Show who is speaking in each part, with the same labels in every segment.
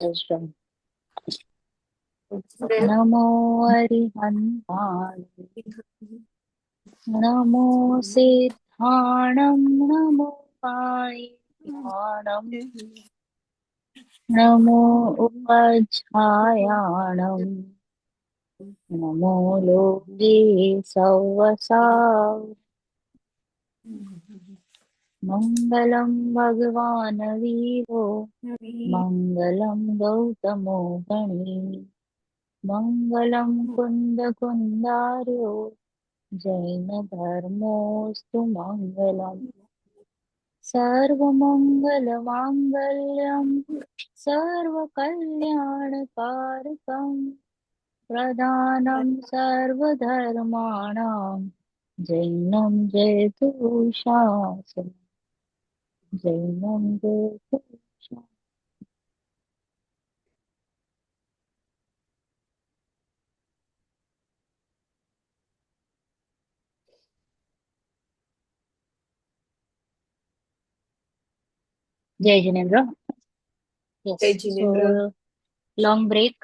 Speaker 1: Wisdom. नमो अरिहन्ताय नमो सिद्धाणं नमो पायिहाणं नमो उपध्यायाणं नमो लोके सवसा मङ्गलं भगवान् वीरो मङ्गलं गौतमो गणी मङ्गलं कुन्दकुन्दार्यो जैनधर्मोऽस्तु मङ्गलम् सर्वमङ्गलमाङ्गल्यं सर्वकल्याणकारकं प्रधानं सर्वधर्माणां जैनं जयतु जैनं जयतु जय जिनेन्द्र. યસ
Speaker 2: જય
Speaker 1: સો
Speaker 2: જિનેન્દ્ર.
Speaker 1: Long break.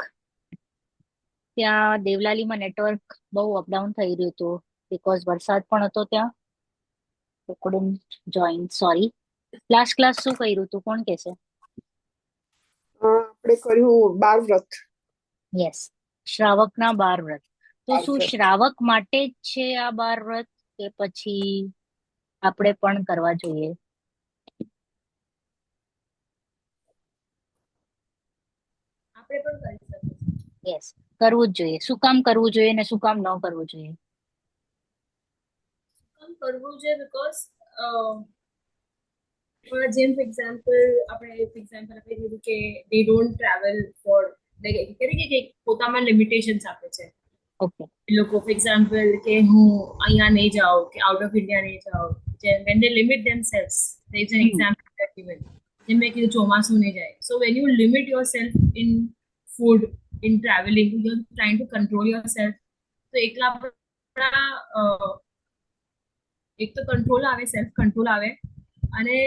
Speaker 1: ત્યાં દેવલાલીમાં નેટવર્ક બહુ અપડાઉન થઈ રહ્યું હતું બીકોઝ વરસાદ પણ હતો ત્યાં. couldn't join, sorry. Last class શું કર્યું હતું કોણ કહેશે?
Speaker 2: આપણે કર્યું બાર વ્રત.
Speaker 1: યસ, શ્રાવકના 12 વ્રત. તો
Speaker 2: બાર
Speaker 1: શું
Speaker 2: વ્રત.
Speaker 1: શ્રાવક માટે જ છે આ 12 વ્રત કે પછી આપણે પણ કરવા જોઈએ?
Speaker 3: આપણે પણ કરી શકીએ.
Speaker 1: યસ, કરવું જ જોઈએ. શું કામ કરવું જોઈએ ને શું કામ ન કરવું જોઈએ?
Speaker 3: કામ કરવું છે બીકોઝ જેમ ફોર એક્ઝામ્પલ આપણે એક્ઝામ્પલ આપી દીધું કે દે ડોન્ટ ટ્રાવેલ ફોર કે પોતામાં લિમિટેશન્સ આપે છે
Speaker 1: ઓકે,
Speaker 3: એ લોકો. ફોર એક્ઝામ્પલ કે હું અહીંયા નહીં જાઉં કે આઉટ ઓફ ઇન્ડિયા નહીં જાઉં, when they limit themselves. there is an example that given. જેમ મેં કીધું ચોમાસું નહીં જાય. So when you limit yourself in food, in traveling, you're trying to control yourself. તો એકલા આપણા એક તો કંટ્રોલ આવે, સેલ્ફ કંટ્રોલ આવે. અને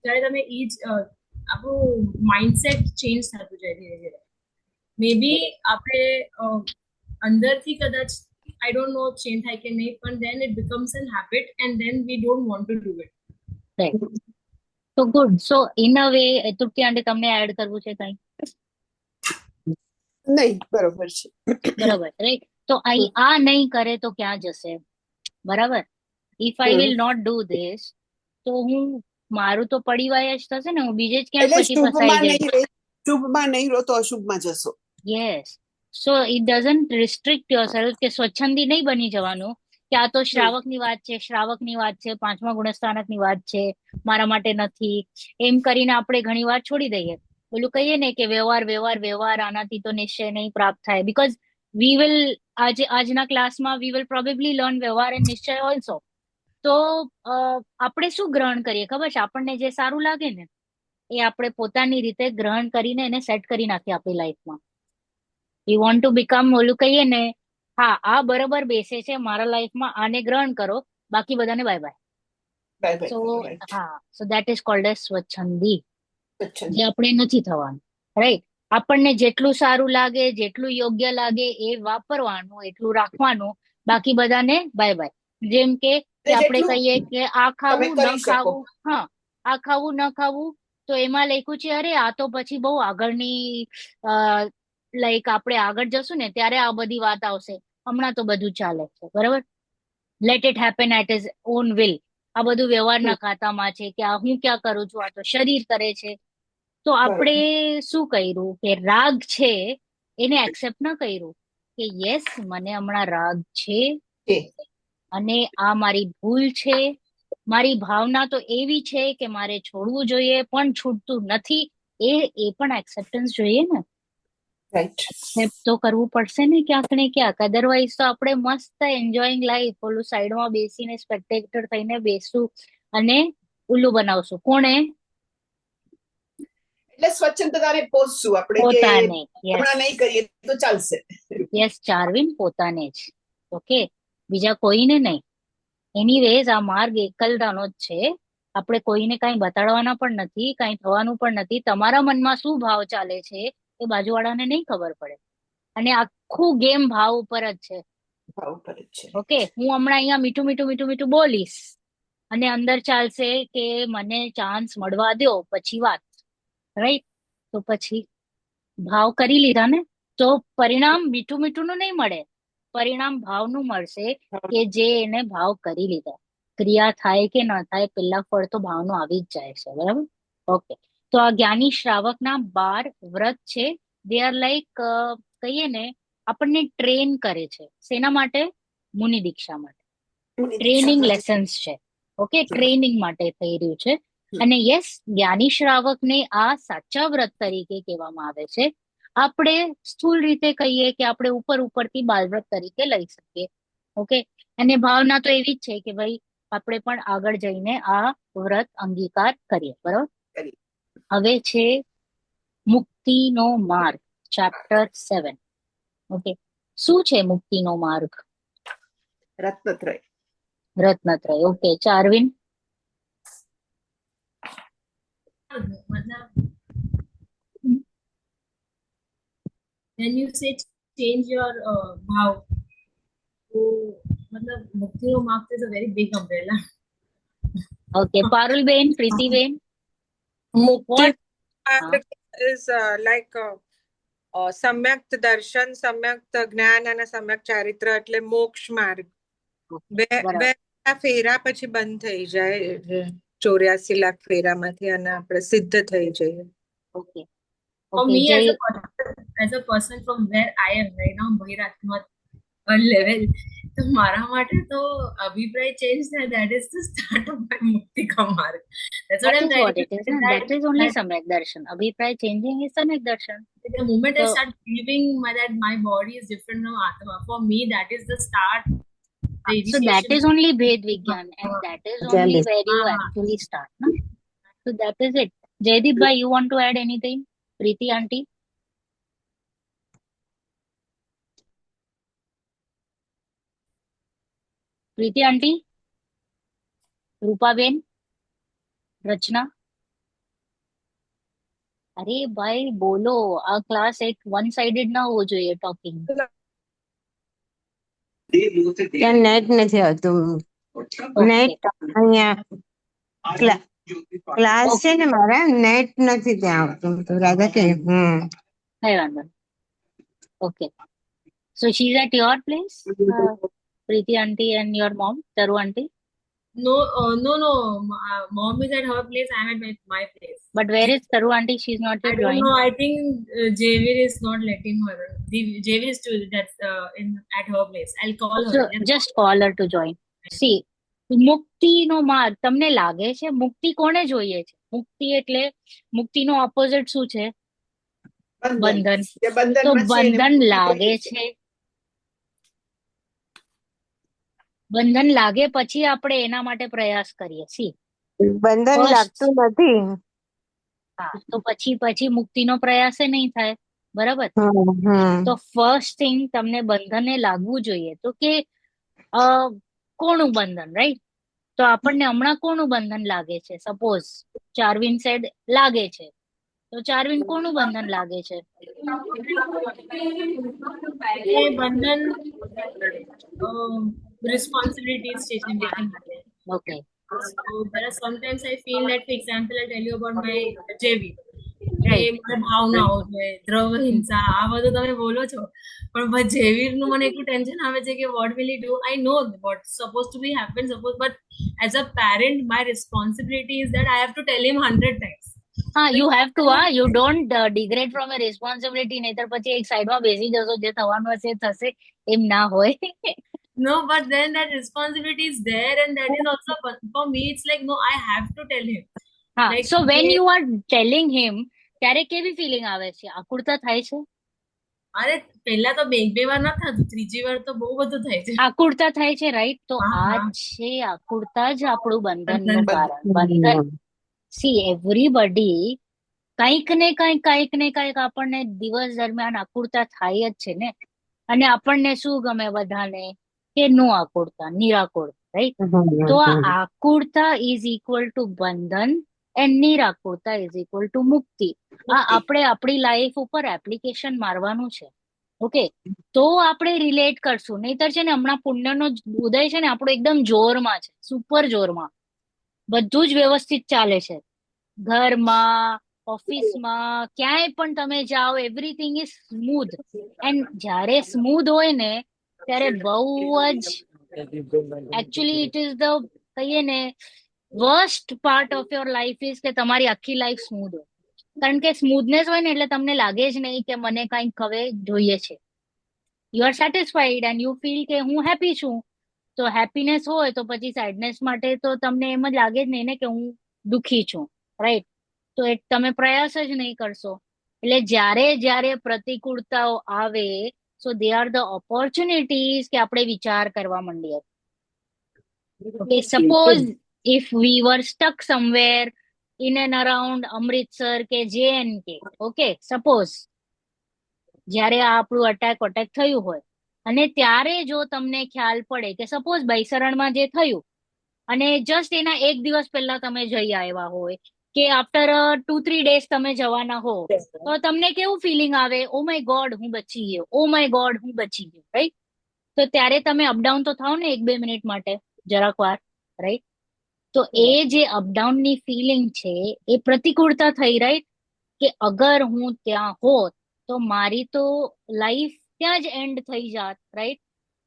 Speaker 3: જ્યારે તમે એ જ આપણું માઇન્ડસેટ ચેન્જ થતું જાય ધીરે ધીરે. મે બી આપણે અંદરથી કદાચ આઈ ડોન્ટ નો ચેન્જ થાય કે નહીં, પણ then it becomes a habit and then we don't want to do it.
Speaker 1: Right. તો good. So in a way Trupti aunty તમને એડ કરવું છે કઈ?
Speaker 2: નહીં, બરોબર છે.
Speaker 1: બરાબર, રાઈટ. તો આ નહીં કરે તો ક્યાં જશે? બરાબર. If I will not do this તો હું મારું તો પડીવાય જ થશે ને, હું બીજે જ ક્યાંક
Speaker 2: એટલે
Speaker 1: પછી ફસાઈ જઈશ.
Speaker 2: શુભમાં નહીં રહો તો અશુભમાં જશો.
Speaker 1: Yes. So it doesn't restrict yourself કે સ્વચ્છંદી નહીં બની જવાનું કે આ તો શ્રાવકની વાત છે, શ્રાવકની વાત છે, પાંચમા ગુણસ્થાનકની વાત છે, મારા માટે નથી. એમ કરીને આપણે ઘણી વાર છોડી દઈએ. પેલું કહીએ ને કે વ્યવહાર વ્યવહાર વ્યવહાર, આનાથી તો નિશ્ચય નહીં પ્રાપ્ત થાય. બીકોઝ વી વિલ આજના ક્લાસમાં વી વિલ પ્રોબેબલી લર્ન વ્યવહાર એન્ડ નિશ્ચય ઓલ્સો. તો આપણે શું ગ્રહણ કરીએ ખબર છે? આપણને જે સારું લાગે ને એ આપણે પોતાની રીતે ગ્રહણ કરીને એને સેટ કરી નાખીએ આપણી લાઈફમાં. યુ વોન્ટ ટુ બીકમ, ઓલું કહીએ ને, હા આ બરોબર બેસે છે મારા લાઈફમાં, આને ગ્રહણ કરો, બાકી બધાને bye bye.
Speaker 2: Bye bye.
Speaker 1: So હા, so that is called as સ્વચ્છંદી.
Speaker 2: અચ્છા.
Speaker 1: જે આપણે નથી થવાનું. રાઈટ. આપણને જેટલું સારું લાગે, જેટલું યોગ્ય લાગે એ વાપરવાનું, એટલું રાખવાનું, બાકી બધાને બાય બાય. જેમ કે આપણે
Speaker 2: જેટલું
Speaker 1: કહીએ કે આ
Speaker 2: તમે
Speaker 1: ખાવું ન
Speaker 2: કરી શકો.
Speaker 1: ખાવું, હા આ ખાવું ન ખાવું, તો એમાં લખ્યું છે અરે આ તો પછી બહુ આગળની લાઈક આપણે આગળ જશું ને ત્યારે આ બધી વાત આવશે, હમણાં તો બધું ચાલે છે. બરાબર. Let it happen it is on will. આ બધું વ્યવહારના ખાતામાં છે કે આ હું ક્યાં કરું છું, આ તો શરીર કરે છે. તો આપણે શું કર્યું કે રાગ છે એને એક્સેપ્ટ ના કર્યું કે યસ મને હમણાં રાગ છે અને આ મારી ભૂલ છે. મારી ભાવના તો એવી છે કે મારે છોડવું જોઈએ પણ છૂટતું નથી. એ પણ એક્સેપ્ટન્સ જોઈએ ને.
Speaker 2: રાઈટ.
Speaker 1: એક્સેપ્ટ તો કરવું પડશે ને ક્યાંક ને ક્યાંક. અધરવાઇઝ તો આપણે મસ્ત એન્જોયિંગ લાઈફ ઓલું સાઈડમાં બેસીને સ્પેક્ટેટર થઈને બેસું અને ઉલ્લુ બનાવશું. કોણે?
Speaker 2: એટલે સ્વચ્છંદતાને પોષશું આપણે કે
Speaker 1: પોતાને. યસ
Speaker 2: હમણાં નહીં કરીએ તો ચાલશે.
Speaker 1: યસ ચાર્વિન, પોતાને જ. ઓકે, બીજા કોઈને નહીં. એનીવેઝ આ માર્ગ એકલતાનો જ છે. આપણે કોઈને કાંઈ બતાડવાના પણ નથી, કાંઈ થવાનું પણ નથી. તમારા મનમાં શું ભાવ ચાલે છે એ બાજુવાળાને નહીં ખબર પડે. અને આખું ગેમ ભાવ ઉપર જ છે.
Speaker 2: ભાવ પર જ છે.
Speaker 1: ઓકે, હું હમણાં અહીંયા મીઠું મીઠું મીઠું મીઠું બોલીશ અને અંદર ચાલશે કે મને ચાન્સ મળવા દો પછી વાત, રાઈટ? તો પછી ભાવ કરી લીધા ને, તો પરિણામ મીઠું મીઠું નું નહીં મળે, પરિણામ ભાવનું મળશે કે જે એને ભાવ કરી લીધા. ક્રિયા થાય કે ન થાય, પેલા ફળ તો ભાવનું આવી જ જાય છે, બરાબર? ઓકે, તો આ જ્ઞાની શ્રાવકના 12 વ્રત છે. દે આર લાઈક, કહીએ ને, આપણને ટ્રેન કરે છે. શેના માટે? મુનિ દીક્ષા માટે.
Speaker 2: મુનિ
Speaker 1: ટ્રેનિંગ
Speaker 2: દીક્ષા
Speaker 1: લેસન્સ છે. ઓકે, ટ્રેનિંગ માટે થઈ રહ્યું છે. અને યસ, જ્ઞાની શ્રાવકને આ સાચા વ્રત તરીકે કહેવામાં આવે છે. આપણે સ્થૂળ રીતે કહીએ કે આપણે ઉપર ઉપરથી બાલ વ્રત તરીકે લઈ શકીએ. ઓકે, અને ભાવના તો એવી જ છે કે ભાઈ આપણે પણ આગળ જઈને આ વ્રત અંગીકાર કરીએ, બરાબર?
Speaker 2: કરીએ.
Speaker 1: હવે છે મુક્તિનો માર્ગ, ચેપ્ટર 7. ઓકે, શું છે મુક્તિનો માર્ગ?
Speaker 2: રત્નત્રય.
Speaker 1: રત્નત્રય. ઓકે, ચાર્વિન?
Speaker 3: मतलब when you say change your भाव, तो मतलब मुक्ति नो मार्ग is a very big umbrella.
Speaker 1: Okay, Parulben, Pritiben,
Speaker 4: Mukti
Speaker 1: what?
Speaker 4: marg is સમ્યક દર્શન, સમ્યક જ્ઞાન અને સમ્યક ચારિત્ર એટલે મોક્ષ માર્ગ. બે
Speaker 1: બરાબર.
Speaker 4: બે ફેરા પછી બંધ થઈ જાય 84 લાખ ફેરામાંથી અને આપણે સિદ્ધ થઈ જઈએ.
Speaker 1: ઓકે,
Speaker 3: For
Speaker 1: ઓકે,
Speaker 3: me,
Speaker 1: જય
Speaker 3: as a person from where I am right now, બહિરાત્મા level, તો મારા માટે તો અભિપ્રાય ચેન્જ થાય, that is the start of my મુક્તિ કા માર્ગ. That's what
Speaker 1: that
Speaker 3: I'm
Speaker 1: is
Speaker 3: trying
Speaker 1: what
Speaker 3: to
Speaker 1: it is.
Speaker 3: say,
Speaker 1: That is only સમ્યક દર્શન. અભિપ્રાય ચેન્જિંગ is સમ્યક દર્શન.
Speaker 3: the moment I
Speaker 1: So-
Speaker 3: start believing that my body is different from Atma, for me that is the start. The
Speaker 1: So that
Speaker 3: initiation.
Speaker 1: is only Bhed Vigyan, and that is only where you
Speaker 3: Ah.
Speaker 1: actually start, no? So that is it. Jaideep bhai, you want to add anything? Preeti aunty? Preeti aunty? Rupa Ben? रचना? अरे भाई बोलो, આ class એક one sided ના હોવો જોઈએ talking.
Speaker 5: ત્યાં net નથી આવતું. નેટ અહીંયા ક્લાસ છે ને મારા, નેટ નથી ત્યાં આવતું. તો રાધા કે
Speaker 1: કઈ વાંધો. Okay, so she is at your place, Preeti aunty and your mom, Taru aunty.
Speaker 3: No, mom is at her place, I'm at my place.
Speaker 1: But where is Taru aunty? She's not
Speaker 3: I
Speaker 1: yet
Speaker 3: don't
Speaker 1: joined.
Speaker 3: know, I think Javir is not letting her. Javir is still at her place. I'll call her.
Speaker 1: So just call her to join. See, મુક્તિનો માર્ગ તમને લાગે છે મુક્તિ કોને જોઈએ છે? મુક્તિ એટલે મુક્તિનો ઓપોઝિટ શું છે? બંધન.
Speaker 2: જે
Speaker 1: તો
Speaker 2: બંધનમાં છે એને
Speaker 1: બંધન
Speaker 2: મુક્તિ
Speaker 1: લાગે
Speaker 2: કહીએ
Speaker 1: છે, બંધન લાગે પછી આપણે એના માટે પ્રયાસ કરીએ. સી,
Speaker 5: બંધન
Speaker 1: First.
Speaker 5: લાગતું નથી.
Speaker 1: હા, તો પછી મુક્તિનો પ્રયાસ નહીં થાય, બરાબર?
Speaker 5: હમ.
Speaker 1: તો ફર્સ્ટ થિંગ તમને બંધને લાગવું જોઈએ. તો કે કોનું બંધન, રાઈટ? તો આપણને હમણાં કોનું બંધન લાગે છે? સપોઝ ચાર્વિન સેડ લાગે છે, તો ચાર્વિન કોનું બંધન લાગે છે?
Speaker 3: એ બંધન responsibilities decision making.
Speaker 1: Okay,
Speaker 3: So there are sometimes I feel that, for example, I'll tell you about my JV.
Speaker 1: Right.
Speaker 3: એ મારે ભાવનાઓ છે, દ્રવ હિંસા, આ બધું તમે બોલો છો, પણ જેવીર નું મને એટલું ટેન્શન આવે છે કે what will he do? I know what's supposed to be happen, but as a parent, my responsibility is that I have to tell him 100 times.
Speaker 1: હા, you have to, you don't degrade from A responsibility, નહીતર પછી એક સાઈડમાં બેસી જશો, જે થવાનું હશે થશે, એમ ના હોય.
Speaker 3: No, but then that responsibility is there, and that is also, for me, it's like, no, I have to tell him.
Speaker 1: હા,
Speaker 3: Like,
Speaker 1: so when
Speaker 3: a-
Speaker 1: you are telling him, ત્યારે કેવી ફિલિંગ આવે છે? આકુળતા થાય છે?
Speaker 3: અરે પહેલા તો બે વાર ના થતું, ત્રીજી વાર તો બહુ બધું થાય છે.
Speaker 1: આકુળતા થાય છે, રાઈટ? તો
Speaker 3: હા,
Speaker 1: આ
Speaker 3: હા.
Speaker 1: છે આકુળતા જ આપણું બંધનનું
Speaker 3: બંધન.
Speaker 1: કારણ. બંધન, સી, એવરીબડી કંઈક ને કંઈક આપણને દિવસ દરમિયાન આકુળતા થાય જ છે ને. અને આપણને શું ગમે બધાને? કે નો આકુળતા, નિરાકુળ. રાઈટ? તો આ આકુળતા ઇઝ ઇક્વલ ટુ બંધન એન્ડ નિરાકુળતા ઇઝ ઇક્વલ ટુ મુક્તિ. આ આપણે આપણી લાઈફ ઉપર એપ્લિકેશન મારવાનું છે. ઓકે, તો આપણે રિલેટ કરશું. નહીતર છે ને હમણાં પુણ્યનો ઉદય છે ને આપણો એકદમ જોરમાં છે, સુપર જોરમાં. બધું જ વ્યવસ્થિત ચાલે છે, ઘરમાં, ઓફિસમાં, ક્યાંય પણ તમે જાઓ, એવરીથિંગ ઇઝ સ્મૂધ. એન્ડ જ્યારે સ્મૂધ હોય ને ત્યારે બહુ જ એકચ્યુઅલી ઇટ ઇઝ ધ કહીએ ને worst part of your life is કે તમારી આખી લાઈફ સ્મૂધ હોય. કારણ કે સ્મૂધનેસ હોય ને એટલે તમને લાગે જ નહીં કે મને કંઈક હવે જોઈએ છે. You are satisfied and you feel કે હું હેપી છું. તો હેપીનેસ હોય તો પછી સેડનેસ માટે તો તમને એમ જ લાગે જ નહીં ને કે હું દુઃખી છું, રાઈટ? તો એ તમે પ્રયાસ જ નહીં કરશો. એટલે જ્યારે જ્યારે પ્રતિકૂળતાઓ આવે, so they are the opportunities કે આપણે વિચાર કરવા માંડીએ. Okay, suppose if we were stuck somewhere in and around Amritsar કે JNK, ઓકે, સપોઝ જ્યારે આ આપણું અટેક થયું હોય અને ત્યારે જો તમને ખ્યાલ પડે કે સપોઝ ભૈસરણમાં જે થયું અને જસ્ટ એના એક દિવસ પહેલા તમે જઈ આવ્યા હોય કે આફ્ટર 2-3 days તમે જવાના હો, તો તમને કેવું ફિલિંગ આવે? ઓ માય ગોડ, હું બચી ગયો, ઓ માય ગોડ, હું બચી ગયો, રાઈટ? તો ત્યારે તમે અપડાઉન તો થાવ ને 1-2 મિનિટ માટે, જરાક વાર, રાઈટ? તો એ જે અપડાઉન ની ફિલિંગ છે એ પ્રતિકૂળતા થઈ, રાઈટ? કે અગર હું ત્યાં હોત તો મારી તો લાઈફ ત્યાં જ એન્ડ થઈ જાત, રાઈટ?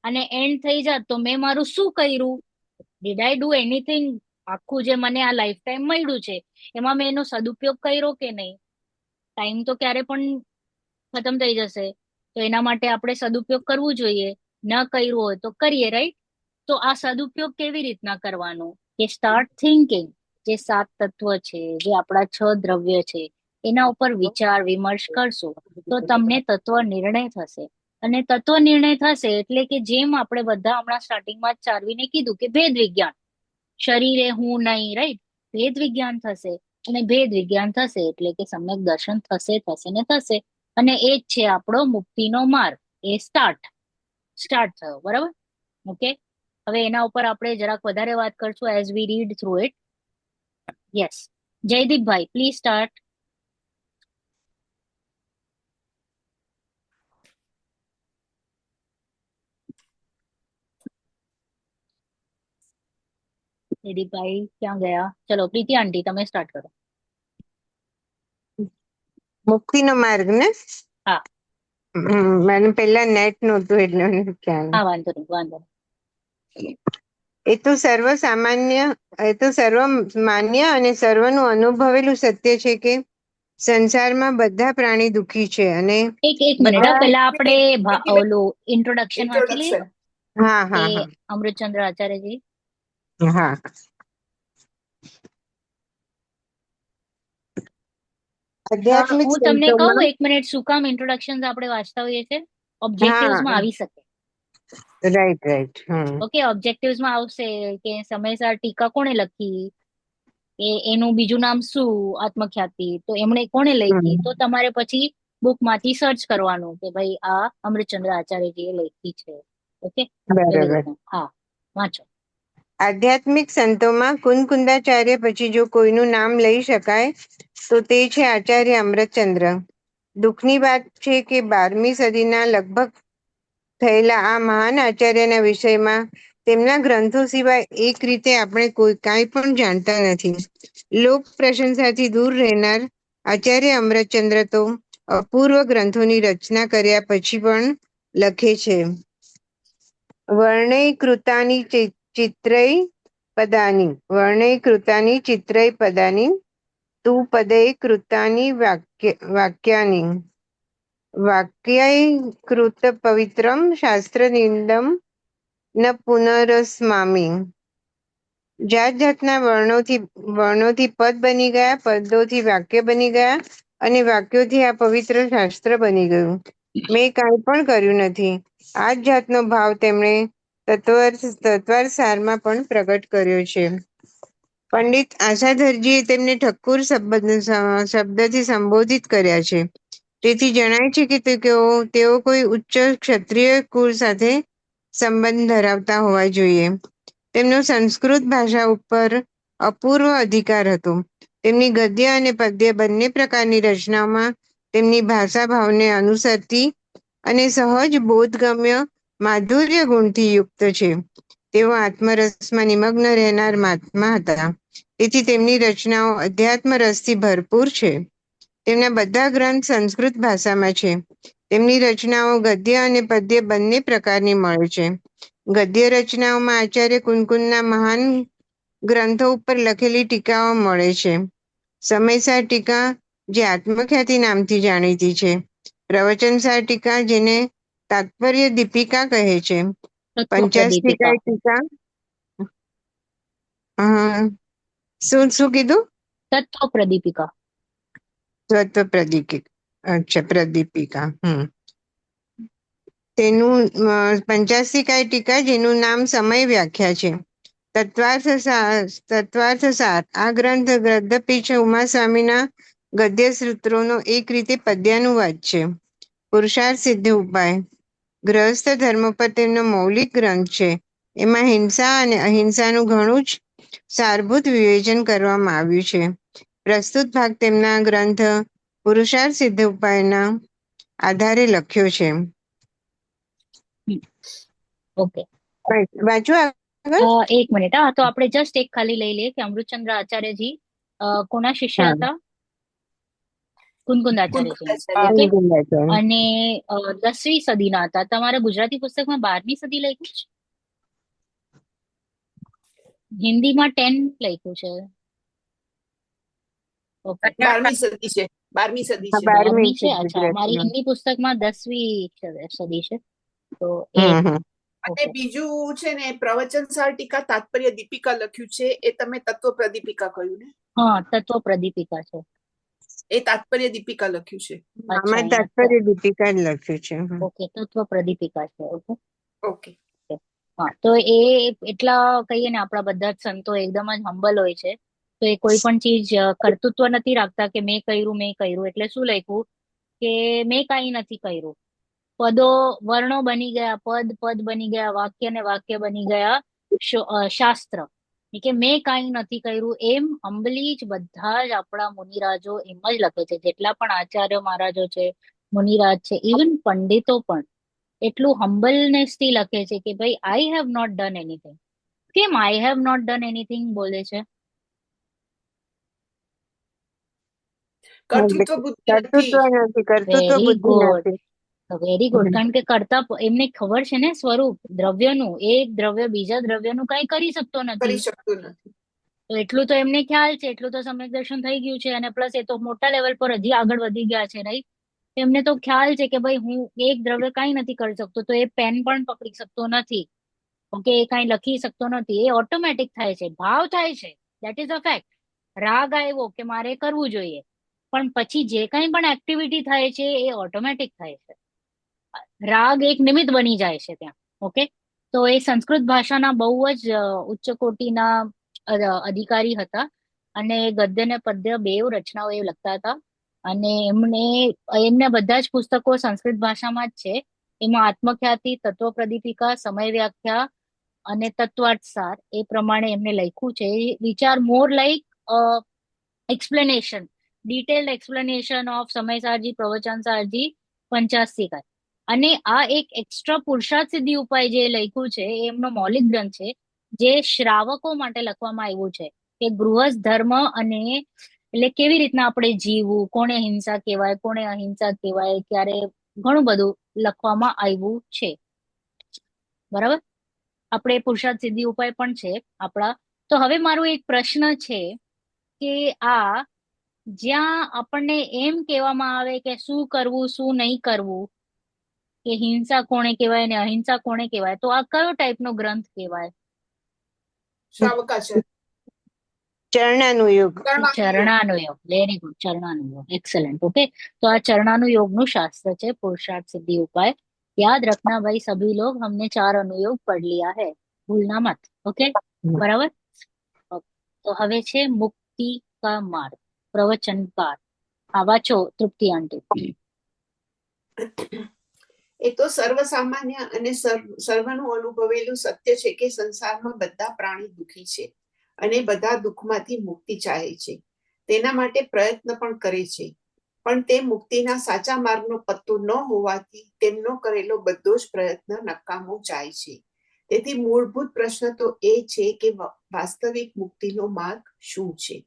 Speaker 1: અને એન્ડ થઈ જાત તો મેં મારું શું કર્યું? Did I do anything? આખું જે મને આ લાઈફ ટાઈમ મળ્યું છે એમાં મેં એનો સદુપયોગ કર્યો કે નહીં? ટાઈમ તો ક્યારે પણ ખતમ થઈ જશે, તો એના માટે આપણે સદુપયોગ કરવું જોઈએ. ન કર્યું હોય તો કરીએ, રાઈટ? તો આ સદુપયોગ કેવી રીતના કરવાનો? કે સ્ટાર્ટ થિંકિંગ. જે 7 તત્વ છે, જે આપણા 6 દ્રવ્ય છે, એના ઉપર વિચાર વિમર્શ કરશો તો તમને તત્વ નિર્ણય થશે. અને તત્વ નિર્ણય થશે એટલે કે જેમ આપણે બધા હમણાં સ્ટાર્ટિંગમાં જ ચારવીને કીધું કે ભેદ વિજ્ઞાન, શરીરે હું નહીં, રાઈટ? ભેદ વિજ્ઞાન થશે. અને ભેદ વિજ્ઞાન થશે એટલે કે સમ્યક દર્શન થશે ને થશે. અને એ જ છે આપણો મુક્તિનો માર્ગ. એ સ્ટાર્ટ થયો, બરાબર? ઓકે, હવે એના ઉપર આપણે જરાક વધારે વાત કરશું as we read through it. Yes, Jaydeepbhai, please start. Jaydeepbhai ક્યાં ગયા? ચલો પ્રીતિ આંટી, તમે સ્ટાર્ટ કરો.
Speaker 5: મુક્તિનો માર્ગ ને?
Speaker 1: હા.
Speaker 5: મને પેલા નેટ નહોતું એટલે મને ખ્યાલ.
Speaker 1: હા, વાંધો નહીં.
Speaker 5: એ તો સર્વ માન્ય અને સર્વનું અનુભવેલું સત્ય છે કે સંસારમાં બધા પ્રાણી દુઃખી છે અને
Speaker 1: એક મિનિટ, પેલા આપણે ઓલું ઇન્ટ્રોડક્શન વાંચી લઈએ.
Speaker 5: હા,
Speaker 1: અમૃતચંદ્ર આચાર્યજી.
Speaker 5: હા. આધ્યાત્મિક
Speaker 1: હું તમને કહું
Speaker 5: સંતોમાં
Speaker 1: 1 મિનિટ, શું કામ ઇન્ટ્રોડક્શન આપણે વાંચતા હોઈએ છીએ? ઓબ્જેક્ટિવ્સમાં આવી શકે.
Speaker 5: રાઈટ.
Speaker 1: ઓકે, ઓબ્જેક્ટિવ્સમાં આવશે કે સમયસર ટીકા કોણે લખી, કે એનું બીજું નામ શું, આત્મખ્યાતિ, તો એમણે કોણે લખી. તો તમારે પછી બુકમાંથી સર્ચ કરવાનું કે ભાઈ આ અમૃતચંદ્ર આચાર્યજીએ લખી છે. ઓકે, હા, વાંચો.
Speaker 5: આધ્યાત્મિક સંતોમાં કુંદકુંદાચાર્ય પછી જો કોઈનું નામ લઈ શકાય તો તે છે આચાર્ય અમૃતચંદ્ર. દુઃખની વાત છે કે 12મી સદીના લગભગ થયેલા આ મહાન આચાર્યના વિષયમાં તેમના ગ્રંથો સિવાય એક રીતે આપણે કાંઈ પણ જાણતા નથી. લોક પ્રશંસાથી દૂર રહેનાર આચાર્ય અમૃતચંદ્ર તો અપૂર્વ ગ્રંથોની રચના કર્યા પછી પણ લખે છે. વર્ણૈકૃતાની ચિત્રૈ પદાની તુ પદૈ કૃતાની વાક્યાની વાક્યૈકૃત પવિત્રમ શાસ્ત્રનિંદમ ન પુનરસ્મામી. જાત જાતના વર્ણોથી પદ બની ગયા, પદોથી વાક્ય બની ગયા અને વાક્યોથી આ પવિત્ર શાસ્ત્ર બની ગયું. મેં કાંઈ પણ કર્યું નથી. આ જ જાતનો ભાવ તેમણે તત્વારસારમાં પણ પ્રગટ કર્યો છે. પંડિત આશાધરજીએ તેમને ઠક્કુર શબ્દથી સંબોધિત કર્યા છે. તેથી જણાય છે કે તેઓ કોઈ ઉચ્ચ ક્ષત્રિય કુળ સાથે સંબંધ ધરાવતા હોવા જોઈએ. તેમનો સંસ્કૃત ભાષા ઉપર અપૂર્વ અધિકાર હતો. તેમની ગદ્ય અને પદ્ય બંને પ્રકારની રચનાઓમાં તેમની ભાષા ભાવને અનુસરતી અને સહજ બોધગમ્ય માધુર્ય ગુણથી યુક્ત છે. તેઓ આત્મરસમાં નિમગ્ન રહેનાર મહાત્મા હતા. તેથી તેમની રચનાઓ અધ્યાત્મ રસથી ભરપૂર છે. તેમના બધા ગ્રંથ સંસ્કૃત ભાષામાં છે. તેમની રચનાઓ ગદ્ય અને પદ્ય બંને પ્રકારની મળે છે. ગદ્ય રચનાઓમાં આચાર્ય કુનકુનના મહાન ગ્રંથો ઉપર લખેલી ટીકાઓ મળે છે. સમયસાર ટીકા, જે આત્મખ્યાતિ નામથી જાણીતી છે. પ્રવચનસાર ટીકા, જેને તાત્પર્ય દીપિકા કહે છે.
Speaker 1: તત્વ
Speaker 5: પંચાસ્તિકા
Speaker 1: પ્રદીપિકા.
Speaker 5: ટીકા, શું શું કીધું?
Speaker 1: તત્વ પ્રદીપિકા.
Speaker 5: તત્વ પ્રદીપિકા. અચ્છા, પ્રદીપિકા. તેનું પંચાસ્તિકાય ટીકા, જેનું નામ સમય વ્યાખ્યા છે. તત્વાર્થ સાર. આ ગ્રંથ ગદ્યપીઠ ઉમાસ્વામીના ગદ્ય સૂત્રોનો એક રીતે પદ્યાનુવાદ છે. પુરુષાર્થ સિદ્ધ ઉપાય ગૃહસ્થ ધર્મ પર તેમનો મૌલિક ગ્રંથ છે. એમાં હિંસા અને અહિંસાનું ઘણું જ સારભૂત વિવેચન કરવામાં આવ્યું છે. પ્રસ્તુત ભાગ તેમના ગ્રંથ પુરુષાર્થ સિદ્ધ ઉપાયના આધારે લખ્યો છે.
Speaker 1: ઓકે,
Speaker 5: વાંચો આગળ.
Speaker 1: એક મિનિટ. તો આપણે જસ્ટ એક ખાલી લઈ લઈએ કે અમૃતચંદ્ર આચાર્યજી કોના શિષ્ય
Speaker 5: હા.
Speaker 1: હતા? કુનકુંદ આચાર્યજી.
Speaker 2: કુનકુંદાચાર્ય.
Speaker 1: ઓકે. અને 10મી સદીના હતા. તમારા ગુજરાતી પુસ્તકમાં 12મી સદી લખ્યું છે, હિન્દીમાં 10 લખ્યું છે. ઓકે,
Speaker 2: 12મી સદી છે. 12મી સદી છે.
Speaker 5: 12મી
Speaker 1: 12મી છે. અચ્છા, મારી
Speaker 5: ગુજરાતીમાં.
Speaker 1: હિન્દી પુસ્તકમાં 10મી સદી છે. તો એ
Speaker 5: હમ.
Speaker 2: અને
Speaker 1: ઓકે.
Speaker 2: બીજું છે ને, પ્રવચનસાર ટીકા તાત્પર્ય દીપિકા લખ્યું છે. એ તમે તત્વ પ્રદીપિકા કહ્યું ને?
Speaker 1: હા, તત્વ પ્રદીપિકા છે.
Speaker 2: એ તાત્પર્ય દીપિકા લખ્યું છે.
Speaker 1: અચ્છા,
Speaker 5: આમાં
Speaker 1: અહીંયા
Speaker 5: તાત્પર્ય દીપિકા જ લખ્યું છે.
Speaker 1: ઓકે, તત્વ પ્રદીપિકા છે. ઓકે.
Speaker 2: ઓકે.
Speaker 1: હા, તો એ એટલા કહીએ ને, આપણા બધા જ સંતો એકદમ જ હમ્બલ હોય છે. તો એ કોઈ પણ ચીજ કર્તૃત્વ નથી રાખતા કે મેં કર્યું. એટલે શું લખ્યું કે મેં કાંઈ નથી કર્યું. પદો વર્ણો બની ગયા, પદ બની ગયા, વાક્ય ને વાક્ય બની ગયા શાસ્ત્ર. કે મેં કાંઈ નથી કર્યું. એમ હમ્બલી જ બધા જ આપણા મુનિરાજો એમ જ લખે છે. જેટલા પણ આચાર્ય મહારાજો છે, મુનિરાજ છે, ઇવન પંડિતો પણ એટલું હમ્બલનેસ થી લખે છે કે ભાઈ I have not done anything. કેમ I have not done anything બોલે છે?
Speaker 2: કર્તૃત્વ બુદ્ધિ નથી.
Speaker 5: કર્તૃત્વ
Speaker 1: વેરી
Speaker 5: બુદ્ધિ
Speaker 1: ગુડ,
Speaker 5: નથી.
Speaker 1: Very good. કારણ કે એમને ખબર છે ને સ્વરૂપ દ્રવ્યનું. એક દ્રવ્ય બીજા દ્રવ્યનું કઈ કરી શકતો નથી.
Speaker 2: કરી શકતું નથી.
Speaker 1: તો એટલું તો એમને ખ્યાલ છે, એટલું તો સમ્યક દર્શન થઈ ગયું છે. અને પ્લસ એ તો મોટા લેવલ પર હજી આગળ વધી ગયા છે, રાઈટ? એમને તો ખ્યાલ છે કે ભાઈ હું એક દ્રવ્ય કઈ નથી કરી શકતો, તો એ પેન પણ પકડી શકતો નથી. ઓકે, એ કઈ લખી શકતો નથી. એ ઓટોમેટિક થાય છે, ભાવ થાય છે. That is a fact. રાગ આવ્યો કે મારે કરવું જોઈએ, પણ પછી જે કઈ પણ એક્ટિવિટી થાય છે એ ઓટોમેટિક થાય છે. રાગ એક નિમિત્ત બની જાય છે ત્યાં. ઓકે, તો એ સંસ્કૃત ભાષાના બહુ જ ઉચ્ચ કોટીના અધિકારી હતા. અને ગદ્ય ને પદ્ય બેઉ રચનાઓ એ લખતા હતા. અને એમના બધા જ પુસ્તકો સંસ્કૃત ભાષામાં જ છે. એમાં આત્મખ્યાતિ, તત્વ પ્રદીપિકા, સમય વ્યાખ્યા અને તત્વાર્થ સાર એ પ્રમાણે એમને લખ્યું છે. Which are more like explanation, detailed explanation of Samaysarji, Pravachansarji, Panchastika. અને આ એક એક્સ્ટ્રા પુરુષાર્થ સિદ્ધિ ઉપાય જે લખ્યું છે એ એમનો મૌલિક ગ્રંથ છે, જે શ્રાવકો માટે લખવામાં આવ્યું છે. કે ગૃહસ્થ ધર્મ અને એટલે કેવી રીતના આપણે જીવવું, કોને હિંસા કહેવાય, કોને અહિંસા કહેવાય, ક્યારે ઘણું બધું લખવામાં આવ્યું છે. બરાબર? આપણે પુરુષાર્થ સિદ્ધિ ઉપાય પણ છે આપણા. તો હવે મારો એક પ્રશ્ન છે કે આ જ્યાં આપણને એમ કહેવામાં આવે કે શું કરવું શું નહીં કરવું, કે હિંસા કોણે કહેવાય ને અહિંસા કોણે કહેવાય, તો આ કયો ટાઈપનો ગ્રંથ કહેવાય?
Speaker 2: શ્રાવકાચાર્ય.
Speaker 5: ચરણાનુયોગ.
Speaker 1: ચરણાનુયોગ. વેરી ગુડ, ચરણાનુયોગ. एक्सलेंट. ओके, तो આ ચરણાનુયોગ નું શાસ્ત્ર છે पुरुषार्थ सिद्धि उपाय. याद रखना भाई सभी लोग, हमने 4 अनुयोग पढ़ लिया है, भूलना मत. ओके, बराबर? તો હવે છે મુક્તિ કા માર્ગ, પ્રવચનકાર. આ વાંચો તૃપ્તિ આંટી.
Speaker 2: એ તો સર્વસામાન્ય અને સર્વનું અનુભવેલું સત્ય છે કે સંસારમાં બધા પ્રાણી દુઃખી છે અને બધા દુઃખમાંથી મુક્તિ ચાહે છે. તેના માટે પ્રયત્ન પણ કરે છે, પણ તે મુક્તિના સાચા માર્ગનો પત્તો ન હોવાથી તેમનો કરેલો બધો જ પ્રયત્ન નકામો જાય છે. તેથી મૂળભૂત પ્રશ્ન તો એ છે કે વાસ્તવિક મુક્તિનો માર્ગ શું છે?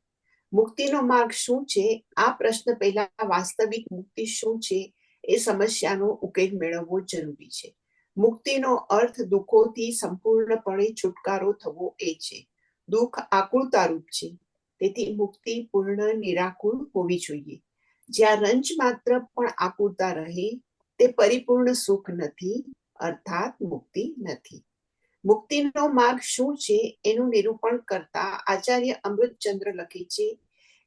Speaker 2: મુક્તિનો માર્ગ શું છે? આ પ્રશ્ન પહેલા વાસ્તવિક મુક્તિ શું છે એ સમસ્યાનો ઉકેલ મેળવવો જરૂરી છે. મુક્તિનો અર્થ દુઃખોથી સંપૂર્ણપણે છુટકારો થવો એ છે. દુઃખ આકુળતારૂપ છે, તેથી મુક્તિ પૂર્ણ નિરાકુળ હોવી જોઈએ. જ્યાં રંજ માત્ર પણ આકુળતા રહે તે પરિપૂર્ણ સુખ નથી, અર્થાત મુક્તિ નથી. મુક્તિનો માર્ગ શું છે એનું નિરૂપણ કરતા આચાર્ય અમૃતચંદ્ર લખે છે,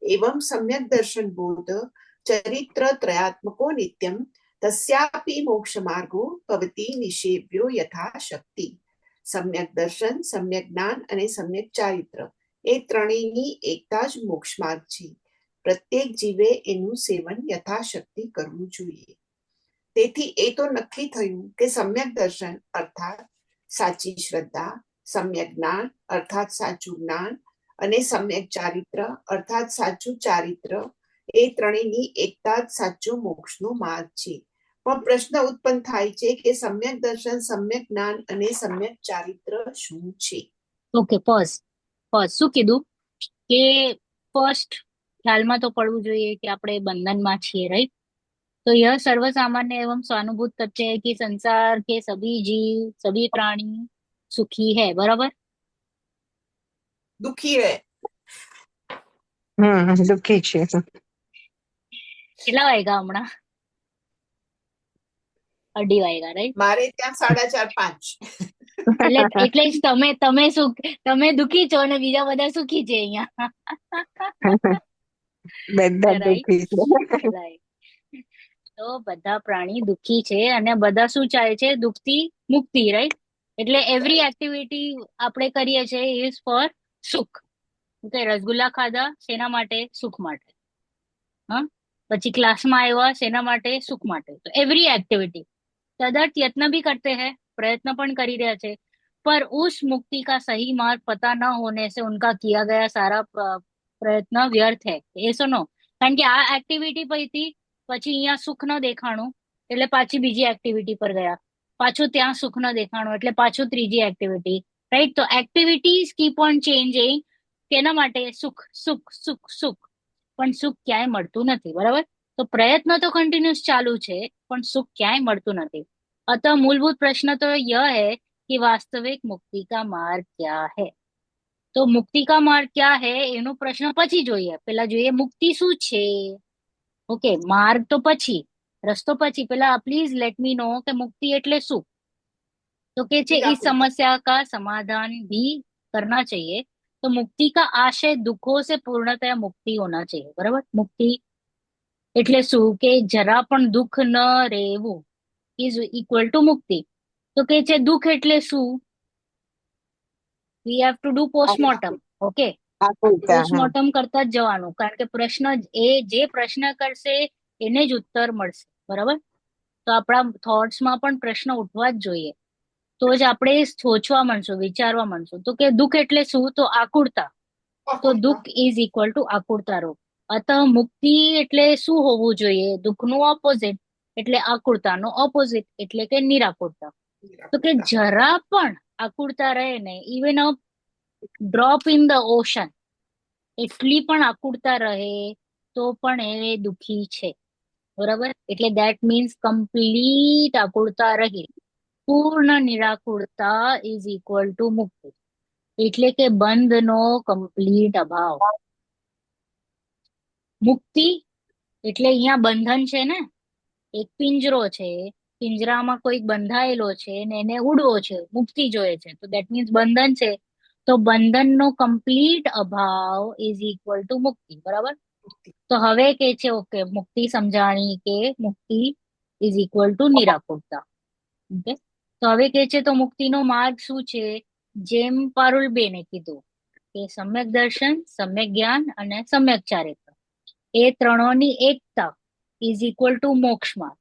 Speaker 2: એવં સમ્યક દર્શન બોધ ચરિત્ર ત્રયાત્મકો નિત્યમ તસ્યાપી મોક્ષ માર્ગો ભવતી નિષેવ્યો યથાશક્તિ. સમ્યક દર્શન, સમ્યક જ્ઞાન અને સમ્યક ચારિત્ર એ ત્રણેયની એકતા જ મોક્ષ માર્ગ છે. પ્રત્યેક જીવે એનું સેવન યથાશક્તિ કરવું જોઈએ. તેથી એ તો નક્કી થયું કે સમ્યક દર્શન અર્થાત સાચી શ્રદ્ધા, સમ્યક જ્ઞાન અર્થાત સાચું જ્ઞાન અને સમ્યક ચારિત્ર અર્થાત સાચું ચારિત્ર એ ત્રણેયની એકતા જ સાચો મોક્ષનો માર્ગ છે. પણ પ્રશ્ન ઉત્પન્ન થાય છે કે સમ્યક દર્શન, સમ્યક જ્ઞાન અને સમ્યક ચારિત્ર શું છે?
Speaker 1: Okay, pause. શું કીધું કે ફર્સ્ટ ખ્યાલમાં તો પડવું જોઈએ કે આપણે બંધનમાં છીએ, રાइट? तो यह सर्वसामान्य एवं स्वानुभूत तथ्य है कि संसार के सभी जीव, सभी प्राणी सुखी है, बराबर?
Speaker 2: દુઃખી રહે.
Speaker 5: દુઃખી છે.
Speaker 1: કેટલા વાગ્યા હમણાં? 2:30 વાગ્યા, રાइट?
Speaker 2: મારે ત્યાં 4:30-5.
Speaker 1: એટલે જ તમે દુઃખી છો અને બીજા બધા સુખી છે અહીંયા.
Speaker 5: બધા
Speaker 1: રાઈટ,
Speaker 5: દુઃખી છે.
Speaker 1: રાઈટ. તો બધા પ્રાણી દુઃખી છે અને બધા શું ચાહે છે? દુઃખથી મુક્તિ, રાઈટ? એટલે એવરી એક્ટિવિટી આપણે કરીએ છીએ ઇઝ ફોર સુખ. ઓકે, રસગુલ્લા ખાધા શેના માટે? સુખ માટે. હા, પછી ક્લાસમાં આવ્યા શેના માટે? સુખ માટે. તો એવરી एक्टिविटी तदर्थ यत्न भी करते हैं, प्रयत्न पण करी રહ્યા છે, पर उस मुक्ति का सही मार्ग पता न होने से उनका किया गया सारा प्रयत्न व्यर्थ है. એ સુનો, કારણ કે આ એક્ટિવિટી પછી અહીંયા સુખ ન દેખાણું એટલે પાછી બીજી એક્ટિવિટી પર ગયા, પાછું ત્યાં સુખ ન દેખાણું એટલે પાછું ત્રીજી એક્ટિવિટી, રાઈટ? તો એક્ટિવિટીઝ કીપ ઓન ચેન્જિંગ. કેના માટે? સુખ, સુખ, સુખ, સુખ. પણ સુખ ક્યાંય મળતું નથી, બરાબર? તો પ્રયત્ન તો કન્ટિન્યુઅસ ચાલુ છે, પણ સુખ ક્યાંય મળતું નથી. अतः मूलभूत प्रश्न तो यह है कि वास्तविक मुक्ति का मार्ग क्या है. तो मुक्ति का मार्ग क्या है એનો પ્રશ્ન પછી જોઈએ. પેલા જોઈએ મુક્તિ શું છે. ઓકે, માર્ગ તો પછી, રસ્તો પછી. પેલા પ્લીઝ લેટ મી નો કે મુક્તિ એટલે શું. तो કે છે इस समस्या का समाधान भी करना चाहिए. तो मुक्ति का आशय दुखों से पूर्णतः मुक्ति होना चाहिए, बराबर? मुक्ति એટલે શું કે જરા પણ દુઃખ ન રહેવું ઇઝ ઇક્વલ ટુ મુક્તિ. તો કે છે દુઃખ એટલે શું? We have to do postmortem. Okay, postmortem કરતા જ જવાનું, કારણ કે પ્રશ્ન જે પ્રશ્ન કરશે એને જ ઉત્તર મળશે, બરાબર? તો આપણા થોટ્સમાં પણ પ્રશ્ન ઉઠવા જ જોઈએ, તો જ આપણે સોચવા માંડશું, વિચારવા માંડશું. તો કે દુઃખ એટલે શું? તો આકુળતા. તો દુઃખ ઇઝ ઇક્વલ ટુ આકુળતા રોગ. અતઃ મુક્તિ એટલે શું હોવું જોઈએ? દુઃખનું ઓપોઝિટ એટલે આકુળતાનો ઓપોઝિટ એટલે કે નિરાકુળતા. તો કે જરા પણ આકુળતા રહે ને, even a drop in the ocean, એટલી પણ આકુળતા રહે તો પણ એ દુઃખી છે, બરાબર? એટલે દેટ મીન્સ કમ્પ્લીટ આકુળતા રહી. પૂર્ણ નિરાકુળતા ઇઝ ઇક્વલ ટુ મુક્તિ, એટલે કે બંધનો કમ્પ્લીટ અભાવ. મુક્તિ એટલે અહીંયા બંધન છે ને, એક પિંજરો છે, પિંજરામાં કોઈક બંધાયેલો છે ને એને ઉડવો છે, મુક્તિ જોઈએ છે, તો દેટ મીન્સ બંધન છે. તો બંધનનો કમ્પ્લીટ અભાવ ઇઝ ઇક્વલ ટુ મુક્તિ, બરાબર? તો હવે કે છે ઓકે, મુક્તિ સમજાણી કે મુક્તિ ઇઝ ઇક્વલ ટુ નિરાકુળતા. ઓકે, તો હવે કે છે તો મુક્તિનો માર્ગ શું છે? જેમ પારુલબેને કીધું કે સમ્યક દર્શન, સમ્યક જ્ઞાન અને સમ્યક ચારિત્ર એ ત્રણોની એકતા ઇઝ ઇક્વલ ટુ મોક્ષ માર્ગ,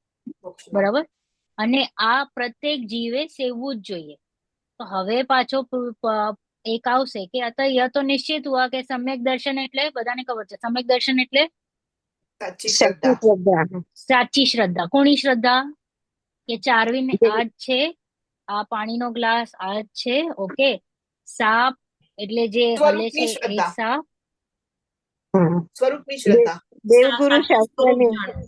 Speaker 1: બરાબર? અને આ પ્રત્યેક જીવે સેવવું જ જોઈએ. તો હવે પાછો એક આવશે કે અત યહ તો નિશ્ચિત હુઆ કે સમ્યક દર્શન એટલે બધાને ખબર છે સમ્યક દર્શન એટલે
Speaker 2: સાચી
Speaker 5: સાચી
Speaker 2: શ્રદ્ધા.
Speaker 5: શ્રદ્ધા.
Speaker 1: સાચી શ્રદ્ધા. કોની શ્રદ્ધા? કે ચારવીને
Speaker 5: જે
Speaker 1: આ જ છે, આ પાણીનો ગ્લાસ આ જ છે, ઓકે. સાપ એટલે જે હલે છે
Speaker 2: સ્વરૂપની
Speaker 1: એ
Speaker 2: શ્રદ્ધા.
Speaker 1: સાપ.
Speaker 5: હમ.
Speaker 2: સ્વરૂપની
Speaker 5: દે-
Speaker 2: શ્રદ્ધા.
Speaker 5: દેવગુરુ
Speaker 3: સાચું સ્વરૂપ
Speaker 5: શાસ્ત્રની
Speaker 3: જાણવું.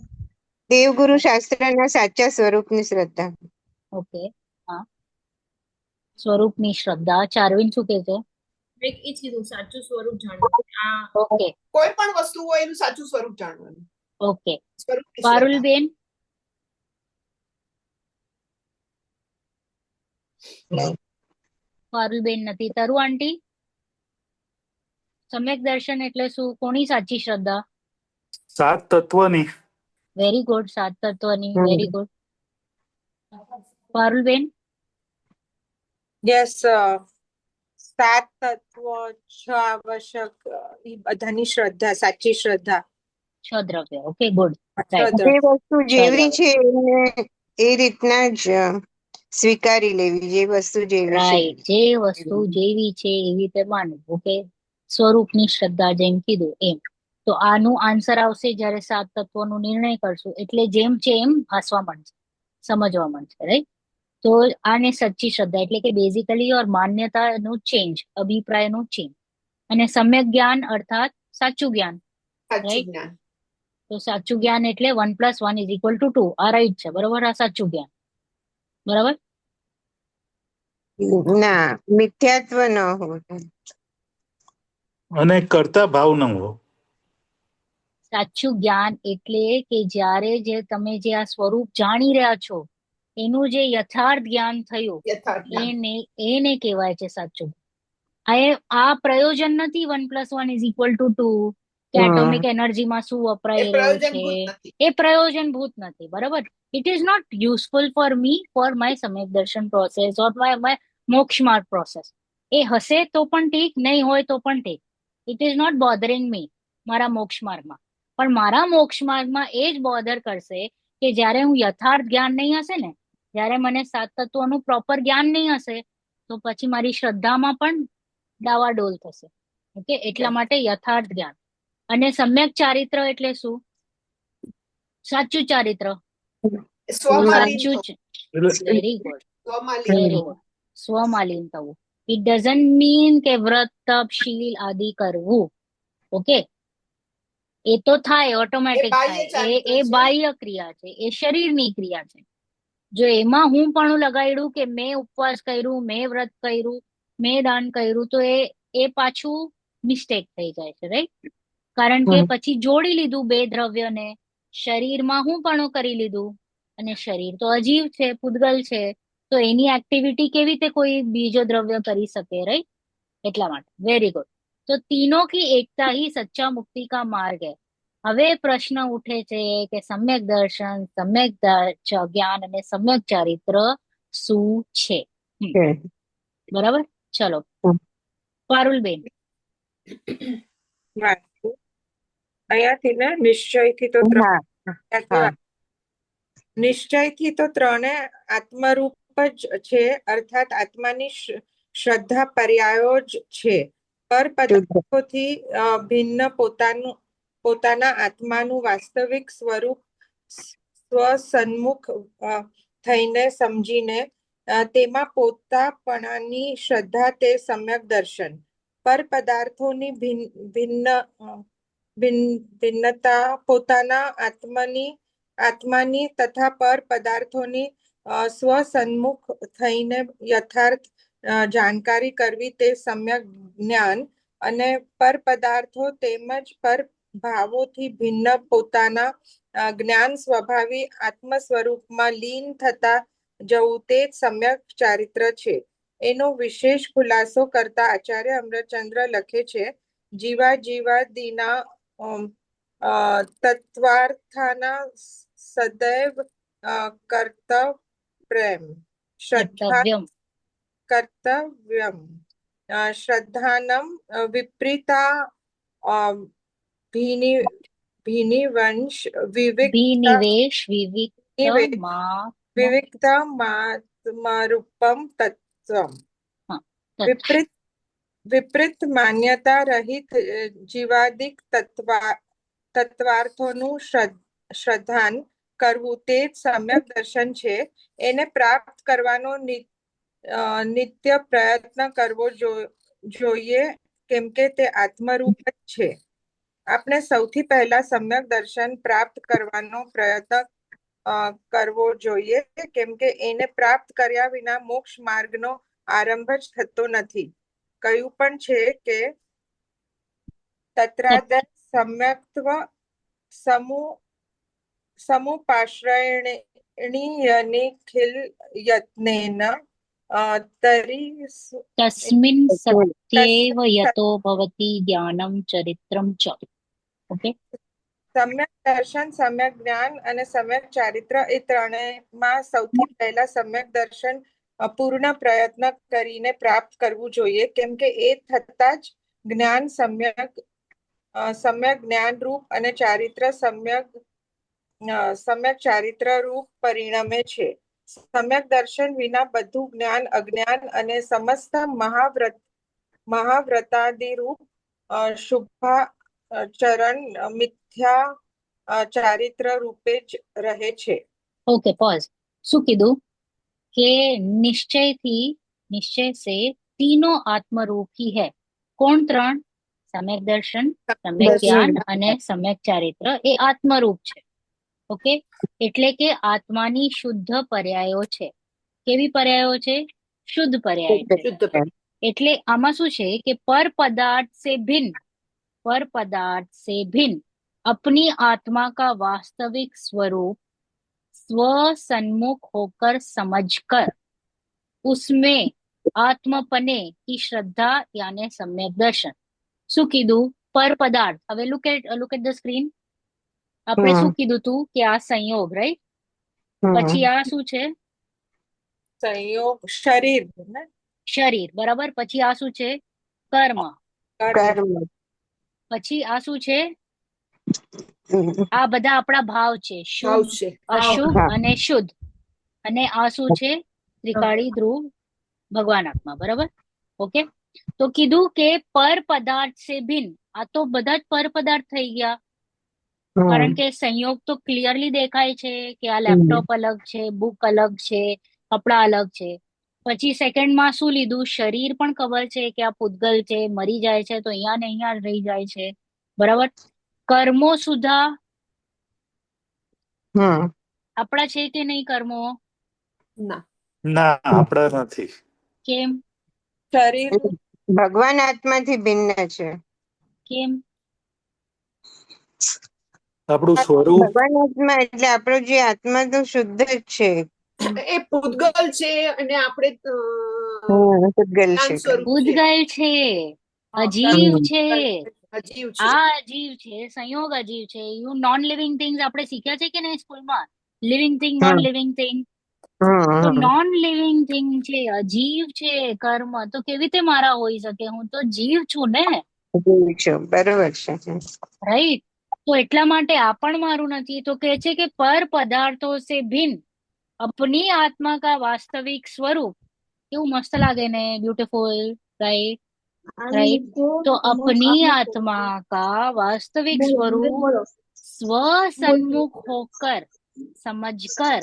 Speaker 5: દેવગુરુ શાસ્ત્રના સાચા સ્વરૂપની શ્રદ્ધા.
Speaker 1: ઓકે. હા, સ્વરૂપની શ્રદ્ધા. ચારવીન શું કે છે?
Speaker 3: એક એ જ કીધું, સાચું સ્વરૂપ જાણવું. આ
Speaker 1: ઓકે
Speaker 2: કોઈ પણ વસ્તુ હોય એનું સાચું સ્વરૂપ જાણવાનું.
Speaker 1: ઓકે.
Speaker 2: સ્વરૂપની શ્રદ્ધા.
Speaker 1: પારુલબેન, પારુલબેન નથી. તરુ આંટી, સમ્યક દર્શન એટલે શું? કોની સાચી શ્રદ્ધા?
Speaker 6: સાત તત્વની.
Speaker 1: Very good. સાત તત્વની.
Speaker 5: Hmm.
Speaker 1: Very good. Parulben,
Speaker 4: yes, સાત તત્વ, છ આવશ્યક, એ બધાની શ્રદ્ધા, સાચી શ્રદ્ધા.
Speaker 1: છ દ્રવ્ય. Okay, good.
Speaker 4: છ
Speaker 1: રાઈટ.
Speaker 5: જે
Speaker 4: દ્રવ્ય.
Speaker 5: વસ્તુ જેવી છે એને એ રીતના જ સ્વીકારી લેવી, જે વસ્તુ જેવી છે.
Speaker 1: રાઈટ. જે વસ્તુ જેવી છે એવી રીતે માનવું. ઓકે. સ્વરૂપની શ્રદ્ધા જેમ કીધું એમ. તો આનું આન્સર આવશે જ્યારે સાત તત્વોનો નિર્ણય કરશું એટલે જેમ છે એમ ભાસવા માંડશે, સમજવા માંડશે. રાઈટ. તો આને સચ્ચી શ્રદ્ધા એટલે કે બેઝિકલી ઓર માન્યતાનું ચેન્જ, અભિપ્રાયનું ચેન્જ. અને સમ્યક જ્ઞાન અર્થાત સાચું જ્ઞાન.
Speaker 2: સાચું
Speaker 1: રાઈટ.
Speaker 2: જ્ઞાન.
Speaker 1: તો સાચું જ્ઞાન એટલે 1+1=2. આ રાઈટ છે, બરોબર. આ સાચું જ્ઞાન, બરાબર.
Speaker 5: ના, મિથ્યાત્વ ન હોય.
Speaker 6: અને કરતા ભાવ ન હો.
Speaker 1: સાચું જ્ઞાન એટલે કે જ્યારે જે તમે જે આ સ્વરૂપ જાણી રહ્યા છો એનું જે યથાર્થ જ્ઞાન થયું
Speaker 2: યથાર્થ જ્ઞાન.
Speaker 1: એને કહેવાય છે સાચું. આ પ્રયોજન નથી 1+1=2 કે એટોમિક એનર્જીમાં શું
Speaker 2: એ
Speaker 1: વપરાઈ રહ્યું છે.
Speaker 2: પ્રયોજનભૂત નથી.
Speaker 1: એ પ્રયોજનભૂત નથી, બરાબર. It is not useful for me for my સમ્યક દર્શન પ્રોસેસ ઓર માય મોક્ષ માર્ગ પ્રોસેસ. એ હશે તો પણ ઠીક, નહીં હોય તો પણ ઠીક. ઇટ ઇઝ નોટ બોધરિંગ મી મારા મોક્ષ માર્ગમાં. પણ મારા મોક્ષ માર્ગમાં એ જ બોધર કરશે કે જ્યારે હું યથાર્થ જ્ઞાન નહીં હશે ને, જ્યારે મને સાત તત્વોનું પ્રોપર જ્ઞાન નહીં હશે તો પછી મારી શ્રદ્ધામાં પણ ડાવાડોલ થશે. ઓકે. એટલા માટે યથાર્થ જ્ઞાન. અને સમ્યક ચારિત્ર એટલે શું? સાચું ચારિત્ર.
Speaker 2: સ્વમાલિન
Speaker 1: સાચું
Speaker 2: થવું.
Speaker 1: Very good.
Speaker 2: સ્વમાલિન
Speaker 1: વેરી
Speaker 2: થવું.
Speaker 1: ગુડ. સ્વમાલિન થવું. ઇટ ડઝન્ટ મીન કે વ્રત તપ શીલ આદિ કરવું. ઓકે. એ તો થાય, ઓટોમેટિક
Speaker 2: એ બાહ્ય
Speaker 1: થાય.
Speaker 2: ચારિત્ર
Speaker 1: એ
Speaker 2: છે.
Speaker 1: બાહ્ય ક્રિયા છે, એ શરીરની ક્રિયા છે. જો એમાં હું પણ લગાડ્યું કે મેં ઉપવાસ કર્યું, મેં વ્રત કર્યું, મેં દાન કર્યું, તો એ પાછું મિસ્ટેક થઈ જાય છે. રાઈટ. કારણ કે પછી જોડી લીધું બે દ્રવ્યને, શરીરમાં હું પણ કરી લીધું. અને શરીર તો અજીવ છે, પૂતગલ છે, તો એની એક્ટિવિટી કેવી રીતે કોઈ બીજો દ્રવ્ય કરી શકે. રાઈટ. એટલા માટે વેરી ગુડ. तो तीनों की एकता ही सच्चा मुक्ति का मार्ग है. હવે પ્રશ્ન ઉઠે છે કે સમ્યક દર્શન, સમ્યક જ્ઞાન અને સમ્યક ચારિત્ર શું છે? બરાબર. ચલો પારુલબેન.
Speaker 4: અહીંયાથી ને નિશ્ચયથી તો
Speaker 5: હા, હા.
Speaker 4: નિશ્ચયથી તો ત્રણે આત્મરૂપ જ છે, અર્થાત આત્માની શ્રદ્ધા પર્યાયો જ છે. પર પદાર્થોથી ભિન્ન પોતાના આત્માનું વાસ્તવિક સ્વરૂપ સ્વસન્મુખ થઈને સમજીને તેમાં પોતાપણાની શ્રદ્ધા તે સમ્યક દર્શન. પર પદાર્થોની ભિન્નતા પોતાના આત્માની તથા પર પદાર્થોની સ્વસન્મુખ થઈને યથાર્થ જાણકારી કરવી તે સમ્યક જ્ઞાન. અને પર પદાર્થો તેમજ પર ભાવોથી ભિન્ન પોતાના જ્ઞાન સ્વભાવી આત્મ સ્વરૂપમાં લીન થતા જવું તે સમ્યક ચારિત્ર છે. એનો વિશેષ ખુલાસો કરતા આચાર્ય અમૃતચંદ્ર લખે છે, જીવાદિના તત્વાર્થાના સદૈવ કર્તવ્યમ શ્રદ્ધાનમ વિપરીતા ભીનિવંશ
Speaker 1: વિનિવેશ વિવિક્ત
Speaker 4: વિવિક્તમાત્મરૂપમ તત્વમ.
Speaker 1: હા
Speaker 4: વિપરીત વિપરીત માન્યતા રહિત જીવાદિક તત્વાર્થોનું શ્રદ્ધાન કરવું તે જ સમ્યક દર્શન છે. એને પ્રાપ્ત કરવાનો નિત્ય પ્રયત્ન કરવો જોઈએ, કેમ કે તે આત્મરૂપ જ છે. આપણે સૌથી પહેલા સમ્યક દર્શન પ્રાપ્ત કરવાનો પ્રયત્ન કરવો જોઈએ, કેમ કે એને પ્રાપ્ત કર્યા વિના મોક્ષ માર્ગનો આરંભ જ થતો નથી. કહ્યું પણ છે કે તત્રાદય સમ્યક્ત્વ સમુપાશ્રયણીયનિખિલ યત્નેન
Speaker 1: તસ્મિન સત્યેવ યતો ભવતિ જ્ઞાનમ ચરિત્રમ ચ. ઓકે,
Speaker 4: સમ્યક દર્શન, સમ્યક જ્ઞાન અને સમ્યક ચારિત્ર એ ત્રણેયમાં સૌથી પહેલા સમ્યક દર્શન પૂર્ણ પ્રયત્ન કરીને પ્રાપ્ત કરવું જોઈએ, કેમ કે એ થતાં જ જ્ઞાન સમ્યક જ્ઞાન રૂપ અને ચારિત્ર સમ્યક ચારિત્ર રૂપ પરિણમે છે. સમ્યક દર્શન વિના બધું જ્ઞાન અજ્ઞાન અને સમસ્ત મહાવ્રતાદિરૂપ શુભાચરણ મિથ્યા ચારિત્ર રૂપે જ રહે છે.
Speaker 1: Okay, pause. શું કીધું કે નિશ્ચय से तीनों आत्मरूप ही है. કોણ ત્રણ? સમ્યક દર્શન, સમ્યક જ્ઞાન અને સમ્યક ચારિત્ર એ આત્મરૂપ છે. ઓકે, એટલે કે આત્માની શુદ્ધ પર્યાયો છે. કેવી પર્યાયો છે? શુદ્ધ પર્યાય છે.
Speaker 2: શુદ્ધ
Speaker 1: એટલે આમાં શું છે કે પર पदार्थ से भिन्न अपनी आत्मा का वास्तविक स्वरूप स्व सन्मुख होकर समझकर उसमें आत्मपने की श्रद्धा यानी सम्यक दर्शन. શું કીધું? પર પદાર્થ. હવે લુક એટ ધ સ્ક્રીન. આપણે શું કીધું તું કે આ સંયોગ, રાઈટ? પછી આ શું છે?
Speaker 4: સંયોગ શરીર,
Speaker 1: શરીર, બરાબર. પછી આ શું છે? કર્મ. પછી આ શું છે? આ બધા આપણા ભાવ છે, શુભ, અશુભ અને શુદ્ધ. અને આ શું છે? ત્રિકાળી ધ્રુવ ભગવાન આત્મા, બરાબર. ઓકે, તો કીધું કે પર પદાર્થ સે ભિન્ન. આ તો બધા જ પર પદાર્થ થઈ ગયા, કારણ કે સંયોગ તો ક્લિયરલી દેખાય છે કે આ લેપટોપ અલગ છે, બુક અલગ છે, કપડા અલગ છે. પછી સેકન્ડમાં શું લીધું? શરીર પણ ખબર છે કે આ પૂતગલ છે, મરી જાય છે તો અહીંયા ને અહીંયા રહી જાય છે, બરાબર. કર્મો સુધા આપણા છે કે નહીં? કર્મો
Speaker 6: ના, આપણા નથી.
Speaker 1: કેમ?
Speaker 4: શરીર
Speaker 5: ભગવાન આત્માથી ભિન્ન છે.
Speaker 1: કેમ?
Speaker 6: આપણું સ્વરૂપ
Speaker 5: ભગવાન આત્મા એટલે આપણો જે આત્મા તો શુદ્ધ જ છે.
Speaker 2: એ પૂતગલ છે અને આપણે
Speaker 5: પૂતગલ
Speaker 2: જ્ઞાન
Speaker 5: છે.
Speaker 2: સ્વરૂપ છે.
Speaker 1: ભૂતગલ છે, અજીવ છે,
Speaker 2: અજીવ છે.
Speaker 1: આ અજીવ છે, સંયોગ અજીવ છે. યુ નોન લિવિંગ થિંગ્સ આપણે શીખ્યા છે કે નહીં સ્કૂલમાં? Living thing, non living thing. તો નોન લિવિંગ થિંગ છે, અજીવ છે કર્મ, તો કેવી રીતે મારા હોઈ શકે? હું તો જીવ છું ને,
Speaker 5: બરોબર છે,
Speaker 1: રાઈટ? તો એટલા માટે આ પણ મારું નથી. તો કહે છે કે પર પદાર્થો સે ભિન્ન अपनी आत्मा का वास्तविक स्वरूप. કેવું મસ્ત લાગે ને, બ્યુટીફુલ, રાઈટ? राइट, तो अपनी आत्मा का वास्तविक स्वरूप स्व सन्मुख होकर समझकर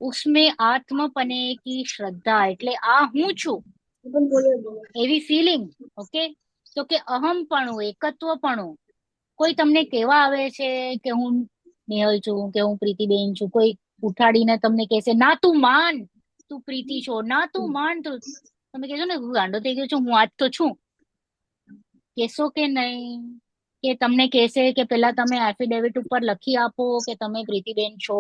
Speaker 1: उसमें आत्मपने की श्रद्धा, એટલે આ હું છું એવી ફીલિંગ. ઓકે, તો કે અહમપણું, એકત્વપણું. કોઈ તમને કેવા આવે છે કે હું નેહલ છું, કે હું પ્રીતિબેન છું, કોઈ ઉઠાડીને તમને કહેશે ના તું માન, તું પ્રીતિ છો, ના તું માન, તું, તમે કહેશો ને હું ગાંડો થઈ ગયો છું, હું આજ તો છું, કહેશો કે નહીં? કે તમને કહેશે કે પેલા તમે એફિડેવિટ ઉપર લખી આપો કે તમે પ્રીતિબેન છો,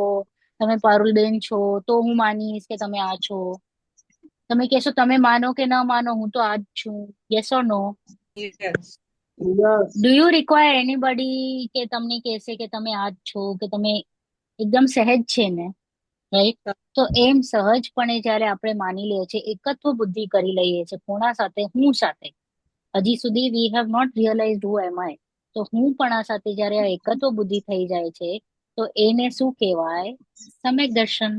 Speaker 1: તમે પારુલબેન છો, તો હું માનીશ કે તમે આ છો. તમે કહેશો તમે માનો કે ન માનો, હું તો આ જ છું. Yes or no? Do you require anybody કે તમને કહેશે કે તમે આ જ છો, કે તમે એકદમ સહેજ છે ને, રાઈટ? તો એમ સહજપણે જ્યારે આપણે માની લઈએ છીએ, એકત્વ બુદ્ધિ કરી લઈએ છીએ, કોના સાથે? હું સાથે. હજી સુધી વી હેવ નોટ રિયલાઇઝડ હુ એમ આઈ. તો હું પણ આ સાથે જ્યારે આ એકત્વ બુદ્ધિ થઈ જાય છે, તો એને શું કહેવાય? સમ્યક દર્શન.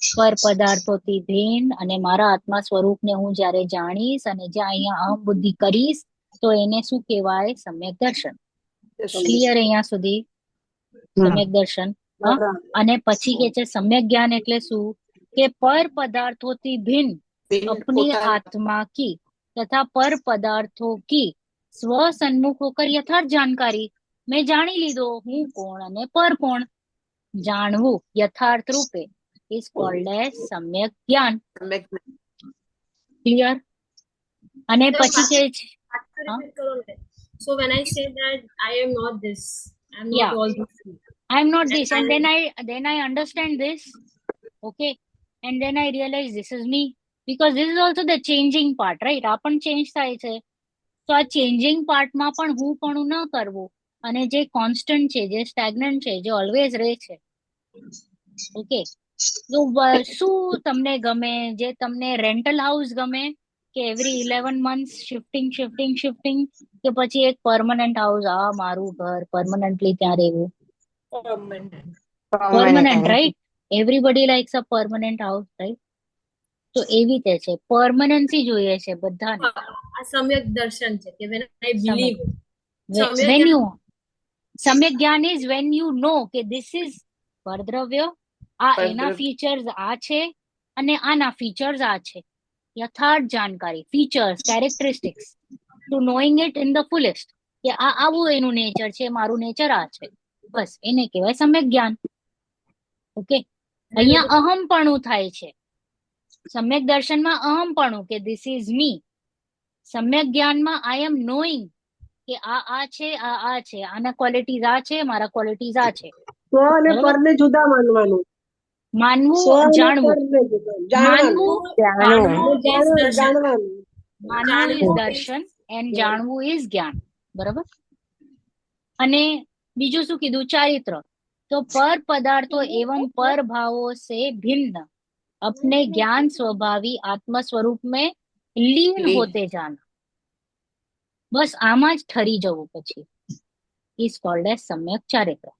Speaker 1: પર પદાર્થોથી ભિન્ન અને મારા આત્મા સ્વરૂપને હું જ્યારે જાણીશ અને જ્યાં અહીંયા અહમ બુદ્ધિ કરીશ તો એને શું કહેવાય? સમ્યક દર્શન. તો ક્લિયર અહીંયા સુધી સમ્યક દર્શન. હા, અને પછી કે છે સમ્યક જ્ઞાન એટલે શું? કે પર પદાर्थों ભિન્ન अपनी आत्मा की तथा पर पदार्थों की स्व सन्मुख होकर यथार्थ जानकारी. મેં જાણી લીધો હું કોણ અને પર કોણ. જાણવું યથાર્થ રૂપે is called as સમ્યક જ્ઞાન. ક્લિયર? અને પછી કે છે
Speaker 3: So when I say that I am not this, I am not
Speaker 1: Yeah.
Speaker 3: all these things.
Speaker 1: I am not this, and then I understand this, okay, and then I realize this is me, because this is also the changing part, right? આ પણ change થાય છે. તો આ changing પાર્ટમાં પણ હું પણ ન કરવું, અને જે કોન્સ્ટન્ટ છે, જે સ્ટેગ્નન્ટ છે, જે ઓલવેઝ રહે છે, ઓકે. તો શું તમને ગમે? જે તમને રેન્ટલ હાઉસ ગમે કે એવરી 11 months શિફ્ટિંગ કે પછી એક પરમનન્ટ હાઉસ, આ મારું ઘર પરમનન્ટલી ત્યાં રહેવું? Permanent, right? એવરીબડી લાઇક્સ અ પરમનન્ટ હાઉસ, રાઈટ? તો એવી રીતે છે, પરમનન્સી જોઈએ છે બધાને.
Speaker 3: આ સમ્યક દર્શન છે કે when I believe it.
Speaker 1: when you સમ્યક જ્ઞાન is when you know કે this is પરદ્રવ્ય, આ એના ફીચર્સ આ છે અને આના ફીચર્સ આ છે. યથાર્થ જાણકારી, features, characteristics, to knowing it in the fullest, કે આ આવું એનું નેચર છે, મારું નેચર આ છે, બસ એને કહેવાય સમ્યક જ્ઞાન. ઓકે. અહીંયા અહમપણું થાય છે. સમ્યક દર્શનમાં અહમપણું કે ધીસ ઇઝ મી. સમ્યક જ્ઞાનમાં આઈ એમ નોઈંગ કે આ છે, આ છે, આના ક્વોલિટીઝ આ છે, મારા ક્વોલિટીઝ આ છે.
Speaker 7: સ્વ અને પરને જુદા માનવાનું.
Speaker 1: માનવું,
Speaker 7: સ્વ અને
Speaker 1: જાણવું.
Speaker 7: પરને જુદા. જાણવાનું.
Speaker 1: માનવું ઇઝ દર્શન એન્ડ જાણવું ઇઝ જ્ઞાન. બરાબર? અને બીજું શું કીધું? ચારિત્ર. તો પર પદાર્થો એवं પર ભાવો से भिन्न अपने ज्ञान स्वभावी आत्म स्वरूप में लीन होते जाना. બસ આમાં જ ઠરી જવું પછી ઇઝ કોલ્ડ એઝ સમ્યક ચારિત્ર.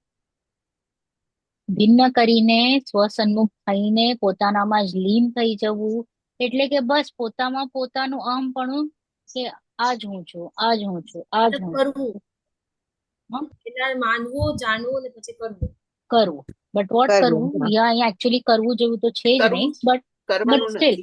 Speaker 1: ભિન્ન કરીને સ્વસન્મુખ થઈને પોતાનામાં જ લીન થઈ જવું, એટલે કે બસ પોતામાં પોતાનું અહમપણું કે આ જ હું છું, આ જ હું છું, આ જ હું છું.
Speaker 3: કરવું. એટલે માનવું, જાણવું અને પછી કરવું.
Speaker 1: કરવું. બટ વોટ કરવું? અહીંયા એકચ્યુઅલી કરવું જેવું તો છે જ નહીં, બટ સ્ટીલ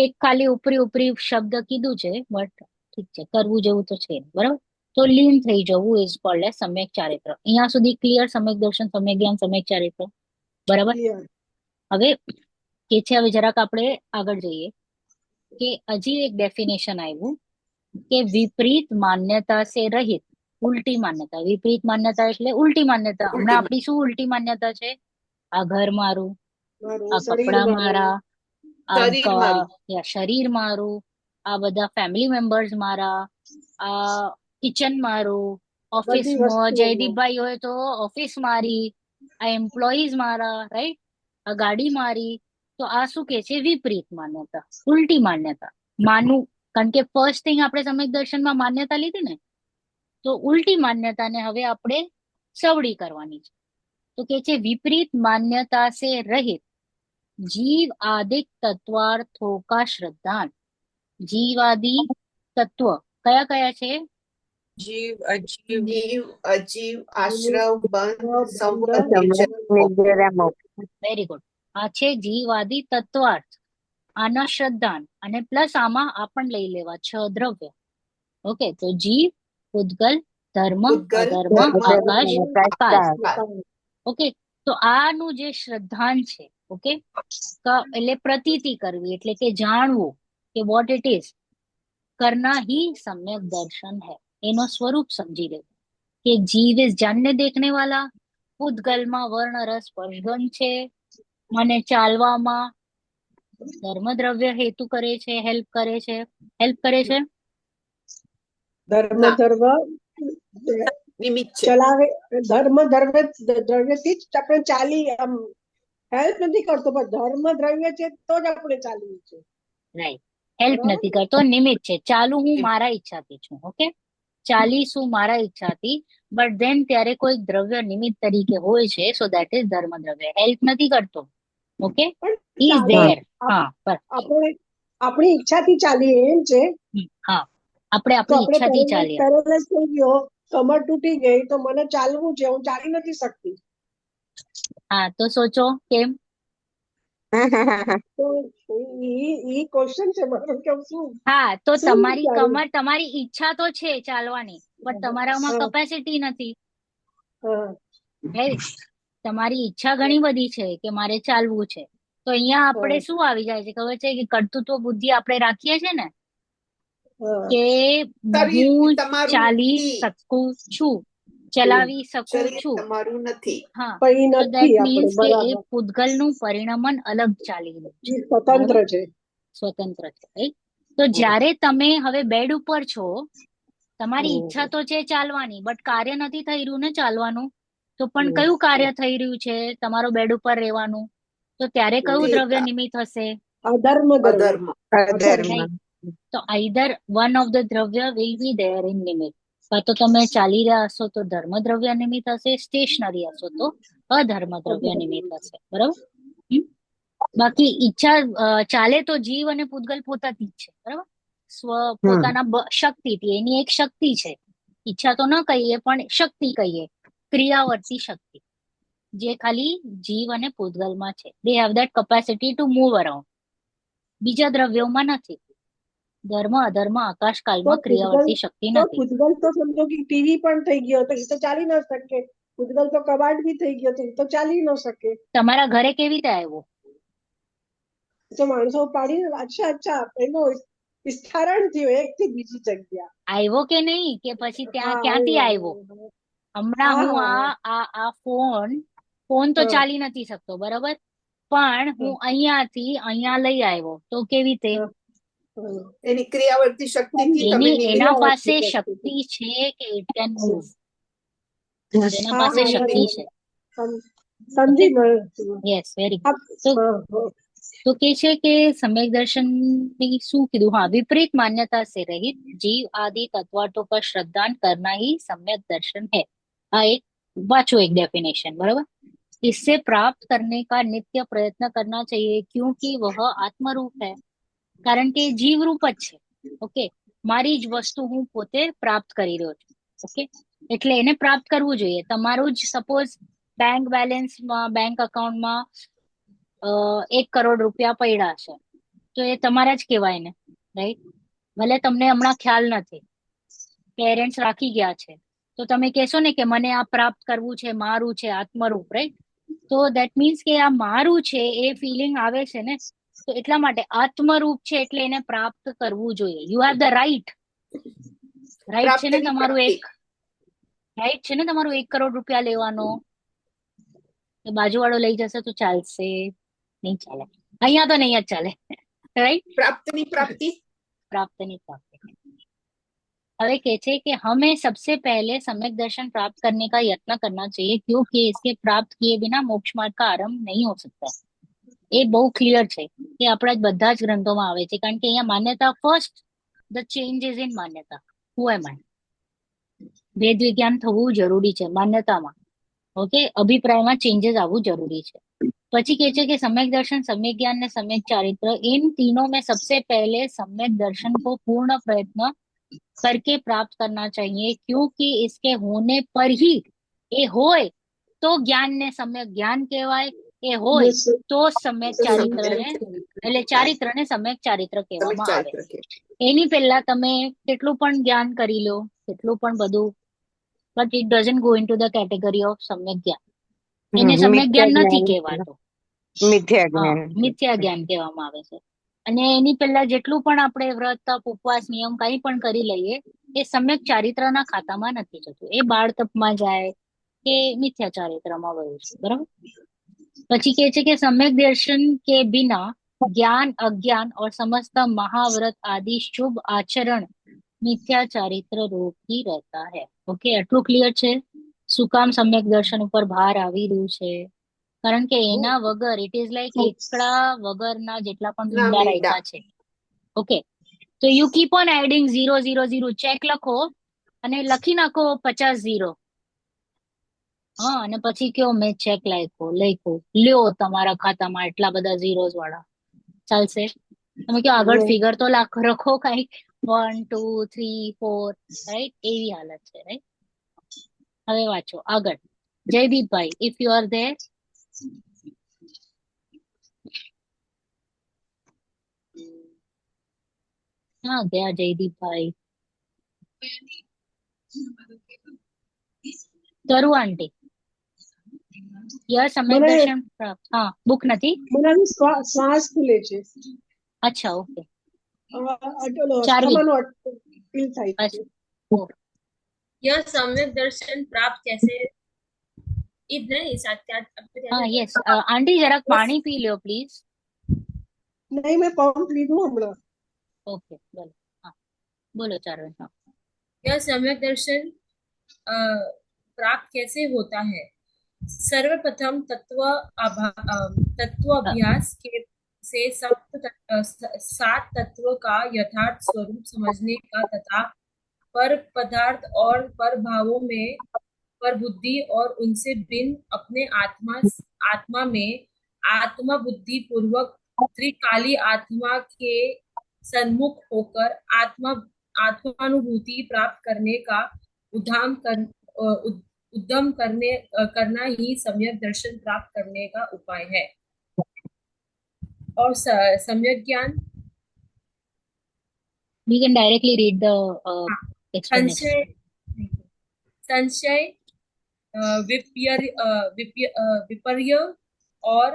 Speaker 1: એક ખાલી ઉપરી શબ્દ કીધું છે, બટ ઠીક છે, કરવું જેવું તો છે. બરાબર? તો લીન થઈ જવું ઇઝ કોલ્ડ એઝ સમ્યક ચારિત્ર. અહીંયા સુધી ક્લિયર? સમ્યક દર્શન, સમ્યક જ્ઞાન, સમ્યક ચારિત્ર. બરાબર? હવે કે છે, હવે જરાક આપણે આગળ જઈએ કે હજી એક ડેફિનેશન આવ્યું કે વિપરીત માન્યતા સે રહિત. ઉલટી માન્યતા. વિપરીત માન્યતા એટલે ઉલટી માન્યતા. હમણાં આપણી શું ઉલટી માન્યતા છે? આ ઘર મારું, આ કપડા મારા, શરીર મારું, આ બધા ફેમિલી મેમ્બર્સ મારા, આ કિચન મારું, ઓફિસમાં જયદીપભાઈ હોય તો ઓફિસ મારી, આ એમ્પ્લોઈઝ મારા, રાઈટ? આ ગાડી મારી. તો આ શું કે છે? વિપરીત માન્યતા, ઉલટી માન્યતા. માનવું, કારણ કે ફર્સ્ટ થિંગ આપણે સમ્યક દર્શનમાં માન્યતા લીધી ને, તો ઉલટી માન્યતાને હવે આપણે સવડી કરવાની છે. તો કે છે વિપરીત માન્યતા સે રહિત જીવ આદિક તત્વાર્થો કા શ્રદ્ધાન. જીવાદી તત્વ કયા કયા છે?
Speaker 4: જીવ, અજીવ,
Speaker 2: અજીવ, આશ્રવ, બંધ, સંવત.
Speaker 1: Very good. આ છે જીવાદી તત્વાર્થ, આના શ્રદ્ધાન, અને પ્લસ આમાં આપણ લઈ લેવા 6 દ્રવ્ય. ઓકે. તો જીવ, ઉદ્ગલ, ધર્મ, અધર્મ, આકાશ, કાળ. ઓકે. તો આનું જે શ્રદ્ધાન છે, ઓકે, એટલે પ્રતીતિ કરવી, એટલે કે જાણવું કે વોટ ઇટ ઇઝ, કરના ही सम्यक दर्शन है. એનો સ્વરૂપ સમજી લેવું કે જીવ ઇઝ જાનને દેખને વાલા, ઉદ્ગલમાં વર્ણ રસ સ્પર્શગંધ છે, મને ચાલવામાં ધર્મ દ્રવ્ય હેતુ કરે છે, હેલ્પ કરે છે.
Speaker 2: નિમિત્ત છે.
Speaker 7: ચલાવે. ધર્મ દ્રવ્યથી જ આપણે ચાલી, આમ હેલ્પ નથી કરતો, પણ ધર્મ દ્રવ્ય છે તો જ આપણે ચાલીએ છીએ.
Speaker 1: રાઈટ. હેલ્પ નથી કરતો, નિમિત્ત છે. ચાલુ હું મારા ઈચ્છાથી છું, ઓકે, ચાલીશું મારા ઈચ્છાથી, બટ ધેન ત્યારે કોઈ દ્રવ્ય નિમિત્ત તરીકે હોય છે, સો દેટ ઇઝ ધર્મ દ્રવ્ય. હેલ્પ નથી કરતો, ઓકે,
Speaker 7: પણ
Speaker 1: ઇઝ
Speaker 7: ચાલે
Speaker 1: ધેર.
Speaker 7: આપ-
Speaker 1: હા, પર
Speaker 7: આપણે આપણી ઈચ્છાથી ચાલીએ એમ છે.
Speaker 1: હા, આપણે
Speaker 7: તો
Speaker 1: આપણી
Speaker 7: આપણે
Speaker 1: ઈચ્છાથી ચાલીએ.
Speaker 7: પેરેલાઇઝ થઈ ગયો, કમર તૂટી ગઈ, તો મને ચાલવું છે, હું ચાલી નથી શકતી.
Speaker 1: હા, તો સોચો કેમ.
Speaker 7: તો ઈ ક્વેશ્ચન છે મારો કે શું
Speaker 1: હા, તો
Speaker 7: શું
Speaker 1: તમારી
Speaker 7: વિચારું?
Speaker 1: કમર, તમારી ઈચ્છા તો છે ચાલવાની, પણ તમારામાં
Speaker 7: હા,
Speaker 1: કેપેસિટી નથી.
Speaker 7: હા,
Speaker 1: હે, તમારી ઈચ્છા ઘણી બધી છે કે મારે ચાલવું છે, તો અહીંયા આપણે
Speaker 7: હા,
Speaker 1: શું આવી જાય છે ખબર છે કે કર્તૃત્વ બુદ્ધિ આપણે રાખીએ છીએ ને
Speaker 7: હા.
Speaker 1: કે
Speaker 2: શરીર
Speaker 1: હું
Speaker 2: તમારું
Speaker 1: ચાલી
Speaker 2: નથી,
Speaker 1: શકું છું, ચલાવી શકું
Speaker 2: શરીર
Speaker 1: છું.
Speaker 2: તમારું નથી.
Speaker 1: હા,
Speaker 7: પણ ઈ
Speaker 1: તો દેટ
Speaker 7: નથી આપણે,
Speaker 1: મીન્સ કે એ
Speaker 7: બરાબર.
Speaker 1: પૂતગલનું પરિણમન અલગ ચાલી રહ્યું છે.
Speaker 7: ઈ સ્વતંત્ર
Speaker 1: બરાબર,
Speaker 7: છે.
Speaker 1: સ્વતંત્ર છે, right? તો જ્યારે તમે હવે બેડ ઉપર છો, તમારી ઈચ્છા
Speaker 7: હમ.
Speaker 1: તો છે ચાલવાની, બટ કાર્ય નથી થઈ રહ્યું ને ચાલવાનું, તો પણ
Speaker 7: હમ.
Speaker 1: કયું કાર્ય થઈ રહ્યું છે તમારો બેડ ઉપર રહેવાનું, તો ત્યારે કયું
Speaker 2: તે
Speaker 1: દ્રવ્ય નિમિત્ત હશે,
Speaker 7: અધર્મ ધર્મ.
Speaker 2: અધર્મ.
Speaker 7: અધર્મ.
Speaker 1: right? તો આઈધર વન ઓફ ધ દ્રવ્ય વિલ બી ધેર ઇન નિમિત્ત. કાં તો તમે ચાલી રહ્યા હશો તો ધર્મ દ્રવ્ય નિમિત્ત હશે, સ્ટેશનરી હશો તો અધર્મ દ્રવ્ય નિમિત્ત હશે. બરાબર. હમ? બાકી ઈચ્છા ચાલે તો જીવ અને પૂતગલ પોતાથી જ છે. બરાબર, સ્વ પોતાના શક્તિથી, એની એક શક્તિ છે. ઈચ્છા તો ન કહીએ પણ શક્તિ કહીએ, ક્રિયાવર્તી શક્તિ, જે ખાલી જીવ અને પૂતગલમાં છે. They have that capacity to move around. બીજા દ્રવ્યોમાં નથી. ધર્મ અધર્મ આકાશ
Speaker 7: તો
Speaker 1: કાળમાં
Speaker 7: પૂતગલ
Speaker 1: ક્રિયાવર્તી શક્તિ
Speaker 7: તો
Speaker 1: નથી.
Speaker 7: પૂતગલ તો સમજો કે ટીવી પણ થઈ ગયો તો એ તો ચાલી ન શકે. પૂતગલ તો કબાટ બી થઈ ગયો તો એ તો ચાલી ન શકે.
Speaker 1: તમારા ઘરે કેવી રીતે આવ્યો?
Speaker 7: તો માણસો પાડીને, અચ્છા અચ્છા, એનો વિસ્તરણ થયું એક થી બીજી જગ્યા.
Speaker 1: આવ્યો કે નહીં, કે પછી ત્યાં
Speaker 7: હા,
Speaker 1: ક્યાંથી આવ્યો?
Speaker 7: આવ્યો.
Speaker 1: હમણાં
Speaker 7: હા,
Speaker 1: હું
Speaker 7: હા,
Speaker 1: આ ફોન તો
Speaker 7: હા,
Speaker 1: ચાલી નથી શકતો, બરાબર, પણ હું
Speaker 7: હા,
Speaker 1: અહીંયાથી અહીંયા લઈ આવ્યો, તો કેવી રીતે?
Speaker 7: હા, હા.
Speaker 2: એની ક્રિયાવર્તી શક્તિથી તમે નિમિત્ત.
Speaker 1: એના પાસે
Speaker 7: ક્રિયાવર્તી
Speaker 1: શક્તિ
Speaker 7: શક્તિ.
Speaker 1: છે કે ઇટ કેન મૂવ. એના
Speaker 7: હા,
Speaker 1: પાસે
Speaker 7: હા,
Speaker 1: શક્તિ
Speaker 7: બરાબર.
Speaker 1: છે. ઓકે,
Speaker 7: સમજી ગયો.
Speaker 1: યસ, વેરી
Speaker 7: હા,
Speaker 1: ગુડ. તો
Speaker 7: હા,
Speaker 1: તો કે છે કે સમ્યક દર્શન ની શું કીધું? હા, विपरीत मान्यता से रहित जीव आदि तत्वार्थों पर श्रद्धान करना ही सम्यक दर्शन है. हाँ, एक वाचो एक डेफिनेशन, बराबर. इससे प्राप्त करने का नित्य प्रयत्न करना चाहिए, क्योंकि वह आत्मरूप है. કારણ કે જીવ રૂપ જ છે. ઓકે, મારી જ વસ્તુ હું પોતે પ્રાપ્ત કરી રહ્યો છું. ઓકે, એટલે એને પ્રાપ્ત કરવું જોઈએ. તમારું જ સપોઝ બેંક બેલેન્સમાં, બેંક અકાઉન્ટમાં 1 કરોડ રૂપિયા પડ્યા છે, તો એ તમારા જ કહેવાય ને, રાઈટ? ભલે તમને હમણાં ખ્યાલ નથી, પેરેન્ટ્સ રાખી ગયા છે, તો તમે કહેશો ને કે મને આ પ્રાપ્ત કરવું છે, મારું છે, આત્મરૂપ, રાઈટ? તો દેટ મીન્સ કે આ મારું છે એ ફિલિંગ આવે છે ને, તો એટલા માટે આત્મરૂપ છે એટલે એને પ્રાપ્ત કરવું જોઈએ. You have the right. Right છે ને
Speaker 2: પ્રાપ્તની
Speaker 1: તમારું
Speaker 2: પ્રાપ્તિ.
Speaker 1: રાઈટ છે ને તમારું 1 કરોડ રૂપિયા લેવાનો. બાજુવાળો લઈ જશે તો ચાલશે? નહીં ચાલે. અહીંયા તો નહીં જ ચાલે, राइट?
Speaker 2: પ્રાપ્તની પ્રાપ્તિ.
Speaker 1: प्राप्त नहीं प्राप्त। હવે કહે છે કે हमें सबसे पहले सम्यक दर्शन प्राप्त करने का यत्न करना चाहिए, क्योंकि इसके प्राप्त किए बिना मोक्ष मार्ग का आरंभ नहीं हो सकता. એ બહુ ક્લિયર છે કે આપણા બધા જ ગ્રંથોમાં આવે છે, કારણ કે અહીંયા માન્યતા first, the change is in માન્યતા. હુ એમ આઈ? વેદ વિજ્ઞાન થવું જરૂરી છે માન્યતામાં. ओके, अभिप्राय चेंजेस आवू जरूरी है. પછી કહે છે કે सम्यक दर्शन, सम्यक ज्ञान ने सम्यक चारित्र, इन तीनों में सबसे पहले सम्यक दर्शन को पूर्ण प्रयत्न करके प्राप्त करना चाहिए, क्योंकि इसके होने पर ही એ હોય તો જ્ઞાન ને सम्यक ज्ञान કહેવાય, એ હોય તો सम्यक ચારિત્ર ને, એટલે ચારિત્ર ને सम्यक ચારિત્ર
Speaker 2: તમે
Speaker 1: કહેવામાં આવે.
Speaker 2: ચારિત્ર કે
Speaker 1: એની પહેલા તમે કેટલું પણ જ્ઞાન કરી લો, કેટલું પણ બધું, but it doesn't go into the category of सम्यक ज्ञान. એને सम्यक જ્ઞાન નથી કહેવાતું.
Speaker 5: મિથ્યા
Speaker 1: હા,
Speaker 5: જ્ઞાન.
Speaker 1: મિથ્યા જ્ઞાન કહેવામાં આવે છે. અને એની પહેલા જેટલું પણ આપણે વ્રત, તપ, ઉપવાસ, નિયમ કંઈ પણ કરી લઈએ, એ सम्यक ચારિત્રના ખાતામાં નથી જતું. એ બાળ તપમાં જાય કે મિથ્યા ચારિત્રમાં વયું છે. બરાબર. પછી કહે છે કે सम्यक दर्शन के बिना ज्ञान, अज्ञान और समस्त महाव्रत आदि शुभ आचरण મિથ્યા ચારિત્ર રૂપ ही रहता है. ઓકે, આટલું ક્લિયર છે શું કામ सम्यक દર્શન ઉપર ભાર આવી રહ્યું છે? કારણ કે એના વગર ઇટ ઇઝ લાઈક એકડા વગરના જેટલા પણ
Speaker 2: ના
Speaker 1: મીંડા
Speaker 2: મીંડા.
Speaker 1: રાખ્યા છે. ઓકે, તો you keep on adding 0 0 0, check લખો અને લખી નાખો 50 0. હા, અને પછી કયો મેં ચેક લખ્યો લ્યો તમારા ખાતામાં એટલા બધા ઝીરોઝ વાળા, ચાલશે? તમે કયો આગળ
Speaker 7: નહીં.
Speaker 1: ફિગર તો રખો કઈ 1 2 3 4, રાઈટ? એવી હાલત છે, રાઈટ? હવે વાંચો આગળ. જયદીપભાઈ, ઇફ યુ આર ધેર. હા ગયા જયદીપભાઈ. તરુ આંટી, યર સમ્યક
Speaker 7: મને
Speaker 1: દર્શન પ્રાપ્ત. હા, બુક નથી.
Speaker 7: મને આનું શ્વાસ ખુલે છે.
Speaker 1: અચ્છા, ઓકે.
Speaker 7: ઓલો
Speaker 1: ચાર્વી.
Speaker 7: અસ્થમાનો ફીલ થાય છે.
Speaker 1: અચ્છા, ઓકે.
Speaker 3: यह सम्यक दर्शन प्राप्त कैसे नहीं
Speaker 1: હા, યસ. આંટી જરાક પાણી પી લ્યો પ્લીઝ.
Speaker 7: નહીં, મેં પંપ લીધું હમણાં.
Speaker 1: ઓકે, બોલો. હા, બોલો ચાર્વી. હા.
Speaker 3: यह सम्यक दर्शन प्राप्त कैसे होता है? सर्वप्रथम तत्व अभ्यास के से सात तत्व का यथार्थ स्वरूप समझने का तथा पर पदार्थ और पर भावों में पर बुद्धि और उनसे भिन्न अपने आत्मा में आत्मा बुद्धि पूर्वक त्रिकाली आत्मा के सन्मुख होकर आत्मानुभूति प्राप्त करने का उद्यम करना ही सम्यक दर्शन प्राप्त करने का उपाय है। और सम्यक ज्ञान,
Speaker 1: We can directly read the explanation.
Speaker 3: संशय, विपर्य और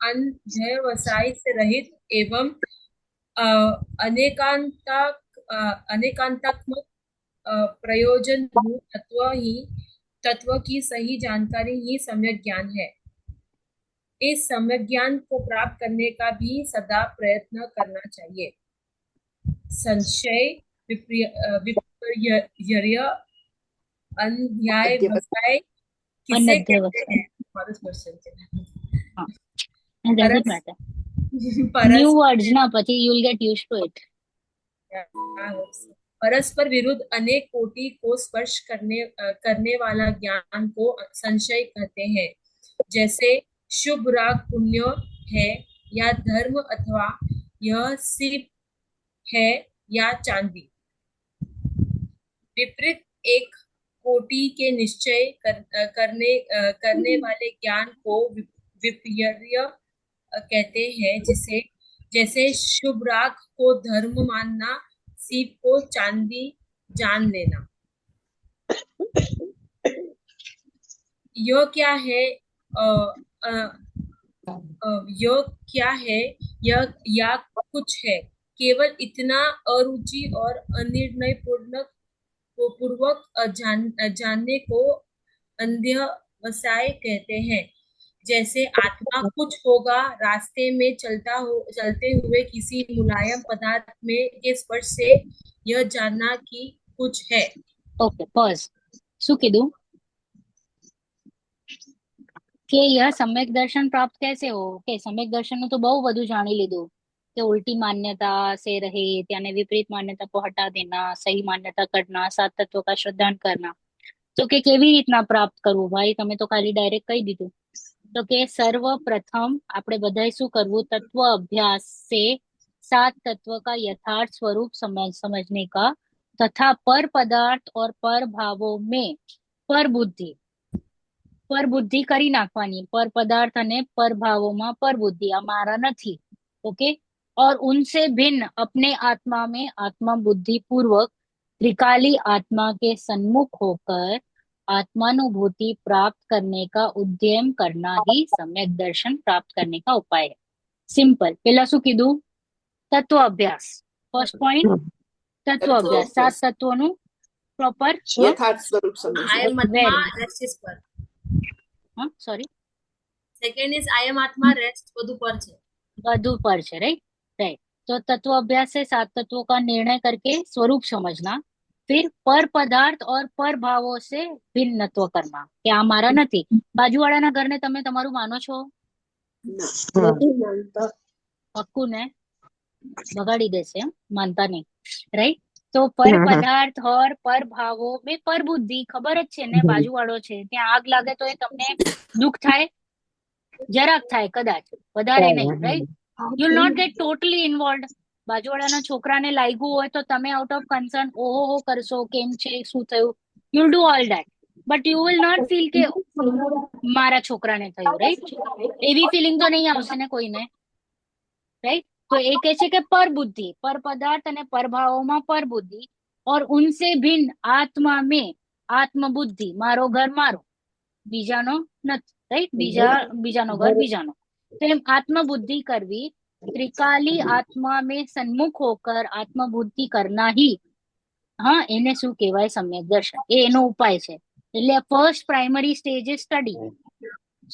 Speaker 3: अनध्यवसाय से रहित एवं अनेकांतात्मक प्रयोजन तत्व की सही जानकारी ही सम्यक ज्ञान है। इस सम्यक ज्ञान को प्राप्त करने का भी सदा प्रयत्न करना चाहिए। संशय, विपर्य, अनध्याय किसे कहते हैं?
Speaker 1: Doesn't matter. New words ना, પછી you will get used to it.
Speaker 3: परस्पर विरुद्ध अनेक कोटि को स्पर्श करने वाला ज्ञान को संशय कहते हैं। जैसे शुभ राग पुण्य है या धर्म, अथवा यह सीप है या चांदी। विपरीत एक कोटि के निश्चय करने वाले ज्ञान को विपर्य कहते हैं। जैसे शुभ राग को धर्म मानना, सीप को चांदी जान लेना। यह क्या है? या कुछ है, केवल इतना अरुचि और अनिर्णय पूर्वक जानने को अंध्यवसाय कहते हैं। जैसे आत्मा कुछ होगा, रास्ते में चलते हुए किसी मुलायम पदार्थ में के स्पर्श से यह जानना कि कुछ है।
Speaker 1: Okay, pause. શું કીધું કે यह सम्यक दर्शन प्राप्त कैसे हो? કે सम्यक दर्शन નું તો બહુ બધું જાણી લીધું कि उल्टी मान्यता से रहित यानी विपरीत मान्यता को हटा देना, सही मान्यता करना, सात तत्व का श्रद्धान करना. તો કે કેવી રીતના પ્રાપ્ત કરવું? ભાઈ તમે તો ખાલી ડાયરેક્ટ કહી દીધું. તો કે સર્વપ્રથમ આપણે બધાએ શું કરવું? તત્વ અભ્યાસ से सात तत्व का यथार्थ स्वरूप समझने का तथा पर पदार्थ और पर भावों में पर बुद्धि કરી નાખવાની. પર પદાર્થ અને પર ભાવોમાં પર બુદ્ધિ, આ મારા નથી. ओके. और उनसे भिन्न अपने आत्मा में आत्मा बुद्धि पूर्वक त्रिकाली आत्मा के सन्मुख होकर आत्मानुभूति प्राप्त करने का उद्यम करना ही सम्यक दर्शन प्राप्त करने का उपाय है. सिंपल. પેલા શું કીધું? તત્વ અભ્યાસ. ફર્સ્ટ પોઈન્ટ તત્વ અભ્યાસ. સાત તત્વોનું પ્રોપર
Speaker 2: યથાર્થ સ્વરૂપ સમજવું.
Speaker 3: I am Atma, rest is પર.
Speaker 1: હા, sorry.
Speaker 3: Second is I am Atma, rest બધું પર છે.
Speaker 1: બધું પર છે, राइट. तो तत्व अभ्यास से सात तत्वों का निर्णय करके स्वरूप समझना, फिर पर पदार्थ और पर भावों से भिन्नत्व करना કે આ મારા નથી. બાજુવાળાના ઘરને તમે તમારું માનો છો?
Speaker 7: નથી માનતા.
Speaker 1: પક્કું ને? બગાડી દેશે, માનતા નહીં, રાઈટ. તો પર
Speaker 5: હા, હા.
Speaker 1: પદાર્થ ઓર પર ભાવો બે પર બુદ્ધિ ખબર જ છે ને, બાજુવાળો છે ત્યાં આગ લાગે તો એ તમને દુઃખ થાય, જરાક થાય કદાચ, વધારે નહીં, right? You will not get totally involve. બાજુવાળાના છોકરાને લાગ્યું હોય તો તમે આઉટ ઓફ કન્સર્ન ઓહો કરશો, કેમ છે, શું થયું, you do all that, but you will not feel કે મારા છોકરાને થયું, રાઈટ? એવી ફિલિંગ તો નહીં આવશે ને કોઈને, રાઈટ? તો એ કહે છે કે પર બુદ્ધિ, પર પદાર્થ અને પર ભાવોમાં પર બુદ્ધિ, और उनसे भिन्न आत्मा में आत्म बुद्धि, મારો ઘર મારો, બીજાનો નથી, રાઈટ? બીજાનો ઘર બીજાનો. તો એમ આત્મબુદ્ધિ કરવી, ત્રિકાલી આત્મા में સન્મુખ હોકર આત્મબુદ્ધિ કરના ही, હા, એને શું કહેવાય? સમ્યક દર્શન. એ એનો ઉપાય છે. એટલે ફર્સ્ટ પ્રાઇમરી સ્ટેજ એ સ્ટડી.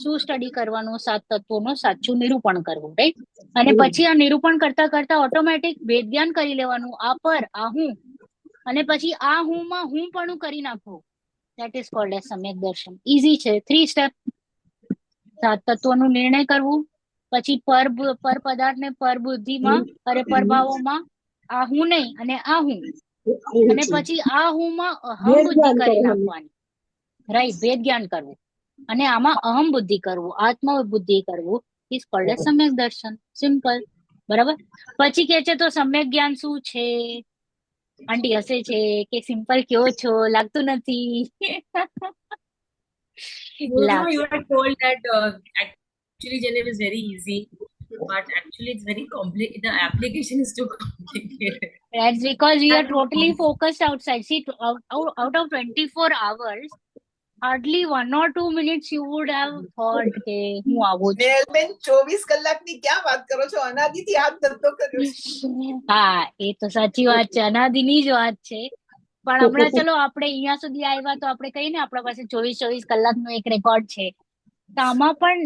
Speaker 1: શું સ્ટડી કરવાનું? 7 તત્વોનું સાચું નિરૂપણ કરવું, રાઈટ? અને પછી આ નિરૂપણ કરતા કરતા ઓટોમેટિક વેદ જ્ઞાન કરી લેવાનું, આ પર, આ હું, અને પછી આ હું માં હું પણ કરી નાખવું. That is called as સમ્યક દર્શન. ઈઝી છે, 3 સ્ટેપ. 7 તત્વોનું નિર્ણય કરવું, પછી પર પદાર્થ ને પર બુદ્ધિમાં અરે પર ભાવોમાં આ હું નહીં અને આ હું, અને પછી આ હું માં અહમ બુદ્ધિ કરી નાખવાની, રાઈટ? ભેદ જ્ઞાન કરવું, અને આમાં અહમ બુદ્ધિ કરવું, આત્મ બુદ્ધિ કરવું, ઇઝ કોલ્ડ એઝ સમ્યક દર્શન. સિમ્પલ, બરાબર? પછી કે છે તો સમ્યક જ્ઞાન શું છે? આંટી હસે છે કે સિમ્પલ કયો છો, લાગતું નથી.
Speaker 3: You were told that actually Genevieve is very easy, but actually it's very complicated. The application is too complicated.
Speaker 1: That's because we are totally focused outside. See, out of 24 hours, hardly 1 or 2 minutes you would have thought કે હું આવું છું.
Speaker 2: નેહલબેન 24 કલાકની ક્યાં વાત કરો છો? અનાદિથી આ ધંધો કર્યો છે.
Speaker 1: હા, એ તો સાચી વાત છે, અનાદિની જ વાત છે. પણ હમણાં ચલો આપણે અહીંયા સુધી આવ્યા તો આપણે કહીએ ને આપણા પાસે 24 કલાકનો એક રેકોર્ડ છે. તો આમાં પણ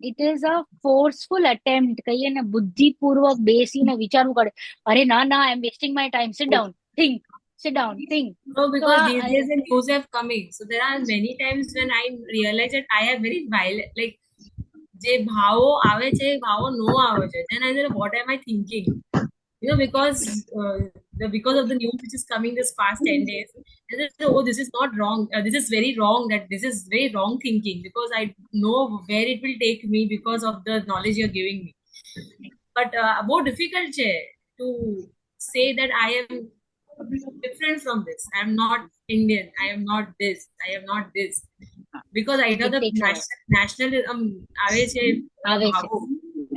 Speaker 1: it is a forceful attempt, કહીએ ને, બુદ્ધિપૂર્વક બેસીને વિચારવું પડે. અરે ના ના, I am wasting my time, sit down, think, sit down, think.
Speaker 3: No, because these days the news have coming. So there are many times when I realize that I have very violent, like, જે ભાવો આવે છે, ભાવો નો આવે છે. Then I said, what am I thinking? You know, because because of the news which is coming this past 10 days, I said, oh, this is not wrong. This is very wrong. That this is very wrong thinking, because I know where it will take me because of the knowledge you're giving me. But more difficult છે to say that I am different from this. I am not Indian. I am not this. I am not this. Because either the nationalism આવે છે.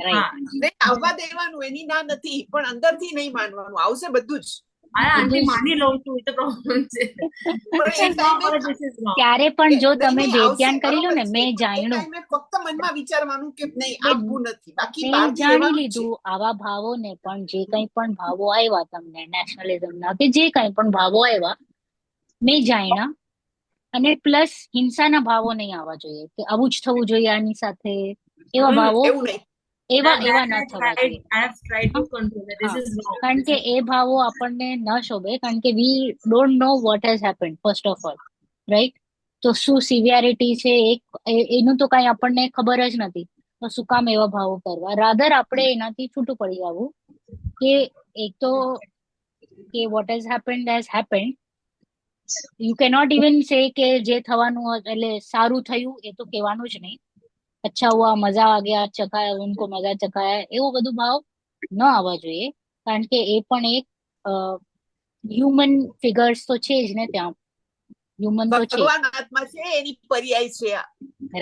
Speaker 1: Right.
Speaker 2: નહીં આવવા દેવાનું, એની ના નથી, પણ અંદરથી નહીં માનવાનું, આવશે બધું જ.
Speaker 3: આંટી માની લઉં છું, એ તો પ્રોબ્લેમ છે.
Speaker 1: ત્યારે પણ જો તમે વેદ્યાન કરી લો ને, મેં જાણ્યું,
Speaker 2: ફક્ત મનમાં વિચારવાનું કે નહીં આવવું નથી, બાકી
Speaker 1: મેં જાણી લીધું આવા ભાવો ને પણ, જે કંઈ પણ ભાવો આવ્યા તમને નેશનલિઝમ ના કે જે કંઈ પણ ભાવો આવ્યા, મેં જાણ્યા. અને પ્લસ હિંસાના ભાવો નહીં આવવા જોઈએ કે આવું જ થવું જોઈએ આની સાથે, એવા ભાવો એવા ન થવા જોઈએ. કારણ કે એ ભાવો આપણને ન શોભે, કારણ કે we don't know what has happened first of all, right? તો શું સિવિયરિટી છે એનું તો કઈ આપણને ખબર જ નથી, તો શું કામ એવા ભાવો કરવા? રાધર આપણે એનાથી છૂટું પડી જવું કે એક તો કે what has happened, you cannot even સે કે જે થવાનું એટલે સારું થયું એ તો કહેવાનું જ નહીં. અચ્છા હુઆ, મજા આ ગયા, ચખાયા, ઉनको મજા ચખાયા, એવો બધું ભાવ ન આવવા જોઈએ. કારણ કે એ પણ એક હ્યુમન ફિગર્સ તો છે જ ને, ત્યાં હ્યુમન તો છે,
Speaker 2: ભગવાન આત્મા છે, એની પર્યાય છે.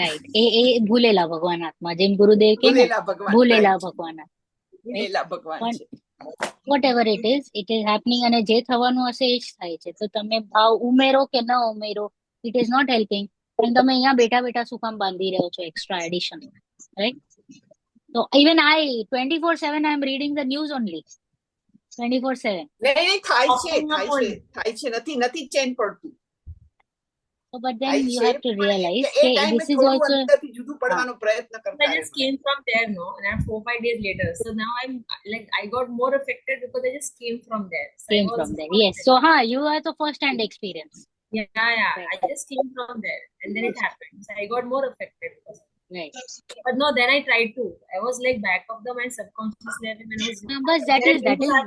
Speaker 1: રાઈટ? એ ભૂલેલા ભગવાન આત્મા, જેમ ગુરુદેવ કે ભૂલેલા ભગવાન, પણ whatever it is happening, અને જે થવાનું હશે એ જ થાય છે. તો તમે ભાવ ઉમેરો કે ન ઉમેરો, ઇટ ઇઝ નોટ હેલ્પિંગ. પણ તમે અહીંયા બેઠા બેઠા શું કામ બાંધી રહ્યો છો એક્સ્ટ્રા એડિશન, રાઈટ? તો even I 24/7 I am reading the news only, 24/7.
Speaker 2: થાય છે, નથી ચેન પડતું.
Speaker 1: So, but then you have to realize that this is also
Speaker 2: જુદું પડવાનો પ્રયત્ન કરતા.
Speaker 3: I just came from there, no, and I'm 4-5 days later. So now I'm like, I got more affected because I just came from there.
Speaker 1: Yes. So, you have the first-hand experience.
Speaker 3: Yeah. Right. I just came from there, and then it happened. So I got more affected.
Speaker 1: Right.
Speaker 3: But no, then I tried to. I was like back of my subconscious level when I was.
Speaker 1: But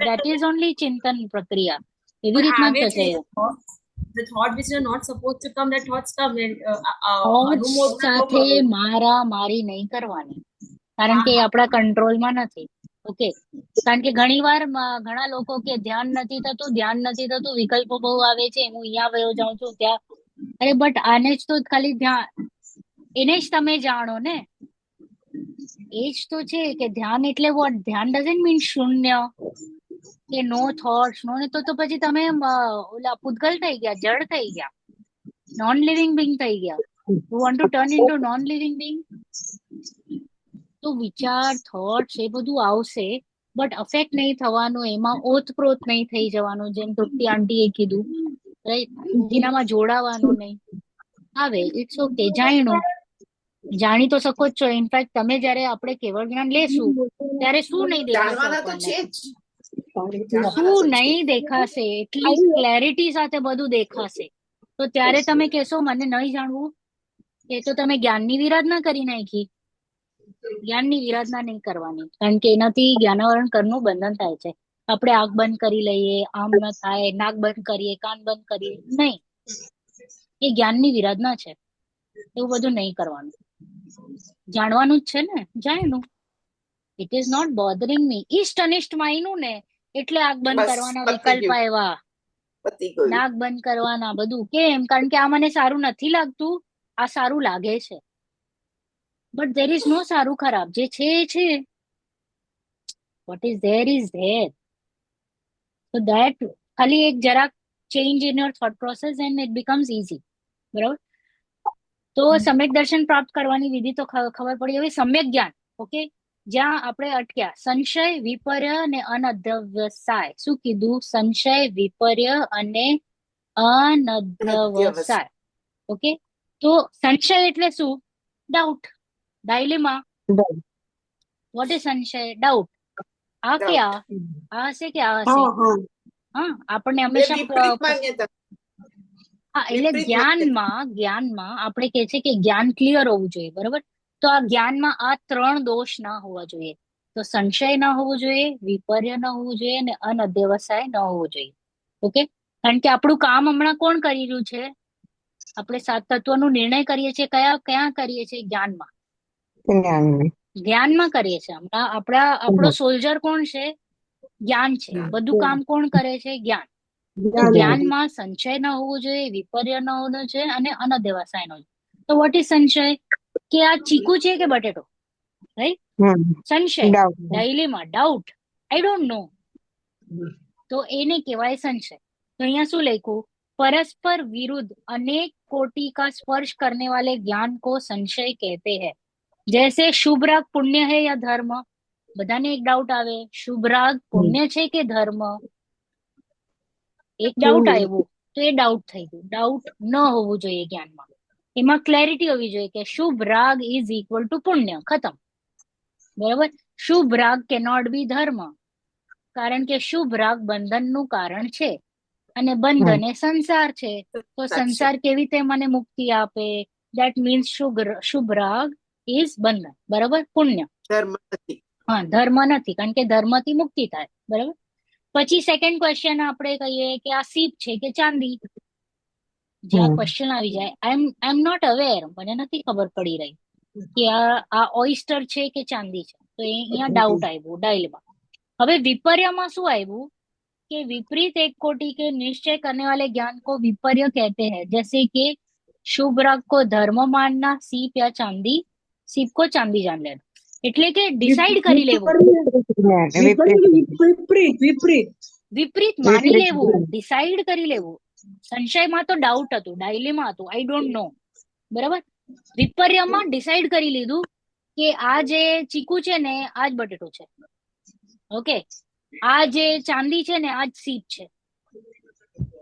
Speaker 1: that is only Chintan Prakriya. એવી
Speaker 3: But
Speaker 1: રીતના જ
Speaker 3: આવે
Speaker 1: થશે.
Speaker 3: છે the thought which are not supposed to come, that thoughts come.
Speaker 1: Thoughts
Speaker 3: અનુમોદના ન
Speaker 1: સાથે
Speaker 3: કરવું.
Speaker 1: મારી નહીં કરવાની, કારણ કે એ આપણા કંટ્રોલમાં નથી. ઓકે, કારણ કે ઘણી વાર ઘણા લોકો કે ધ્યાન નથી થતું, વિકલ્પો બહુ આવે છે, હું અહીંયા વયો જાઉં છું ત્યાં. અરે બટ આને જ તો ખાલી ધ્યાન, એને જ તમે જાણો ને. એ જ તો છે કે ધ્યાન એટલે વોટ? ધ્યાન ડઝન્ટ મીન શૂન્ય કે નો થોટ્સ, નો. તો પછી તમે ઓલા પૂતગલ થઈ ગયા, જડ થઈ ગયા, નોન લિવિંગ બિંગ થઈ ગયા. You want to turn into non living Bing? તો વિચાર, થોટ્સ એ બધું આવશે, બટ અફેક્ટ નહીં થવાનું, એમાં ઓતપ્રોત નહીં થઈ જવાનું, જેમ તૃપ્તિ આંટીએ કીધું, રાઈટ? એનામાં જોડાવાનું નહીં. આવે, ઇટ્સ ઓકે, જાણી તો શકો જ છો. ઇનફેક્ટ તમે જ્યારે આપણે કેવળ જ્ઞાન લેશું ત્યારે શું નહીં દેખાશે
Speaker 2: જાણવાના તો
Speaker 1: આપણને?
Speaker 2: છે જ, જાણવાના
Speaker 1: શું
Speaker 2: તો છે.
Speaker 1: નહીં દેખાશે? એટલી ક્લેરિટી સાથે બધું દેખાશે. તો ત્યારે તમે કહેશો મને નહીં જાણવું. એ તો તમે જ્ઞાનની વિરાધના કરી નાખી. જ્ઞાનની વિરાધના નહીં કરવાની, કારણ કે એનાથી જ્ઞાનાવરણ કરનું બંધન થાય છે. આપણે આંખ બંધ કરી લઈએ, આમ ન થાય, નાક બંધ કરીએ, કાન બંધ કરીએ, નહીં. એ જ્ઞાનની વિરાધના છે. એવું બધું નહીં કરવાનું. જાણવાનું જ છે ને, જાણનું. ઇટ ઇઝ નોટ બોધરિંગ મી. ઈષ્ટ અનિષ્ટ માયનું ને, એટલે આંખ બંધ
Speaker 2: બસ,
Speaker 1: કરવાના
Speaker 2: પતી
Speaker 1: વિકલ્પ
Speaker 2: ગયું.
Speaker 1: આવ્યા,
Speaker 2: પતી ગયું.
Speaker 1: નાક બંધ કરવાના, બધું. કેમ? કારણ કે આ મને સારું નથી લાગતું, આ સારું લાગે છે. બટ ધેર ઇઝ નો સારું ખરાબ. જે છે એ છે. What is there. So that ખાલી એક જરાક change in your thought process and it becomes easy. બરાબર? તો સમ્યક દર્શન પ્રાપ્ત કરવાની વિધિ તો ખબર પડી. હવે સમ્યક જ્ઞાન, ઓકે, જ્યાં આપણે અટક્યા, સંશય, વિપર્ય અને અનધ્યવસાય. શું કીધું? સંશય, વિપર્ય અને અનધ્યવસાય. ઓકે, તો સંશય એટલે શું? Doubt, dilemma. વોટ ઇઝ સંશય? ડાઉટ. આ કે આ હશે કે આ હશે? હા, આપણને
Speaker 2: એ
Speaker 1: હંમેશા
Speaker 2: વિપરીત માન્યતા.
Speaker 1: હા, એટલે
Speaker 2: વિપરીત
Speaker 1: જ્ઞાનમાં આપણે કહે છે કે જ્ઞાન ક્લિયર હોવું જોઈએ. બરોબર? તો આ જ્ઞાનમાં આ 3 દોષ ના હોવા જોઈએ. તો સંશય ના હોવું જોઈએ, વિપર્ય ન હોવું જોઈએ અને અનધ્યવસાય ન હોવું જોઈએ. ઓકે, કારણ કે આપણું કામ હમણાં કોણ કરી રહ્યું છે? આપણે 7 તત્વોનો નિર્ણય કરીએ છીએ. ક્યાં કરીએ છીએ? જ્ઞાનમાં કરીએ છીએ. હમણાં આપણો સોલ્જર કોણ છે? જ્ઞાન છે. બધું કામ કોણ કરે છે? જ્ઞાન. તો જ્ઞાનમાં સંશય ન હોવો જોઈએ, વિપર્ય ન હોવો જોઈએ અને અનધ્યવસાય ન. તો વોટ ઇઝ સંશય? કે આ ચીકુ છે કે બટેટો? રાઈટ? સંશય, dilemma, doubt, I don't know. તો એને કહેવાય સંશય. તો અહીંયા શું લખ્યું? परस्पर विरुद्ध अनेक कोटि का स्पर्श करने वाले ज्ञान को संशय कहते हैं. जैसे शुभ राग पुण्य है या धर्म? બધાને એક ડાઉટ આવે, શુભ રાગ પુણ્ય છે કે ધર્મ? એક ડાઉટ આવ્યો તો એ ડાઉટ થઈ ગયું. ડાઉટ ન હોવું જોઈએ જ્ઞાનમાં. એમાં ક્લેરિટી હોવી જોઈએ કે શુભ રાગ ઇઝ ઇક્વલ ટુ પુણ્ય. ખતમ. બરાબર? શુભ રાગ કેનોટ બી ધર્મ, કારણ કે શુભ રાગ બંધનનું કારણ છે અને બંધન એ સંસાર છે. તો સંસાર કેવી રીતે મને મુક્તિ આપે? દેટ મીન્સ શુભ રાગ ઇઝ બંધન. બરાબર? પુણ્ય
Speaker 2: ધર્મ નથી.
Speaker 1: હા, ધર્મ નથી, કારણ કે ધર્મથી મુક્તિ થાય. બરાબર? પછી સેકન્ડ ક્વેશ્ચન આપણે કહીએ કે આ સીપ છે કે ચાંદી? જ્યાં ક્વેશ્ચન આવી જાય, આઈ એમ નોટ અવેર, મને નથી ખબર પડી રહી કે આ ઓઇસ્ટર છે કે ચાંદી છે. તો અહીંયા ડાઉટ આવ્યો, ડાયલેમાં. હવે વિપર્યમાં શું આવ્યું कि विपरीत एक कोटि के निश्चय करने वाले ज्ञान को विपर्य कहते हैं. जैसे कि शुभ राग को धर्म मानना, सीप या चांदी, सीप को चांदी जान लेना. એટલે કે ડિસાઈડ કરી લેવું, વિપરીત માની લેવું, ડિસાઈડ કરી લેવું. સંશયમાં તો ડાઉટ હતું, ડાયલેમાં હતું, આઈ ડોન્ટ નો. બરાબર? વિપર્યમાં ડિસાઈડ કરી લીધું કે આ જે ચીકુ છે ને આ જ બટેટો છે. ઓકે, આ જે ચાંદી છે ને આ જ સીપ છે,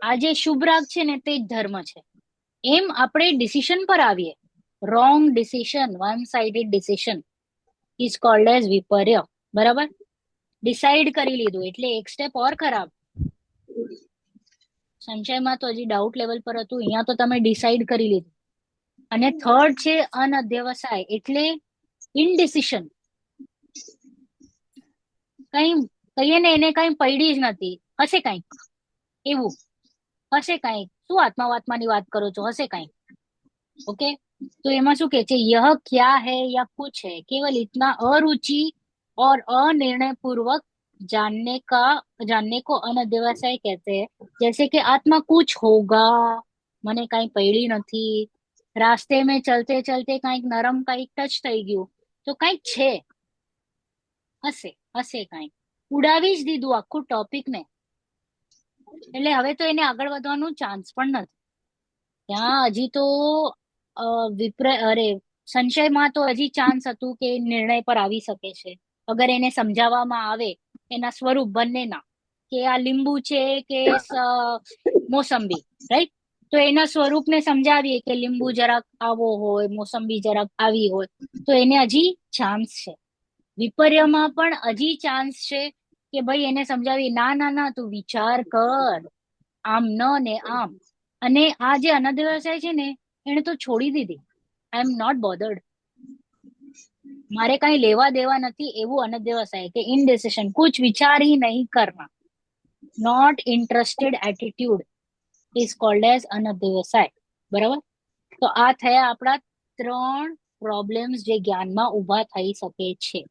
Speaker 1: આ જે શુભ રાગ છે ને તે જ ધર્મ છે. એમ આપણે ડિસિશન પર આવીએ. Wrong decision, one sided decision is called as વિપર્ય. બરાબર? ડિસાઈડ કરી લીધું એટલે એક સ્ટેપ ઓર ખરાબ. સંશયમાં તો હજી ડાઉટ લેવલ પર હતું, અહીંયા તો તમે ડિસાઈડ કરી લીધું. અને થર્ડ છે અનધ્યવસાય, એટલે ઇનડિસિશન. કઈ કહીએ ને એને કઈ પડી જ નથી, હશે કઈક, એવું હશે કાંઈક. શું આત્માવાત્માની વાત કરો છો? હશે કાંઈક. ओके, तो एमा शू के यह क्या है या कुछ है, केवल इतना अरुचि और अनिर्णय पूर्वक जानने को अनध्यवसाय कहते हैं. जैसे कि आत्मा कुछ होगा, મને કઈ પડી નથી, રાસ્તે में चलते चलते કઈક નરમ કઈક ટચ થઈ ગયું, તો કઈક છે, હશે હશે કઈક. ઉડાવી જ દીધું આખું ટોપિક ને, એટલે હવે તો એને આગળ વધવાનું ચાન્સ પણ નથી. ત્યાં હજી તો અરે સંશયમાં તો હજી ચાન્સ હતું કે નિર્ણય પર આવી શકે છે, અગર એને સમજાવવામાં આવે એના સ્વરૂપ બંનેના, કે આ લીંબુ છે કે મોસંબી, રાઈટ? તો એના સ્વરૂપને સમજાવીએ કે લીંબુ જરાક આવો હોય, મોસંબી જરાક આવી હોય, તો એને હજી ચાન્સ છે. વિપર્યમાં પણ હજી ચાન્સ છે કે ભાઈ એને સમજાવી, ના ના ના તું વિચાર કર, આમ ન ને આમ. અને આ જે અનધ્યવસાય છે ને, એને તો છોડી દીધી. આઈ એમ નોટ બોધર્ડ, મારે કઈ લેવા દેવા નથી, એવું અનધ્યવસાય કે ઇનડિસિશન, કુછ વિચાર ही नहीं करना, not interested attitude is called as અનધ્યવસાય. બરાબર? તો આ થયા આપણા 3 પ્રોબ્લેમ્સ જે જ્ઞાનમાં ઊભા થઈ શકે છે,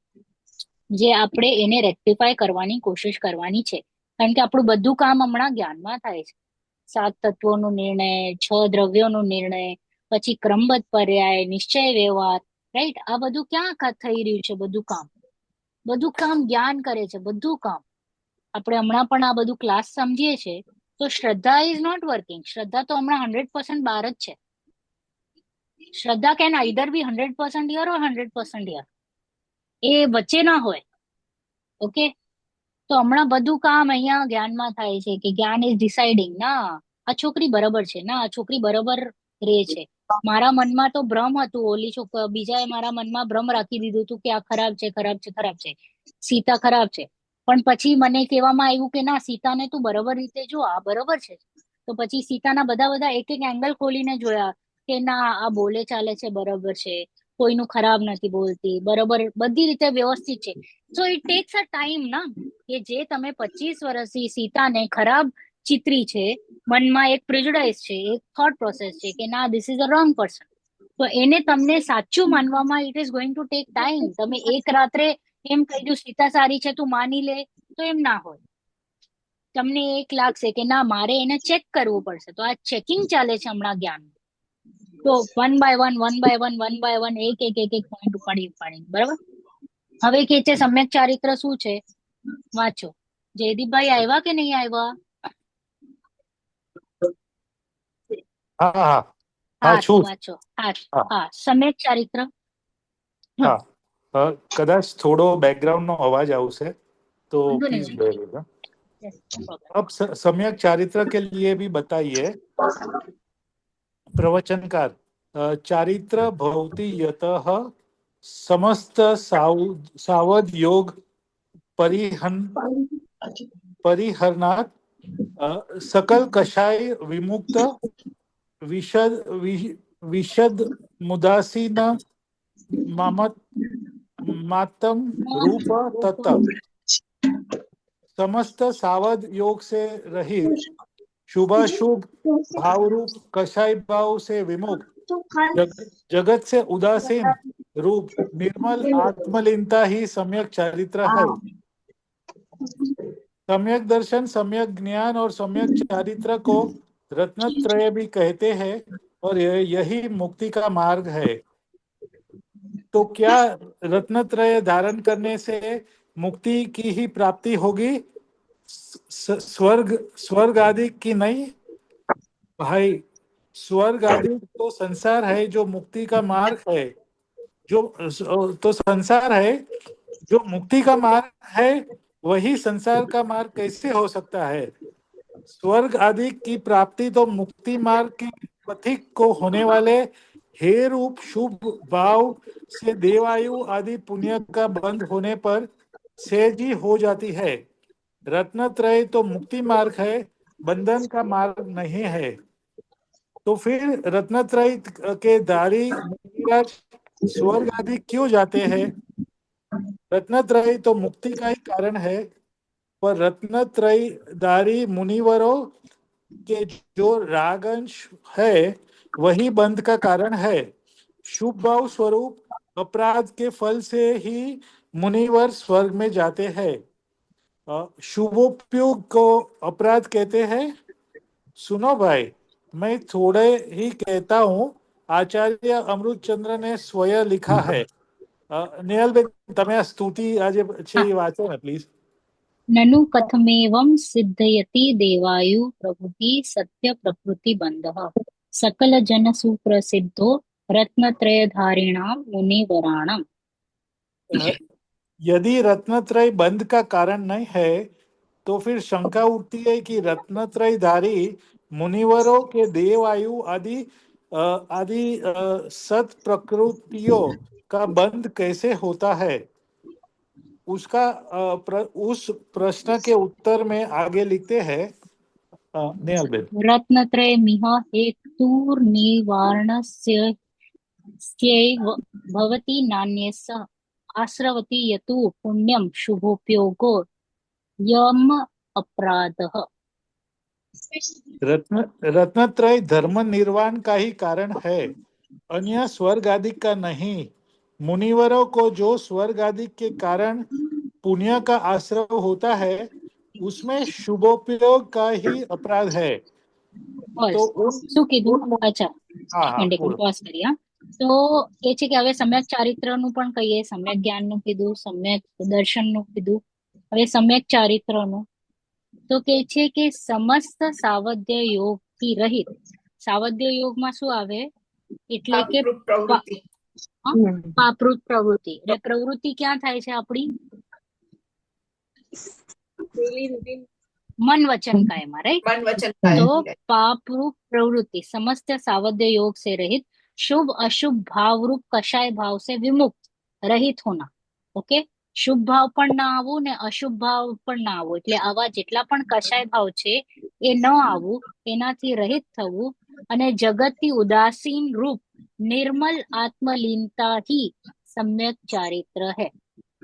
Speaker 1: જે આપણે એને રેક્ટિફાય કરવાની કોશિશ કરવાની છે. કારણ કે આપણું બધું કામ હમણાં જ્ઞાનમાં થાય છે. 7 તત્વોનો નિર્ણય, 6 દ્રવ્યોનો નિર્ણય, પછી ક્રમબદ્ધ પર્યાય, નિશ્ચય વ્યવહાર, રાઈટ? આ બધું ક્યાં થઈ રહ્યું છે? બધું કામ જ્ઞાન કરે છે, બધું કામ. આપણે હમણાં પણ આ બધું ક્લાસ સમજીએ છે, તો શ્રદ્ધા ઇઝ નોટ વર્કિંગ. શ્રદ્ધા તો હમણાં 100% બહાર જ છે. શ્રદ્ધા can either be 100% here or 100% here, એ વચ્ચે ના હોય. ઓકે, તો હમણાં બધું કામ અહીંયા જ્ઞાનમાં થાય છે કે જ્ઞાન ઇઝ ડિસાઇડિંગ, ના આ છોકરી બરાબર છે, ના આ છોકરી બરાબર રે છે. મારા મનમાં તો ભ્રમ હતું, ઓલી બીજાએ મારા મનમાં ભ્રમ રાખી દીધું હતું કે આ ખરાબ છે, ખરાબ છે, ખરાબ છે, સીતા ખરાબ છે. પણ પછી મને કહેવામાં આવ્યું કે ના, સીતાને તું બરાબર રીતે જો, આ બરાબર છે. તો પછી સીતાના બધા એક એક એંગલ ખોલીને જોયા કે ના, આ બોલે ચાલે છે બરાબર છે, કોઈનું ખરાબ નથી બોલતી, બરાબર, બધી રીતે વ્યવસ્થિત છે. So it tax a time ના, કે જે તમે 25 વર્ષથી સીતાને ખરાબ ચિત્રી છે, મનમાં એક પ્રેજુડાઇઝ છે, એક થોટ પ્રોસેસ છે કે ના, this is a wrong person, તો એને તમને સાચું માનવામાં it is going to tech time. તમે એક રાત્રે એમ કહી દો સીતા સારી છે, તું માની લે, તો એમ ના હોય. તમને એક લાગશે કે ના, મારે એને ચેક કરવું પડશે. તો આ ચેકિંગ ચાલે છે હમણાં જ્ઞાન. તો વન બાય વન એક પોઈન્ટ ઉપાડી, બરાબર? હવે કે છે સમ્યક ચારિત્ર શું છે, વાંચો. જયદીપભાઈ આવ્યા કે નહીં આવ્યા?
Speaker 6: હા હા હા,
Speaker 1: હા, તો
Speaker 6: છું.
Speaker 1: વાંચો. હા
Speaker 6: હા
Speaker 1: હા, સમ્યક ચારિત્ર.
Speaker 6: હા. કદાચ થોડો બેકગ્રાઉન્ડનો અવાજ આવશે, तो
Speaker 1: વાંધો
Speaker 6: प्लीज
Speaker 1: નહીં.
Speaker 6: बेरिएगा.
Speaker 1: Yes, no problem.
Speaker 6: अब सम्यक चारित्र के लिए भी बताइए प्रवचनकार. चारित्र भवति यतः समस्त सावध योग परिहरणात् सकल कषाय विमुक्त विशद विशद मुदासीन मातम रूप तत समस्त सावध योग से रहित शुभाशुभ भाव रूप कषाय भाव से विमुक्त जगत से उदासीन रूप निर्मल आत्मलीनता ही सम्यक चारित्र है. सम्यक दर्शन, सम्यक ज्ञान और सम्यक चारित्र को रत्नत्रय भी कहते हैं और यही मुक्ति का मार्ग है. तो क्या रत्नत्रय धारण करने से मुक्ति की ही प्राप्ति होगी, स्वर्ग आदि की नहीं? भाई, स्वर्ग आदि तो संसार है जो मुक्ति का मार्ग है. जो तो संसार है जो मुक्ति का मार्ग है, वही संसार का मार्ग कैसे हो सकता है? स्वर्ग आदि की प्राप्ति तो मुक्ति मार्ग के पथिक को होने वाले हे रूप शुभ भाव से देवायु आदि पुण्य का बंध होने पर सहज ही हो जाती है. रत्नत्रय तो मुक्ति मार्ग है, बंधन का मार्ग नहीं है. तो फिर रत्नत्रय के धारी मुनिराज स्वर्ग आदि क्यों जाते हैं? रत्नत्रय तो मुक्ति का ही कारण है. पर रत्नत्रयधारी मुनिवरों के जो रागंश है वही बंध का कारण है। शुभ भाव स्वरूप अपराध के फल से ही मुनिवर स्वर्ग में जाते हैं। शुभोपयोग को अपराध कहते हैं। सुनो भाई, मैं थोड़े ही कहता हूँ, आचार्य अमृतचंद्र ने स्वयं लिखा है। नेहलबेन, તમે આ સ્તુતિ આજે છે
Speaker 1: હા,
Speaker 6: એ વાંચો ને પ્લીઝ.
Speaker 1: નनु કથમેવં સિદ્ધયતિ દેવાયુ પ્રભુતિ સત્ય પ્રકૃતિ બંધ सकल जन सुप्रसिद्धो रत्नत्रयधारिणां मुनिवराणाम।
Speaker 6: यदि रत्नत्रय बंध का कारण नहीं है तो फिर शंका उठती है कि रत्नत्रयधारी मुनिवरों के देव आयु आदि सत प्रकृतियों का बंध कैसे होता है। उस प्रश्न के उत्तर में आगे लिखते हैं नेहलबेन.
Speaker 1: रत्नत्रय मिह हेतुर्निवारणस्य भवति नान्यस्य आश्रवति यतु पुण्यम शुभोपयोगो यम अपराधः।
Speaker 6: रत्नत्रय धर्म निर्वाण का ही कारण है, अन्य स्वर्ग आदि का नहीं। मुनिवरों को जो स्वर्ग आदि के कारण पुण्य का आश्रय होता है उसमें शुभोपयोग का ही अपराध है। तो
Speaker 1: શું કીધું? અચ્છા,
Speaker 6: हाँ
Speaker 1: એક
Speaker 6: हाँ
Speaker 1: મિનિટ
Speaker 6: बोलो.
Speaker 1: પॉઝ કરીએ. તો એ છે કે હવે સમ્યક ચારિત્રનું પણ કહીએ, સમ્યક જ્ઞાનનું કીધું, સમ્યક દર્શનનું કીધું, હવે સમ્યક ચારિત્રનું. તો કે છે કે સમસ્ત સાવધ્ય યોગથી રહિત. સાવધ્ય યોગમાં શું આવે? એટલે કે
Speaker 2: પાપરૂપ પ્રવૃત્તિ.
Speaker 1: પાપૃત પ્રવૃત્તિ. એટલે પ્રવૃત્તિ ક્યાં થાય છે આપણી? मन वचन कायमा, राइट?
Speaker 2: મન વચન
Speaker 1: तो
Speaker 2: કાયાથી.
Speaker 1: पाप रूप प्रवृत्ति समस्त सावध्य योग से रहित, शुभ अशुभ भाव रूप कषाय भाव से विमुक्त रहित होना. ओके, શુભ ભાવ પણ ના આવવું ને અશુભ ભાવ પણ ના આવવું, એટલે આવા જેટલા પણ કષાય ભાવ છે એ ન આવવું, એનાથી રહિત થવું, અને જગતથી ઉદાસીન રૂપ નિર્મલ આત્મલીનતા ही सम्यक ચારિત્ર है.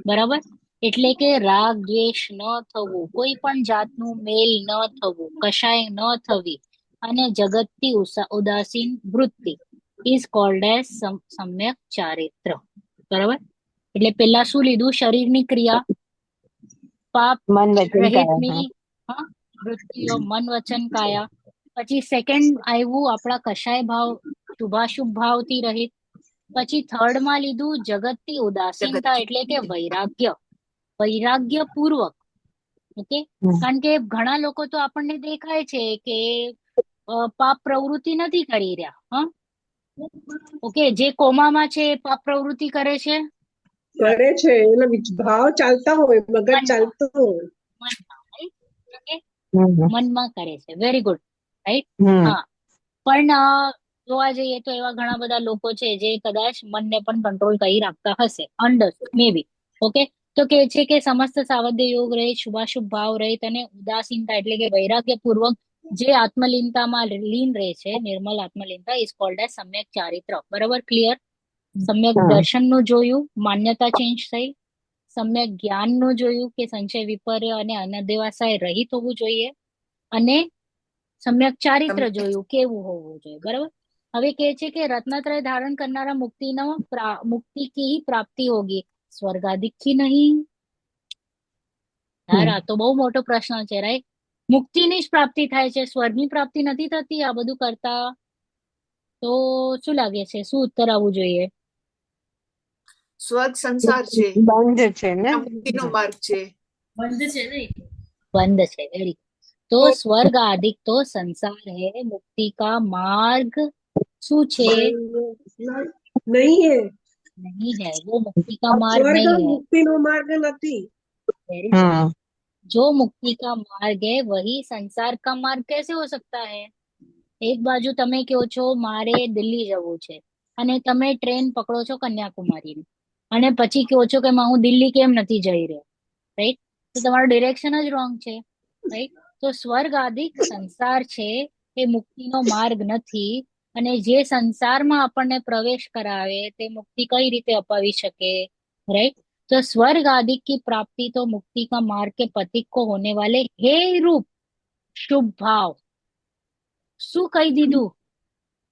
Speaker 1: બરાબર? એટલે કે રાગ દ્વેષ ન થવું, કોઈ પણ જાતનું મેલ ન થવું, કશાય ન થવી, અને જગતથી ઉદાસીન વૃત્તિ ઇઝ કોલ્ડ એઝ સમ્યક ચારિત્ર. બરાબર? એટલે પેલા શું લીધું? શરીરની ક્રિયા, પાપ
Speaker 5: મન વચન
Speaker 1: રહિતની વૃત્તિઓ, મન વચન કાયા. પછી સેકન્ડ આવ્યું આપણા કશાય ભાવ, શુભાશુભ ભાવથી રહિત. પછી થર્ડ માં લીધું જગતથી ઉદાસીનતા, એટલે કે વૈરાગ્ય, વૈરાગ્ય પૂર્વક. ઓકે, કારણ કે ઘણા લોકો તો આપણને દેખાય છે કે પાપ પ્રવૃત્તિ નથી કરી રહ્યા. હા, ઓકે, જે કોમામાં છે એ પાપ પ્રવૃત્તિ કરે છે,
Speaker 7: એનો ભાવ ચાલતા હોય, મગજ ચાલતો હોય,
Speaker 1: મનમાં કરે છે. Very good, right? હા, પણ જોવા જઈએ તો એવા ઘણા બધા લોકો છે જે કદાચ મનને પણ કંટ્રોલ કરી રાખતા હશે, અંડર મે બી. ઓકે, તો કે છે કે સમસ્ત સાવધ્ય યોગ રહિત, શુભાશુભ ભાવ રહિત અને ઉદાસીનતા એટલે કે વૈરાગ્ય પૂર્વક જે આત્મલીનતામાં લીન રહે છે, નિર્મલ આત્મલીનતા ઇઝ કોલ્ડ એઝ સમ્યક ચારિત્ર. બરાબર? ક્લિયર? સમ્યક દર્શન નું જોયું, માન્યતા ચેન્જ થઈ. સમ્યક જ્ઞાન નું જોયું કે સંશય વિપર્ય અને અનદેવાસાય રહિત હોવું જોઈએ. અને સમ્યક ચારિત્ર જોયું કેવું હોવું જોઈએ. બરાબર? હવે કે છે કે રત્નત્રય ધારણ કરનારા મુક્તિ की ही प्राप्ति होगी, स्वर्ग आदि की नहीं. યાર, આ તો બહુ મોટો પ્રશ્ન છે, રાઈટ? મુક્તિની જ પ્રાપ્તિ થાય છે, સ્વર્ગની પ્રાપ્તિ નથી થતી આ બધું કરતા? તો શું લાગે છે, શું ઉત્તર આવવું જોઈએ?
Speaker 2: સ્વર્ગ સંસાર છે,
Speaker 5: બંધ છે ને,
Speaker 2: મુક્તિનો માર્ગ છે.
Speaker 3: બંધ છે ને.
Speaker 1: બંધ છે. વેરી. तो स्वर्ग आदि तो संसार है, मुक्ति का मार्ग શું છે?
Speaker 7: નહીં હે,
Speaker 1: नहीं है, वो मुक्ति का मार्ग
Speaker 7: સ્વર્ગ
Speaker 1: नहीं है.
Speaker 7: મુક્તિનો માર્ગ નથી.
Speaker 1: Very good. जो मुक्ति का मार्ग है वही संसार का मार्ग कैसे हो सकता है? એક બાજુ તમે કહો છો મારે દિલ્હી જવું છે, અને તમે ટ્રેન પકડો છો કન્યાકુમારી, અને પછી કહો છો કે હું દિલ્હી કેમ નથી જઈ રહ્યો, રાઈટ? તો તમારો ડિરેક્શન જ રોંગ છે, રાઈટ? તો સ્વર્ગ આદિક સંસાર છે એ મુક્તિનો માર્ગ નથી, અને જે સંસારમાં આપણને પ્રવેશ કરાવે તે મુક્તિ કઈ રીતે અપાવી શકે, રાઈટ? તો तो स्वर्ग आदि की प्राप्ति तो मुक्ति का मार्ग के प्रतीक को होने वाले हे रूप શુભ ભાવ. શું કહી દીધું?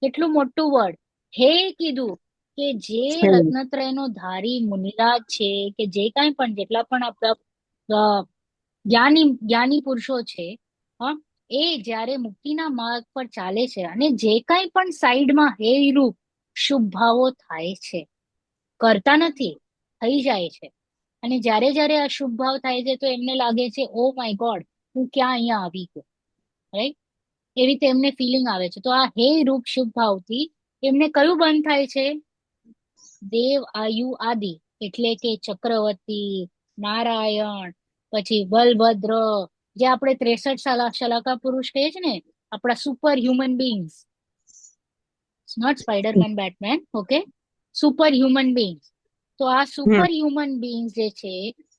Speaker 1: કેટલું મોટું વર્ડ, હે કીધું કે જે રત્નત્રયનો ધારી મુનિરાજ છે, કે જે કાંઈ પણ જેટલા પણ આપણા જ્ઞાની પુરુષો છે, હા, એ જ્યારે મુક્તિના માર્ગ પર ચાલે છે અને જે કાંઈ પણ સાઈડમાં હે રૂપ શુભ ભાવો થાય છે, કરતા નથી, થઈ જાય છે. અને જ્યારે જ્યારે અશુભ ભાવ થાય છે તો એમને લાગે છે ઓ માય ગોડ, હું ક્યાં અહીંયા આવી ગયો, રાઈટ? એવી રીતે એમને ફિલિંગ આવે છે. તો આ હે રૂપ શુભ ભાવથી એમને કયું બંધ થાય છે? દેવ આયુ આદિ, એટલે કે ચક્રવર્તી, નારાયણ, પછી બલભદ્ર, જે આપણે 63 શલાકા પુરુષ કહીએ છીએ ને, આપણા super human beings, not spiderman, batman, okay, super human beings. તો આ સુપર હ્યુમન બીંગ્સ જે છે,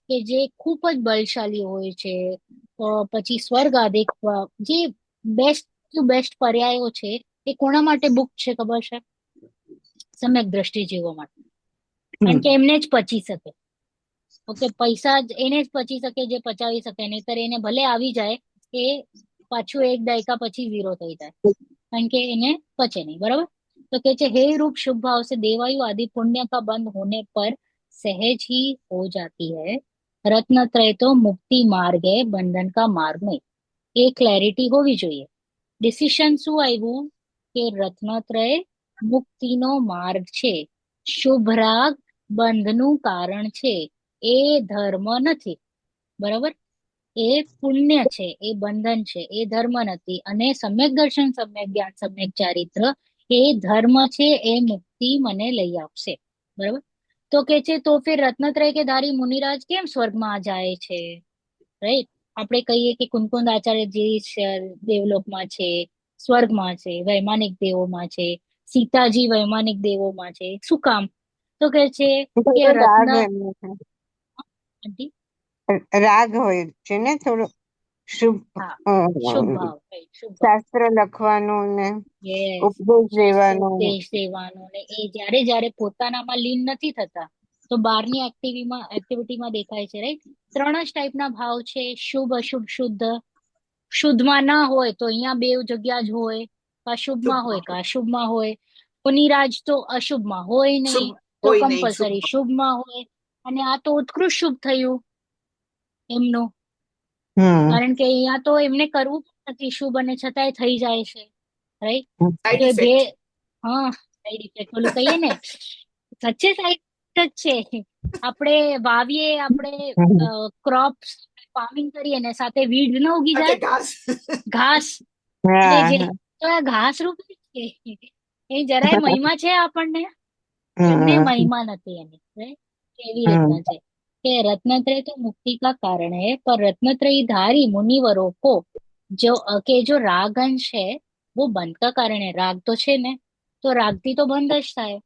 Speaker 1: કે જે ખૂબ જ બળશાલી હોય છે, પછી સ્વર્ગ આદિક જે બેસ્ટ ટુ બેસ્ટ પર્યાયો છે, એ કોના માટે બુક છે ખબર છે? સમ્યક દ્રષ્ટિ જીવો માટે. કારણ કે એમને જ પચી શકે. ઓકે, પૈસા જ એને જ પચી શકે જે પચાવી શકે, નહીતર એને ભલે આવી જાય એ પાછું એક દાયકા પછી 0 થઈ જાય, કારણ કે એને પચે નહીં. બરાબર? तो कहते हे रूप शुभ भाव से देवायु आदि पुण्य का बंध होने पर सहज ही हो जाती है. रत्नत्रय तो मुक्ति मार्ग है, बंधन का मार्ग नहीं. એ ક્લેરિટી હોવી જોઈએ. ડિસિશન શું આવ્યું? કે રત્નત્રય મુક્તિનો માર્ગ છે, શુભ રાગ બંધનું કારણ છે, એ ધર્મ નથી. બરાબર? એ પુણ્ય છે, એ બંધન છે, એ ધર્મ નથી. અને સમ્યક દર્શન, સમ્યક જ્ઞાન, સમ્યક ચારિત્ર એ ધર્મ છે, એ મુક્તિ મને લઈ આપશે. બરાબર? તો કે છે તો ફિર રત્નત્રય કે ધારી મુનિરાજ કેમ સ્વર્ગમાં જાય છે? રાઈટ? આપણે કહીએ કે કુંકુંદ આચાર્યજી દેવલોકમાં છે, સ્વર્ગમાં છે, વૈમાનિક દેવોમાં છે, સીતાજી વૈમાનિક દેવોમાં છે. શું કામ? તો કે છે કે
Speaker 5: રાગ
Speaker 1: રત્ન
Speaker 5: એમનો છે. રાગ હોય છે ને થોડો શુભ,
Speaker 1: હા, શુભ ભાવ, right, શુભ ભાવ.
Speaker 5: શાસ્ત્ર લખવાનું ને
Speaker 1: Yes,
Speaker 5: ઉપદેશ
Speaker 1: શાસ્ત્ર
Speaker 5: દેવાનો.
Speaker 1: ઉપદેશ દેવાનો ને એ જ્યારે પોતાનામાં લીન નથી થતા તો બહારની એક્ટિવિટીમાં દેખાય છે, રાઈટ? 3 જ ટાઈપના ભાવ છે, શુભ, અશુભ, શુદ્ધ. શુદ્ધમાં ના હોય તો અહીંયા 2 જગ્યા જ હોય, કા શુભમાં હોય કા અશુભમાં હોય. પુનિરાજ તો અશુભમાં હોય નહીં,
Speaker 2: શુભ
Speaker 1: તો
Speaker 2: હોય નહીં,
Speaker 1: કમ્પલસરી શુભમાં હોય. અને આ તો ઉત્કૃષ્ટ શુભ થયું એમનું, કારણ કે અહીંયા તો એમને કરવું પણ નથી શુભ, અને છતાંય થઈ જાય છે, રાઈટ?
Speaker 2: સાઈડ
Speaker 1: તો
Speaker 2: ઇફેક્ટ.
Speaker 1: હા, સાઈડ ઇફેક્ટ ઓલું કહીએ ને, સચ્ચે સાઈડ જ છે. આપણે વાવીએ, આપણે ક્રોપ્સ ફાર્મિંગ કરીએ ને સાથે વીડ ન ઉગી જાય, ઘાસ, તો આ ઘાસ રૂપી છે, એ જરાય મહિમા છે આપણને? એમને મહિમા નથી એની, right? એવી રીતના છે કે रत्नत्रय तो मुक्ति का कारण है, पर रत्नत्रयी धारी मुनिवरों को जो राग अंश है वो बंध का कारण है. राग तो છે ને, તો રાગથી તો બંધ જ થાય.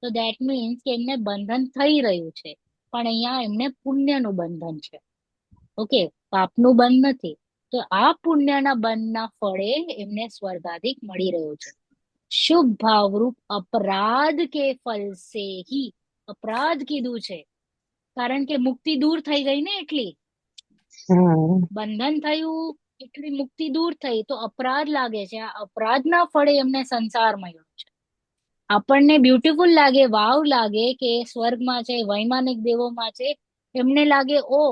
Speaker 1: તો દેટ મીન્સ કે એમને બંધન થઈ રહ્યું છે, પણ અહીંયા એમને પુણ્યનું બંધન છે. ઓકે, પાપનું બંધ નથી. તો આ પુણ્યના બંધના ફળે એમને સ્વર્ગાધિક મળી રહ્યું છે. શુભ ભાવરૂપ અપરાધ કે ફલ સે હી, અપરાધ કીધું છે કારણ કે મુક્તિ દૂર થઈ ગઈ ને, એટલી બંધન થયું, એટલી મુક્તિ દૂર થઈ, તો અપરાધ લાગે છે. આ અપરાધના ફળે એમને સંસાર મળ્યો છે. આપણને બ્યુટીફુલ લાગે, વાવ લાગે કે સ્વર્ગમાં છે, વૈમાનિક દેવોમાં છે, એમને લાગે ઓ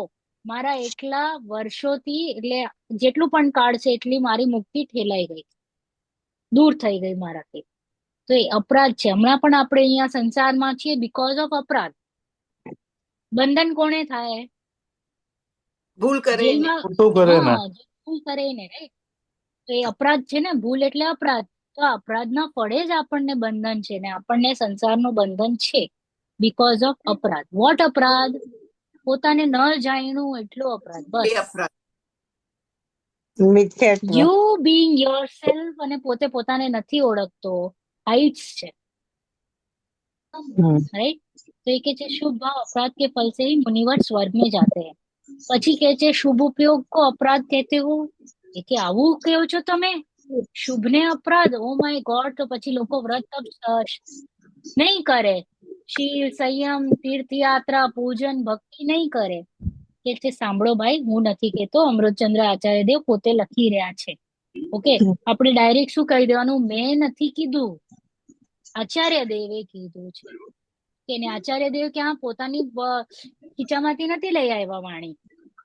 Speaker 1: મારા એટલા વર્ષોથી, એટલે જેટલું પણ કાળ છે એટલી મારી મુક્તિ ઠેલાઈ ગઈ, દૂર થઈ ગઈ મારાથી. તો એ અપરાધ છે. હમણાં પણ આપણે અહીંયા સંસારમાં છીએ બીકોઝ ઓફ અપરાધ. બંધન કોને થાય?
Speaker 2: ભૂલ કરે ને.
Speaker 1: ભૂલ કરે ને, રાઈટ? તો એ અપરાધ છે ને, ભૂલ એટલે અપરાધ. તો અપરાધના ફળે જ આપણને બંધન છે, ને આપણને સંસારનું બંધન છે બીકોઝ ઓફ અપરાધ. વોટ અપરાધ? પોતાને ન જાણ્યું એટલો અપરાધ, બસ. યુ બીંગ યોર સેલ્ફ, અને પોતે પોતાને નથી ઓળખતો, હાઇટ્સ છે, राइट? तो ये कहते शुभ भाव अपराध के फल से ही मुनिवर स्वर्ग में जाते हैं. પછી કે છે શુભ ઉપયોગ કો અપરાધ કહેતે હો. એ કે આવું કહો છો તમે, શુભ ને અપરાધ? Oh my God! તો પછી લોકો વ્રત તપ નહીં કરે, શીલ સંયમ તીર્થયાત્રા પૂજન ભક્તિ નહીં કરે કે છે સાંભળો ભાઈ, હું નથી કેતો, અમૃતચંદ્ર આચાર્ય દેવ પોતે લખી રહ્યા છે. ઓકે, આપણે ડાયરેક્ટ શું કહી દેવાનું, મેં નથી કીધું, આચાર્ય દેવે કીધું છે. કે એને આચાર્ય દેવ ક્યાં પોતાની ખીચામાંથી નથી લઈ આવ્યા વાણી,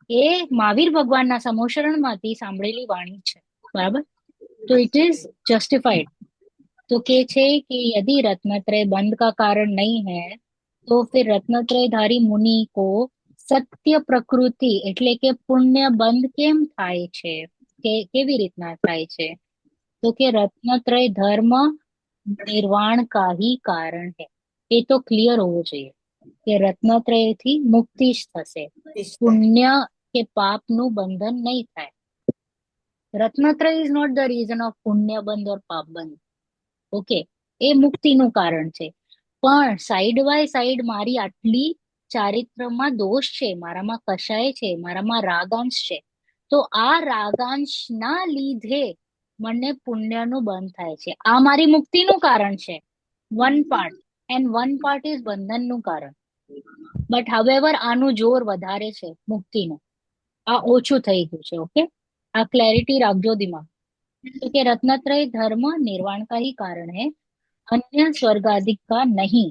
Speaker 1: એ મહાવીર ભગવાનના સમોશરણમાંથી સાંભળેલી વાણી છે. બરાબર, तो इट इज जस्टिफाइड. तो के छे कि यदि रत्नत्रय बंध का कारण नहीं है तो फिर रत्नत्रयधारी मुनि को सत्य प्रकृति એટલે કે પુણ્ય બંધ કેમ થાય છે, કે કેવી રીતના થાય છે? તો કે રત્નત્રય ધર્મ નિર્વાણ કા ही कारण है. એ તો ક્લિયર હોવું જોઈએ કે રત્નત્રયથી મુક્તિ જ થશે, પુણ્ય કે પાપનું બંધન નહીં થાય. રત્નત્રય is not the reason of પુણ્ય બંધ ઓર પાપ બંધ. ઓકે, એ મુક્તિનું કારણ છે. પણ સાઈડ બાય સાઈડ મારી આટલી ચારિત્રમાં દોષ છે, મારામાં કશાય છે, મારામાં રાગાંશ છે, તો આ રાગાંશના લીધે મને પુણ્યનું બંધ થાય છે. આ મારી મુક્તિનું કારણ છે, one part, and one part is બંધનનું કારણ. બટ હાવેવર આનું જોર વધારે છે મુક્તિનું, આ ઓછું થઈ ગયું છે. ઓકે, આ क्लैरिटी રાખજો दिमाग. तो कि रत्नत्रय धर्म निर्वाण का ही कारण है, अन्य स्वर्गाधिक का नहीं.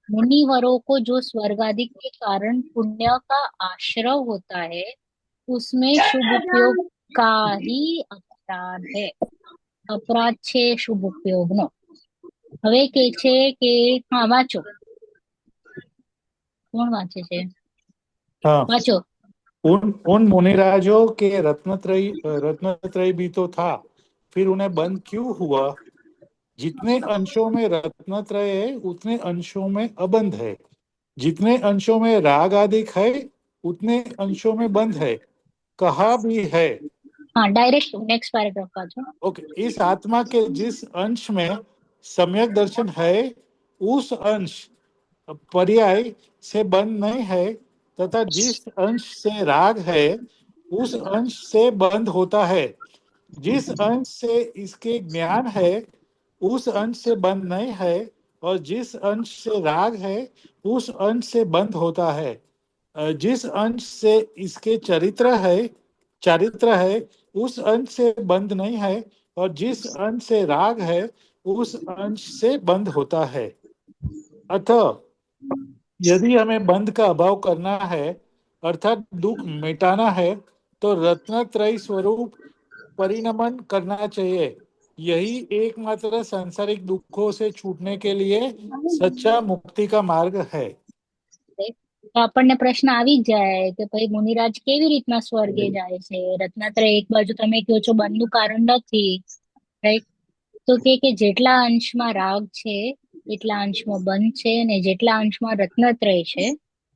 Speaker 1: मुनिवरों को जो स्वर्गाधिक के कारण पुण्य का आश्रय होता है उसमें शुभ उपयोग का ही अपराध है. अपराध છે શુભ ઉપયોગનો. હવે કે છે કે હા વાંચો, કોણ વાંચે છે?
Speaker 6: हाँ,
Speaker 1: વાંચો.
Speaker 6: उन मुनिराजों के रत्नत्रय भी तो था, फिर उन्हें बंद क्यों हुआ? जितने अंशों में रत्नत्रय है उतने अंशों में अबंध है, जितने अंशों में राग आदि है उतने अंशों में बंध है, कहा भी है.
Speaker 1: हाँ, direct next paragraph Wancho.
Speaker 6: Okay, इस आत्मा के जिस अंश में सम्यक दर्शन है उस अंश पर्याय से बंध नहीं है, तथा जिस अंश से राग है उस अंश से बंध होता है. जिस अंश से इसके ज्ञान है उस अंश से बंध नहीं है, और जिस अंश से राग है उस अंश से बंध होता है. जिस अंश से इसके चारित्र है उस अंश से बंध नहीं है, और जिस अंश से राग है उस अंश से बंध होता है. अतः यदि हमें बंध का अभाव करना है अर्थात दुख मिटाना है तो रत्नत्रय स्वरूप परिणमन करना चाहिए. यही एकमात्र सांसारिक दुखों से छूटने के लिए सच्चा मुक्ति का मार्ग है.
Speaker 1: તો આપણને પ્રશ્ન આવી જ જાય કે ભાઈ મુનિરાજ કેવી રીતના સ્વર્ગે જાય છે? રત્નાત્રય એક બાજુ તમે કહો છો બંધનું કારણ નથી, રાઈટ? તો કે જેટલા અંશમાં રાગ છે એટલા અંશમાં બંધ છે, અને જેટલા અંશમાં રત્નત્રય છે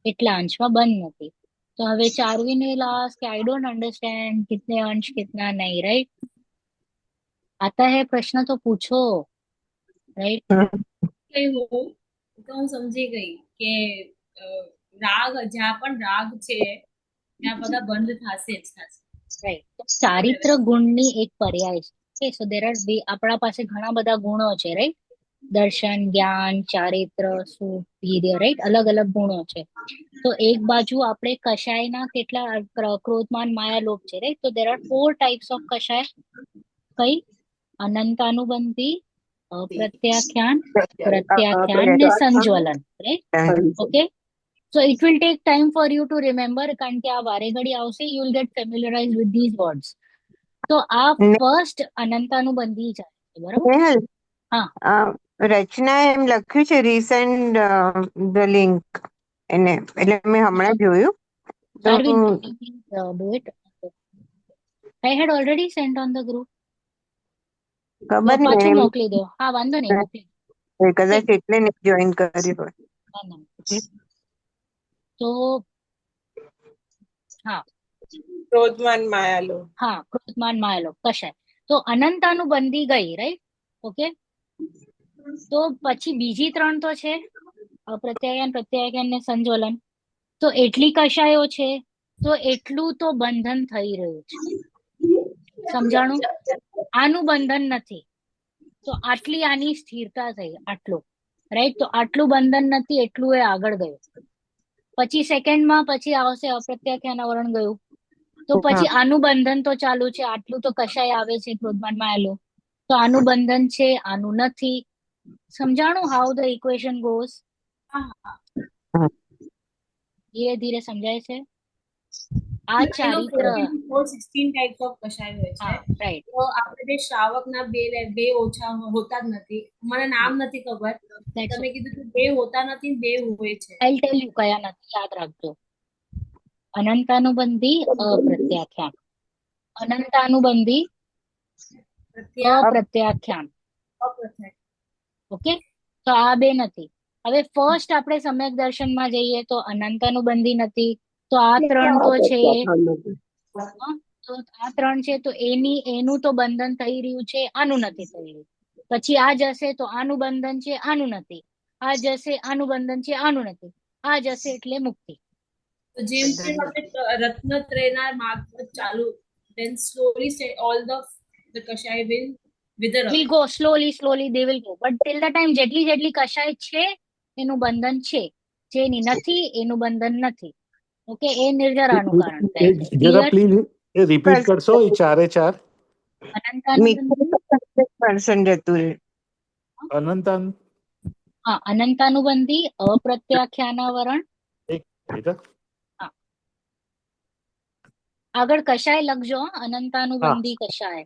Speaker 1: એટલા અંશમાં બંધ નથી. તો હવે ચાર્વીને લાस्ट કે आई डोंट अंडरस्टैंड कितने अंश कितना नहीं, राइट? आता है प्रश्न तो पूछो, राइट?
Speaker 3: કઈ હું તો હું સમજી ગઈ કે રાગ, જ્યાં પણ રાગ છે ત્યાં બધા બંધ થશે જ થશે.
Speaker 1: રાઈટ, ચારિત્ર ગુણની એક પર્યાય છે. સો દેર આર આપણા પાસે ઘણા બધા ગુણો છે, રાઈટ? દર્શન, જ્ઞાન, ચારિત્ર, સુખ, વીર્ય, રાઈટ? અલગ અલગ ગુણો છે. તો એક બાજુ આપણે કશાયના કેટલા ક્રોધમાન માયા લોભ છે, રાઈટ? તો દેર આર 4 ટાઈપ્સ ઓફ કશાય. કઈ? અનંતાનુબંધી, અપ્રત્યાખ્યાન, પ્રત્યાખ્યાન ને સંજ્વલન, right? Okay, so it will take time for you to remember, કારણ કે આ વારે ઘડી આવશે, you will get familiarized with these words. તો આ ફર્સ્ટ અનંતાનુબંધી જાય છે, બરાબર?
Speaker 5: નેહલ,
Speaker 1: હા,
Speaker 5: રચનાએ એમ લખ્યું છે રીસેન્ડ ધ લિંક એને, એટલે મેં હમણાં જોયું તો
Speaker 1: Arvind, do it. I had already sent on the group.
Speaker 5: ખબર
Speaker 1: પાછું
Speaker 5: નહીં,
Speaker 1: મોકલી દો. હા, વાંધો નહીં, મોકલી દો.
Speaker 5: કદાચ એટલે જોઈન કરી હોય.
Speaker 1: ના, ના. તો હા,
Speaker 4: ક્રોધમાન માયાલો.
Speaker 1: હા, ક્રોધમાન માયાલોભ કશાય. તો અનંતાનુબંધી ગઈ, રાઈટ? ઓકે, તો પછી બીજી 3 તો છે, પ્રત્યાયન, પ્રત્યાખ્યાન ને સંજ્વલન. તો એટલી કશાયો છે તો એટલું તો બંધન થઈ રહ્યું છે. સમજાણું? આનું બંધન નથી, તો આટલી આની સ્થિરતા થઈ, આટલું, રાઈટ. તો આટલું બંધન નથી એટલું એ આગળ ગયું. પછી સેકન્ડમાં પછી આવશે અપ્રત્યાખ્યાન આવરણ ગયું. તો પછી આનું બંધન તો ચાલુ છે, આટલું તો કશાય આવે છે ક્રોધમાનમાં આવેલું, તો આનું બંધન છે, આનું નથી. સમજાણું હાઉ ધ ઇક્વેશન ગોઝ? ધીરે ધીરે સમજાય છે. આ
Speaker 3: I know
Speaker 1: ચારિત્ર
Speaker 3: 14 to 16 types of કશાય હોય છે.
Speaker 1: હા રાઈટ.
Speaker 3: તો આપણે જે શ્રાવકના બે ઓછા હોતા જ નથી. મને નામ નથી ખબર. તમે કીધું કે બે હોતા નથી, બે હોય છે.
Speaker 1: આઈ ટેલ યુ કયા નથી, યાદ રાખજો. અનંતાનુબંધી, અપ્રત્યાખ્યાન. અનંતાનુબંધી, અપ્રત્યાખ્યાન. ઓકે, તો આ બે નથી. હવે ફર્સ્ટ આપણે સમ્યક દર્શનમાં જઈએ તો અનંતાનુબંધી નથી, તો આ ત્રણ તો છે. તો આ ત્રણ છે તો એનું તો બંધન થઈ રહ્યું છે, આનું નથી થઈ રહ્યું. પછી આ જશે તો આનું બંધન છે, આનું નથી. આ જશે આનું બંધન છે, આનું નથી. આ જશે એટલે મુક્તિ.
Speaker 3: તો જેમ જેમ આપણે રત્નત્રયના માર્ગ ચાલુ, then slowly say all the કશાય will wither
Speaker 1: will
Speaker 3: away.
Speaker 1: go slowly they will go, but till the time જેટલી કશાય છે એનું બંધન છે, જેની નથી એનું બંધન નથી. ઓકે, એ નિર્જરાનું કારણ થાય છે.
Speaker 6: જરા પ્લીઝ રિપીટ કરશો એ ચારે ચાર.
Speaker 5: પર્સન જતું રહે.
Speaker 6: અનંતાન
Speaker 1: હા, અનંતાનુબંધી, અપ્રત્યાખ્યાનાવરણ. હા, આગળ કશાય લખજો. અનંતાનુબંધી કશાય,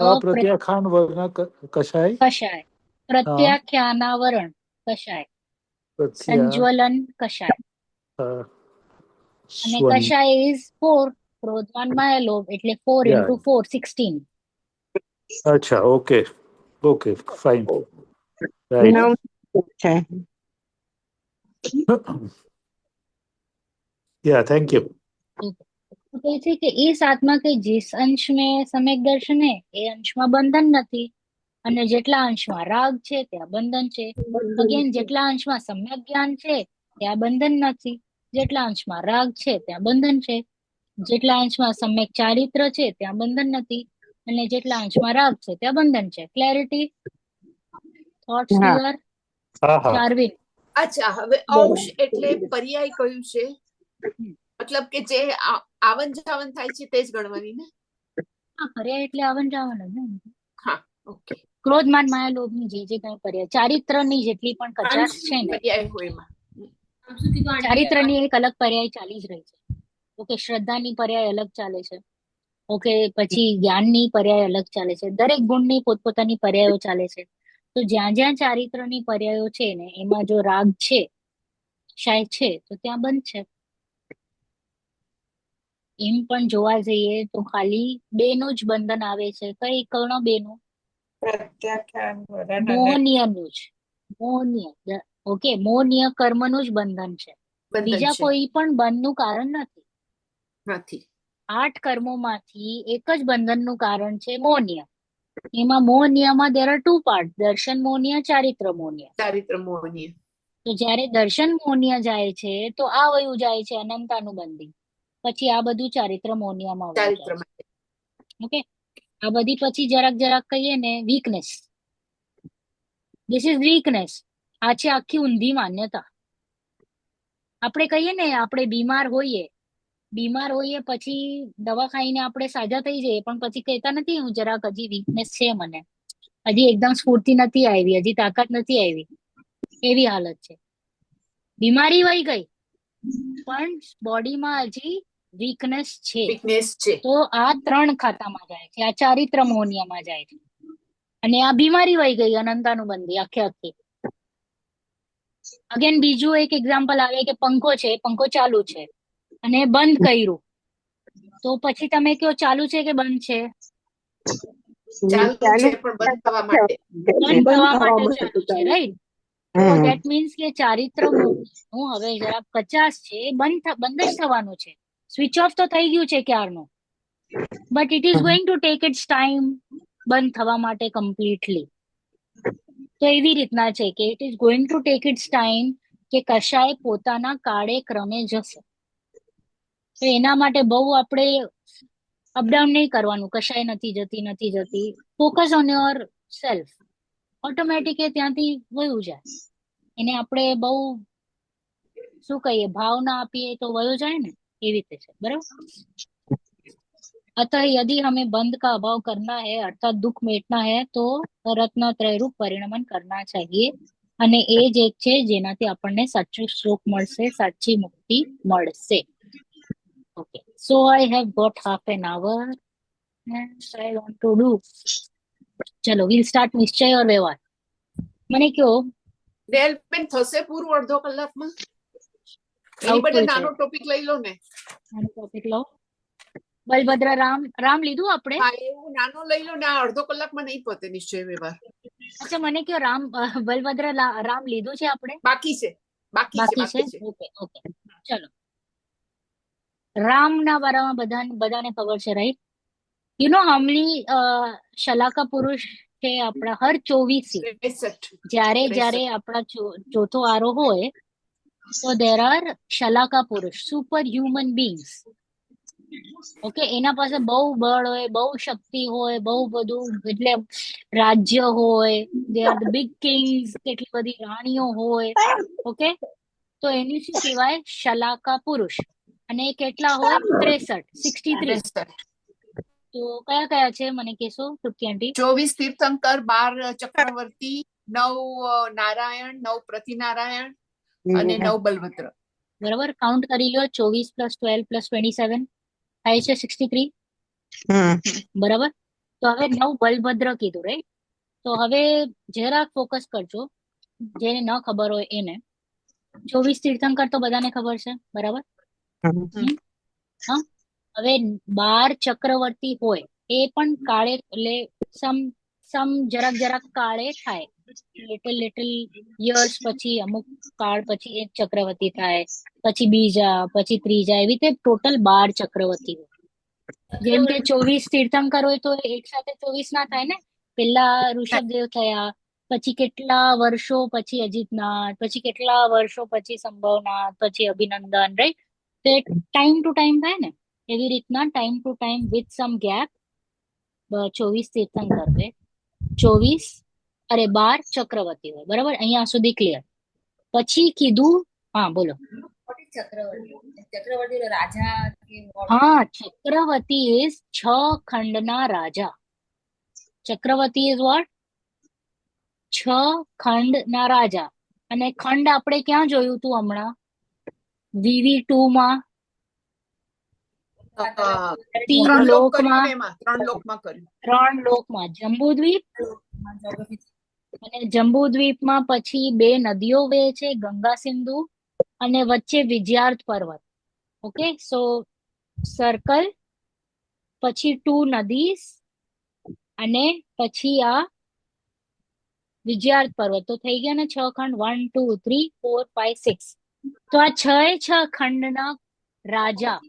Speaker 6: અપ્રત્યાખ્યાન વર્ણ કશાય,
Speaker 1: કશાય, પ્રત્યાખ્યાનાવરણ કશાય, સંજ્વલન કશાય. અને કશાય ઇઝ 4, ક્રોધમાનમાં લોભ, એટલે 4 into 4 16.
Speaker 6: અચ્છા, ઓકે ફાઇન. Thank you.
Speaker 1: કહે છે કે એ સાતમાં કે जिस अंश में सम्यक दर्शन है એ અંશમાં બંધન નથી, અને જેટલા અંશમાં રાગ છે ત્યાં બંધન છે. અગેન જેટલા અંશમાં સમ્યક જ્ઞાન છે ત્યાં બંધન નથી, જેટલા અંશમાં રાગ છે ત્યાં બંધન છે. જેટલા અંશમાં સમ્યક ચારિત્ર છે ત્યાં બંધન નથી, અને જેટલા અંશમાં રાગ છે ત્યાં બંધન છે. ક્લેરિટી? Thoughts clear? ચાર્વિન?
Speaker 2: અચ્છા, હવે અંશ એટલે પર્યાય કયું છે? મતલબ કે જે આવન જાવન થાય છે તે જ ગણવાની ને?
Speaker 1: હા, પર્યાય એટલે આવન જાવન જ ને.
Speaker 2: હા, ઓકે.
Speaker 1: ક્રોધ માન માયા લોભ ની જે કઈ પર્યાય, ચારિત્ર ની જેટલી પણ કચાશ છે ને,
Speaker 2: પર્યાય હોય એમાં
Speaker 1: ચારિત્ર ની એક અલગ પર્યાય ચાલી જ રહી છે. ઓકે, શ્રદ્ધાની પર્યાય અલગ ચાલે છે. ઓકે, પછી જ્ઞાનની પર્યાય અલગ ચાલે છે. દરેક ગુણની પોતપોતાની પર્યાયો ચાલે છે. તો જ્યાં જ્યાં ચારિત્રની પર્યાયો છે ને એમાં જો રાગ છે, શાય છે, તો ત્યાં બંધ છે. એમ પણ જોવા જઈએ તો ખાલી બે નું જ બંધન આવે છે. કઈ કણો બે નું? મોહનીયનું જ. મોહનીય, ઓકે, મોહનીય કર્મનું જ બંધન છે. બીજા કોઈ પણ બંધનું કારણ નથી. 8 કર્મોમાંથી એક જ બંધનનું કારણ છે મોહનીય. એમાં મોહનીયમાં there are 2 parts, દર્શન મોહનીય, ચારિત્ર મોહનીય. તો જ્યારે દર્શન મોહનીય જાય છે તો આ વયું જાય છે અનંતાનુબંધી, પછી આ બધું ચારિત્ર મોહનીયમાં વયું જાય છે. ઓકે, આ બધી પછી જરાક કહીએ ને વીકનેસ. This is weakness. આ છે આખી ઊંધી માન્યતા. આપણે કહીએ ને આપણે બીમાર હોઈએ પછી દવા ખાઈને આપણે સાજા થઈ જઈએ, પણ પછી કહેતા નથી હું જરાક હજી વીકનેસ છે, મને હજી એકદમ સ્ફૂર્તિ નથી આવી, હજી તાકાત નથી આવી. એવી હાલત છે. બીમારી વહી ગઈ પણ બોડીમાં હજી વીકનેસ છે. તો આ 3 ખાતામાં જાય છે, આ ચારિત્ર મોહનીયમાં જાય છે. અને આ બીમારી વહી ગઈ અનંતાનુબંધી આખી. અગેન બીજું એક એક્ઝામ્પલ આવે કે પંખો છે, પંખો ચાલુ છે અને બંધ કર્યું, તો પછી તમે કયો ચાલુ છે કે બંધ છે? બંધ થવા માટે ચાલુ છે, રાઈટ? તો ધેટ મીન્સ કે ચારિત્ર મોહનીયનું હવે જરા 50 છે, બંધ જ થવાનું છે. સ્વિચ ઓફ તો થઈ ગયું છે ક્યારનું, but it is going to take its time બંધ થવા માટે કમ્પ્લીટલી. તો એવી રીતના છે કે it is going to take its time, કે કશાય પોતાના કાળે ક્રમે જશે. તો એના માટે બહુ આપણે અપડાઉન નહીં કરવાનું. કશાય નથી જતી. Focus on yourself. Automatic એ ત્યાંથી વયું જાય. એને આપણે બહુ શું કહીએ ભાવ ના આપીએ તો વયો જાય ને, એવી રીતે છે. बराबर. अतः यदि हमें बंध का अभाव करना है अर्थात दुख मेटना है तो રત્નત્રય રૂપ પરિણમન करना चाहिए. અને એ જ એક છે જેનાથી આપણને સાચું સુખ મળશે, સાચી મુક્તિ મળશે. Okay, so I have got half an hour and I want to do. ચલો we'll start નિશ્ચય और વ્યવહાર. મને કયો
Speaker 2: બેન થશે પૂરું અડધો કલાકમાં? એની બદલે
Speaker 1: doubtful છે.
Speaker 2: નાનો ટોપિક લઈ લો ને.
Speaker 1: આનો ટોપિક લો. બલભદ્ર રામ લીધું આપણે.
Speaker 2: હા, એવું નાનો લઈ લો ને. આ અડધો કલાકમાં નહીં પતે નિશ્ચય વ્યવહાર.
Speaker 1: અચ્છા, મને કયો બલભદ્ર રામ લીધું છે આપણે?
Speaker 2: બાકી છે.
Speaker 1: બાકી છે. ઓકે ઓકે, ચલો. રામના બારામાં બધાને ખબર છે, રાઈટ? યુ નો હામલી શલાકા પુરુષ છે આપણા હર 24 જ્યારે
Speaker 2: 63.
Speaker 1: આપણા ચોથો આરો હોય તો there are શલાકા પુરુષ, સુપર હ્યુમન બીંગ્સ. ઓકે, એના પાસે બહુ બળ હોય, બહુ શક્તિ હોય, બહુ બધું, એટલે રાજ્ય હોય, દે આર ધ બિગ કિંગ્સ, કેટલી બધી રાણીઓ હોય. ઓકે, તો એની શું કહેવાય? શલાકા પુરુષ. અને એ કેટલા હોય? 63. તો કયા કયા છે મને કહેશો તૃપ્તિ આંટી?
Speaker 2: 24 તીર્થંકર, 12 ચક્રવર્તી, 9 નારાયણ, 9 પ્રતિનારાયણ અને 9 બલભદ્ર.
Speaker 1: બરાબર, કાઉન્ટ કરી લો. 24 + 12 + 27 થાય છે 63. બરાબર. તો હવે 9 બલભદ્ર કીધું, રાઈટ? તો હવે જરાક ફોકસ કરજો, જેને ન ખબર હોય એને. 24 તીર્થંકર તો બધાને ખબર છે, બરાબર? હા. હવે 12 ચક્રવર્તી હોય એ પણ કાળે, એટલે સમ જરાક કાળે થાય. લિટલ યર્સ પછી, અમુક કાળ પછી એક ચક્રવર્તી થાય, પછી બીજા, પછી ત્રીજા, એવી રીતે ટોટલ 12 ચક્રવર્તી હોય. જેમ કે 24 તીર્થંકર હોય તો એક સાથે 24 ના થાય ને. પેલા ઋષભદેવ થયા, પછી કેટલા વર્ષો પછી અજીતનાથ, પછી કેટલા વર્ષો પછી સંભવનાથ, પછી અભિનંદન, રાઈટ? તો એ ટાઈમ ટુ ટાઈમ થાય ને. એવી રીતના time to time with some gap 24 તીર્થંકર હોય, 12 ચક્રવર્તી હોય. બરાબર, અહીંયા સુધી ક્લિયર? પછી કીધું, હા બોલો.
Speaker 3: ચક્રવર્તી રાજા
Speaker 1: હા, ચક્રવર્તી ઇઝ 6 ખંડના રાજા. ચક્રવર્તી ઇઝ વોટ? 6 ખંડના રાજા. અને ખંડ આપણે ક્યાં જોયું હતું હમણાં? VV2 માં. 3 લોકમાં. 3 લોકમાં જંબુદ્વીપ, અને જંબુદ્વીપમાં પછી 2 નદીઓ વહે છે, ગંગા સિંધુ, અને વચ્ચે વિજયાર્થ પર્વત. ઓકે, સો સર્કલ, પછી 2 નદીસ, અને પછી આ વિજયાર્થ પર્વત. તો થઈ ગયા ને 6 ખંડ. 1 2 3 4 5 6. તો આ 6 ખંડના રાજા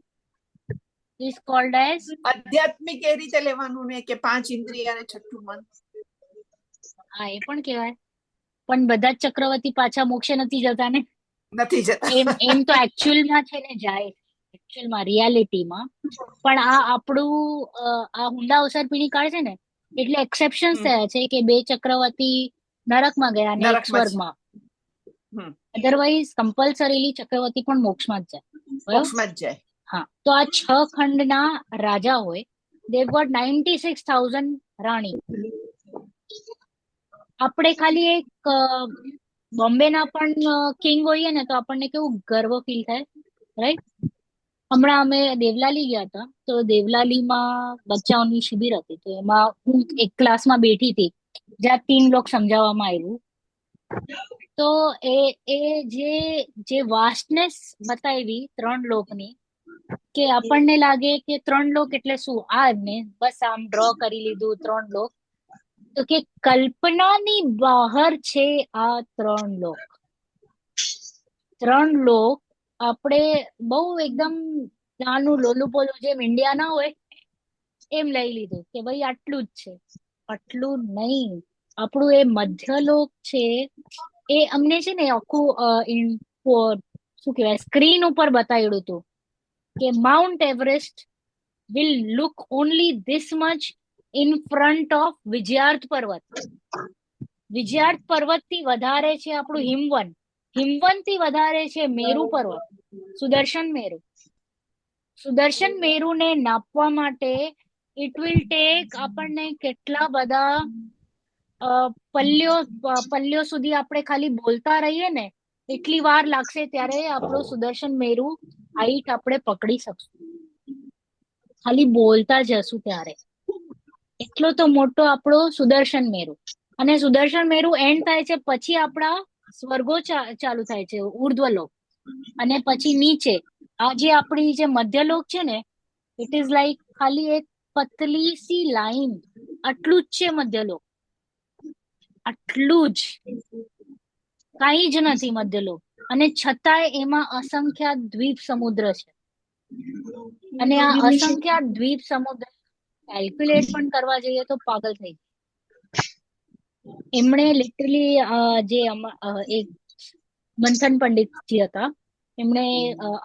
Speaker 1: is called as.
Speaker 2: આધ્યાત્મિક એ રીતે લેવાનું ને કે 5 ઇન્દ્રિય અને 6ઠું મન.
Speaker 1: હા, એ પણ કહેવાય. પણ બધા જ ચક્રવર્તી પાછા મોક્ષે નથી જતા ને.
Speaker 2: નથી જતા.
Speaker 1: એમ તો એકચ્યુઅલમાં છે ને, જાય એકચ્યુઅલમાં, રિયાલિટીમાં. પણ આ આપણું આ હુંડા અવસર કાઢે છે ને, એટલે એક્સેપ્શન્સ થયા છે કે 2 ચક્રવર્તી નરકમાં ગયા અને એક સ્વર્ગમાં. અધરવાઇઝ કમ્પલસરીલી ચક્રવર્તી પણ મોક્ષમાં જ જાય. હા, તો આ 6 ખંડના રાજા હોય. they've got 96,000 રાણી. આપણે ખાલી એક બોમ્બેના પણ કિંગ હોઈએ ને તો આપણને કેવું ગર્વ ફીલ થાય, રાઈટ? હમણાં અમે દેવલાલી ગયા હતા, તો દેવલાલીમાં બચ્ચાઓની શિબિર હતી. તો એમાં હું એક ક્લાસમાં બેઠી હતી જ્યાં 3 લોક સમજાવવામાં આવ્યું. તો એ જે વાસ્ટનેસ બતાવી 3 લોકની, કે આપણને લાગે કે 3 લોક એટલે શું? આ ને બસ આમ ડ્રો કરી લીધું 3 લોક. તો કે કલ્પનાની બહાર છે આ 3 લોક. 3 લોક આપણે બહુ એકદમ નાનું લોલું પોલું, જેમ ઇન્ડિયા ના હોય એમ લઈ લીધું કે ભાઈ આટલું જ છે. આટલું નહીં. આપણું એ મધ્યલોક છે એ અમને છે ને આખું શું કહેવાય, સ્ક્રીન ઉપર બતાવ્યું હતું કે mount Everest will look only this much in front of વિજયાર્થ પર્વત. વિજયાર્થ પર્વત થી વધારે છે આપણું હિમવન, હિમવન થી વધારે છે મેરુ પર્વત, સુદર્શન મેરુ. સુદર્શન મેરુને નાપવા માટે ઇટ વિલ ટેક આપણને કેટલા બધા પલ્લ્યો સુધી આપણે ખાલી બોલતા રહીએ ને એટલી વાર લાગશે ત્યારે આપણો સુદર્શન મેરુ હાઈટ આપણે પકડી શકશું, ખાલી બોલતા જશું ત્યારે. એટલો તો મોટો આપણો સુદર્શન મેરુ. અને સુદર્શન મેરુ એન્ડ થાય છે પછી આપણા સ્વર્ગો ચાલુ થાય છે, ઉર્ધ્વલોક. અને પછી નીચે આ જે આપણી જે મધ્યલોક છે ને, ઇટ ઇઝ લાઈક ખાલી એક પતલી સી લાઈન, આટલું જ છે મધ્યલોક, આટલું જ, કઈ જ નથી મધ્યલોક. અને છતાંય એમાં અસંખ્ય દ્વીપ સમુદ્ર છે. અને આ અસંખ્ય દ્વીપ સમુદ્ર કેલ્ક્યુલેટ પણ કરવા જઈએ તો પાગલ થઈ જાય. એમણે લિટરલી જે એક મંથન પંડિતજી હતા, એમણે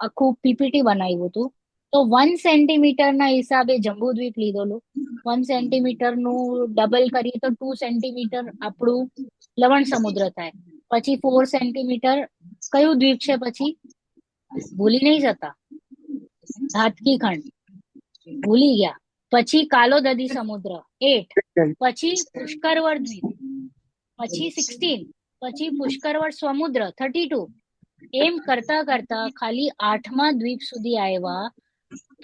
Speaker 1: આખું પીપીટી બનાવ્યું હતું. તો 1 સેન્ટીમીટર ના હિસાબે જંબુદ્વીપ લીધેલું, 1 સેન્ટીમીટર નું ડબલ કરીએ તો 2 સેન્ટીમીટર આપણું લવણ સમુદ્ર થાય. પછી 4 સેન્ટીમીટર કયું દ્વીપ છે પછી ભૂલી નહીં જતા, ધાતકી ખંડ ભૂલી ગયા. પછી કાલોદદી સમુદ્ર 8, પછી પુષ્કરવર દ્વીપ, પછી 16, પછી પુષ્કરવર સમુદ્ર 32. એમ કરતા કરતા ખાલી 8મા દ્વીપ સુધી આવ્યા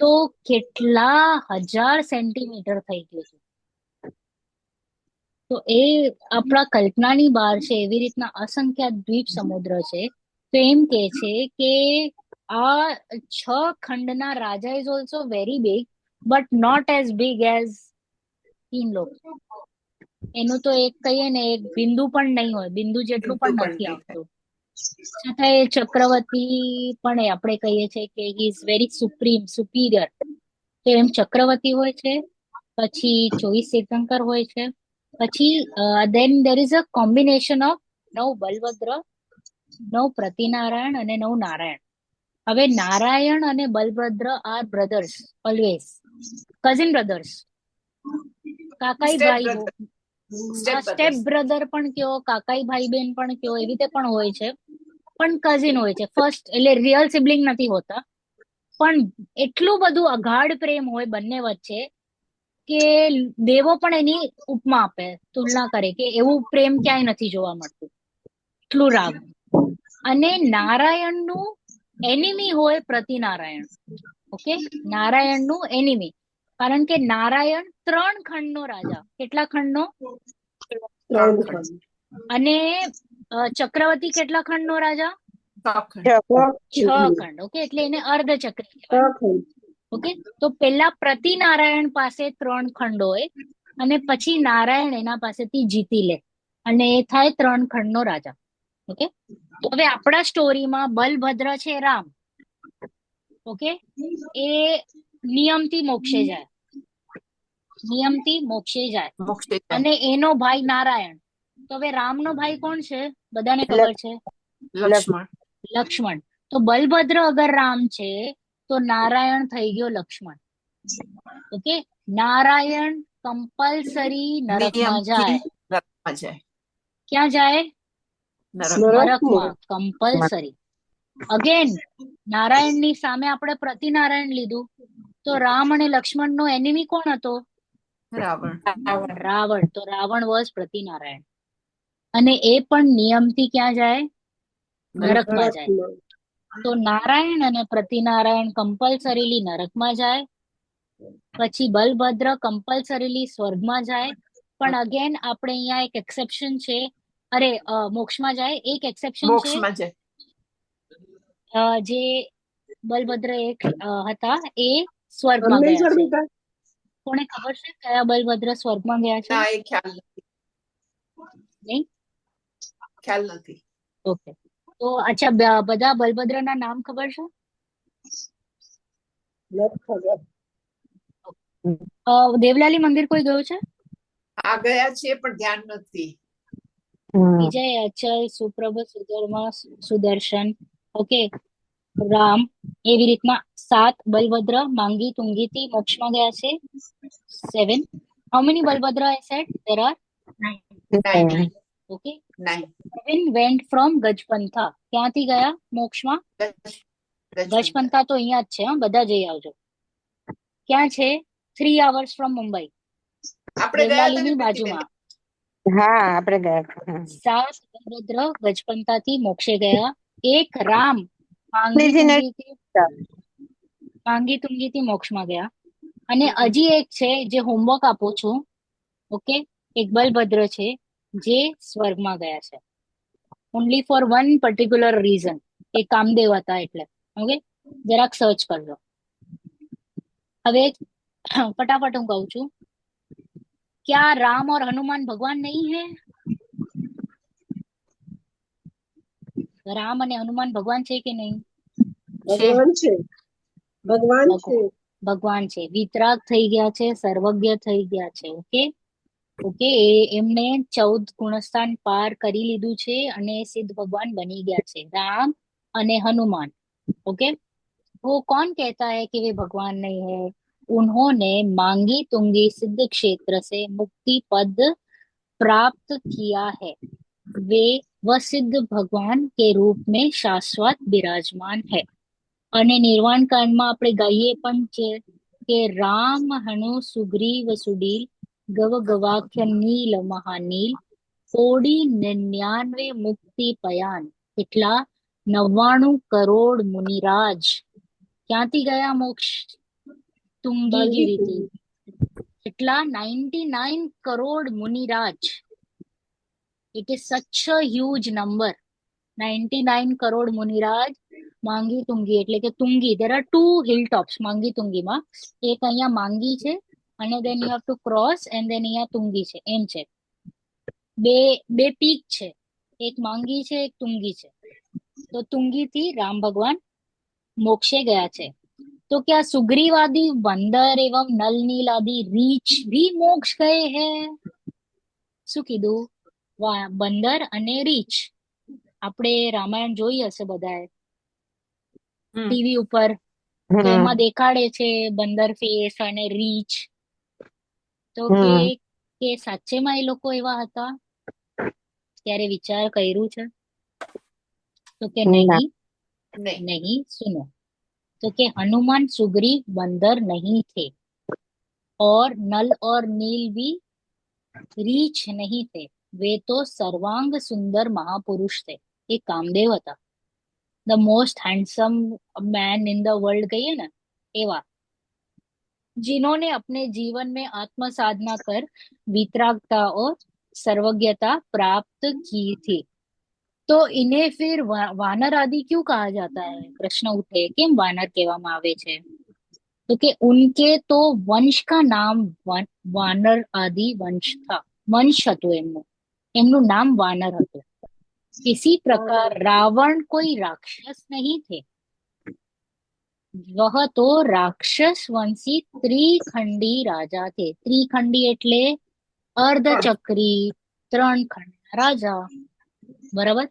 Speaker 1: તો કેટલા 1000 સેન્ટીમીટર થઈ ગયું છે. તો એ આપણા કલ્પનાની બહાર છે. એવી રીતના અસંખ્ય દ્વીપ સમુદ્ર છે. તો એમ કે છે કે આ 6 ખંડના રાજા is also very big, but not as big as તીનલોક. એનું તો એક કહીએ ને એક બિંદુ પણ નહીં હોય, બિંદુ જેટલું પણ નથી આવતું. છતાં એ ચક્રવર્તી પણ આપણે કહીએ છીએ કે he is very supreme, superior. તો એમ ચક્રવર્તી હોય છે, પછી 24 તીર્થંકર હોય છે, પછી then there is a combination of 9 બલભદ્ર, 9 પ્રતિનારાયણ અને 9 નારાયણ. હવે નારાયણ અને બલભદ્ર are brothers, always cousin brothers, કાકાઈ ભાઈ, સ્ટેપ બ્રધર પણ કયો, કાકાઈ ભાઈ બેન પણ કયો, એવી રીતે પણ હોય છે. પણ કઝિન હોય છે ફર્સ્ટ, એટલે રિયલ સિબલિંગ નથી હોતા. પણ એટલું બધું અગાઢ પ્રેમ હોય બંને વચ્ચે કે દેવો પણ એની ઉપમા આપે, તુલના કરે કે એવું પ્રેમ ક્યાંય નથી જોવા મળતું, એટલું રાગ. અને નારાયણનું એનિમી હોય પ્રતિનારાયણ. ઓકે, નારાયણનું એનિમી, કારણ કે નારાયણ 3 ખંડનો રાજા. કેટલા ખંડનો?
Speaker 7: 3 ખંડ.
Speaker 1: અને ચક્રવર્તી કેટલા ખંડનો રાજા? 6 ખંડ. ઓકે, એટલે એને અર્ધચક્રી કહેવાય. ઓકે, તો પેલા પ્રતિનારાયણ પાસે 3 ખંડ હોય અને પછી નારાયણ એના પાસેથી જીતી લે અને એ થાય 3 ખંડનો રાજા. ઓકે, તો હવે આપણા સ્ટોરીમાં બલભદ્ર છે રામ. ઓકે, એ નિયમથી મોક્ષે જાય, નિયમથી મોક્ષે જાય. અને એનો ભાઈ નારાયણ. તો હવે રામનો ભાઈ કોણ છે? બધાને ખબર છે, લક્ષ્મણ. તો બલભદ્ર અગર રામ છે તો નારાયણ થઈ ગયો લક્ષ્મણ. ઓકે, નારાયણ કમ્પલસરી નરકમાં જાય. ક્યાં જાય? નરકમાં કમ્પલસરી. અગેન નારાયણની સામે આપણે પ્રતિનારાયણ લીધું, તો રામ અને લક્ષ્મણ નો એનિમી કોણ હતો? રાવણ. તો રાવણ વોઝ પ્રતિનારાયણ. અને એ પણ નિયમથી ક્યાં જાય? નરકમાં જાય. તો નારાયણ અને પ્રતિનારાયણ કમ્પલસરીલી નરકમાં જાય. પછી બલભદ્ર કમ્પલસરીલી સ્વર્ગમાં જાય. પણ અગેન આપણે અહીંયા એક એક્સેપ્શન છે, અરે મોક્ષમાં જાય. એક એક્સેપ્શન છે, જે બલભદ્ર એક હતા એ સ્વર્ગમાં ગયા છે. કોને ખબર છે કયા બલભદ્ર સ્વર્ગમાં ગયા છે? નહીં,
Speaker 2: ખ્યાલ નથી.
Speaker 1: ઓકે, તો અચ્છા બધા બલભદ્ર ના નામ ખબર છે? દેવલાલી મંદિર કોઈ ગયું છે?
Speaker 2: આ ગયા છે પણ ધ્યાન નથી.
Speaker 1: વિજય, અચલ, સુપ્રભ, સુધર્મા, સુદર્શન, ઓકે, રામ. એવી રીતના 7 બલભદ્ર માંગી તુંગીથી મોક્ષમાં ગયા છે. 7. How many Balbhadra I said? There are 9. Okay.
Speaker 2: 9
Speaker 1: Kevin went from ગજપંથા. ક્યાંથી ગયા મોક્ષમાં? ગજપંથા તો અહીંયા જ છે, હા, બધા જઈ આવજો. ક્યાં છે? 3 hours from મુંબઈ,
Speaker 2: આપણે ગયા હતા ને
Speaker 1: દેવલાલીની
Speaker 2: પ્રીતિબેન?
Speaker 1: બાજુમાં.
Speaker 5: હા આપણે ગયા હતા. હા.
Speaker 1: 7 બલભદ્ર ગજપંથાથી મોક્ષે ગયા. એક રામ માંગી
Speaker 5: બીજી નથી.
Speaker 1: તુંગીથી માંગી મોક્ષમાં ગયા. અને હજી એક છે જે હોમવર્ક આપું છું, ઓકે. એક બલભદ્ર છે જે સ્વર્ગમાં ગયા છે, only for one particular reason. એ કામદેવ હતા એટલે, ઓકે. જરાક સર્ચ કરજો. હવે फटाफट હું કહું છું, क्या राम और हनुमान भगवान नहीं है? राम અને હનુમાન ભગવાન છે કે નહીં?
Speaker 7: ભગવાન છે, ભગવાન છે.
Speaker 1: ભગવાન છે. વિતરાગ થઈ ગયા છે, સર્વજ્ઞ થઈ ગયા છે, ઓકે. ઓકે, એમને 14 ગુણસ્થાન પાર કરી લીધું છે અને સિદ્ધ ભગવાન બની ગયા છે, राम અને हनुमान, ओके. वो कौन कहता है कि वे भगवान नहीं है? उन्होंने मांगी तुंगी सिद्ध क्षेत्र से मुक्ति पद प्राप्त किया है. वे वह सिद्ध भगवान के रूप में शाश्वत विराजमान है. અને નિર્વાણ કાંડમાં આપણે ગાઈએ પણ છે કે રામ હણુ સુગ્રીવ સુડીલ ગવ ગવાખ્ય નીલ મહાનીલ કોડી 99 મુક્તિ પયાન. એટલા 99 કરોડ મુનિરાજ ક્યાંથી ગયા મોક્ષ? તુંગીગીરીથી. એટલા 99 crore Muniraj. It is such a huge number. 99 crore Muniraj માંગી તુંગી એટલે કે તુંગી. there are 2 hilltops માંગી તુંગીમાં. એક અહીંયા માંગી છે અને then you have to cross and then અહીંયા તુંગી છે, એમ છે. બે પીક છે, એક માંગી છે, એક તુંગી છે. તો તુંગીથી રામ ભગવાન મોક્ષે ગયા છે. तो क्या सुग्रीव आदि बंदर एवं नल नील आदि रीछ भी मोक्ष गए हैं? શું કીધું? બંદર અને રીછ. આપણે રામાયણ જોઈ હશે બધાએ ટીવી ઉપર, એમાં દેખાડે છે બંદર ફેસ અને રીછ. તો કે સાચેમાં એ લોકો એવા હતા? ત્યારે વિચાર કર્યું છે? તો કે नहीं सुनो. तो कि हनुमान सुग्रीव बंदर नहीं थे और नल और नील भी रीछ नहीं थे. वे तो सर्वांग सुंदर महापुरुष थे. ये कामदेव था, the most handsome man in the world कहिए ना, एवा, जिन्होंने अपने जीवन में आत्म साधना कर वितरागता और सर्वज्ञता प्राप्त की थी. तो इन्हें फिर वानर आदि क्यों कहा जाता है? प्रश्न उठे, केम वानर કહેવામાં આવે છે? तो कि उनके तो वंश का नाम वानर आदि वंश था. वंश હતું એમનું નામ વાનર હતું. इसी प्रकार रावण कोई राक्षस नहीं थे. वह तो राक्षस वंशी त्रिखंडी राजा थे. त्रिखंडी એટલે अर्धचक्री, 3 खंड राजा, बराबर.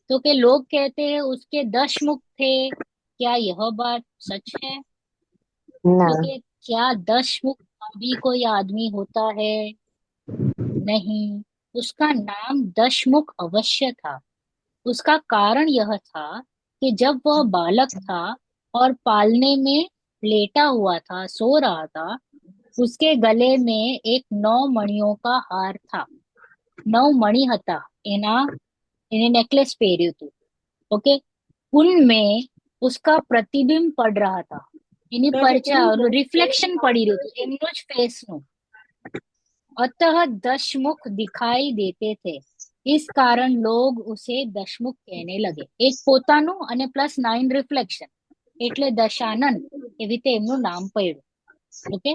Speaker 1: तो के लोग कहते हैं उसके 10 मुख थे. क्या यह बात सच है? तो कि क्या 10 मुख भी कोई आदमी होता है? नहीं. उसका नाम 10 मुख अवश्य था. उसका कारण यह था कि जब वह बालक था और पालने में लेटा हुआ था, सो रहा था, उसके गले में एक 9 मणियों का हार था. 9 मणि હતા એને नेकलेस પહેર્યું હતું, ઓકે. उनमें उसका प्रतिबिंब पड़ रहा था. એની પરછા રિફ્લેક્શન પડી રહ્યું હતું એમનું જ ફેસનું. अतः 10 मुख दिखाई देते थे. इस कारण लोग उसे दशमुख कहने लगे. એક પોતાનું અને પ્લસ 9 રિફ્લેક્શન એટલે દશાનન, એવી રીતે એમનું નામ પડ્યું, ઓકે.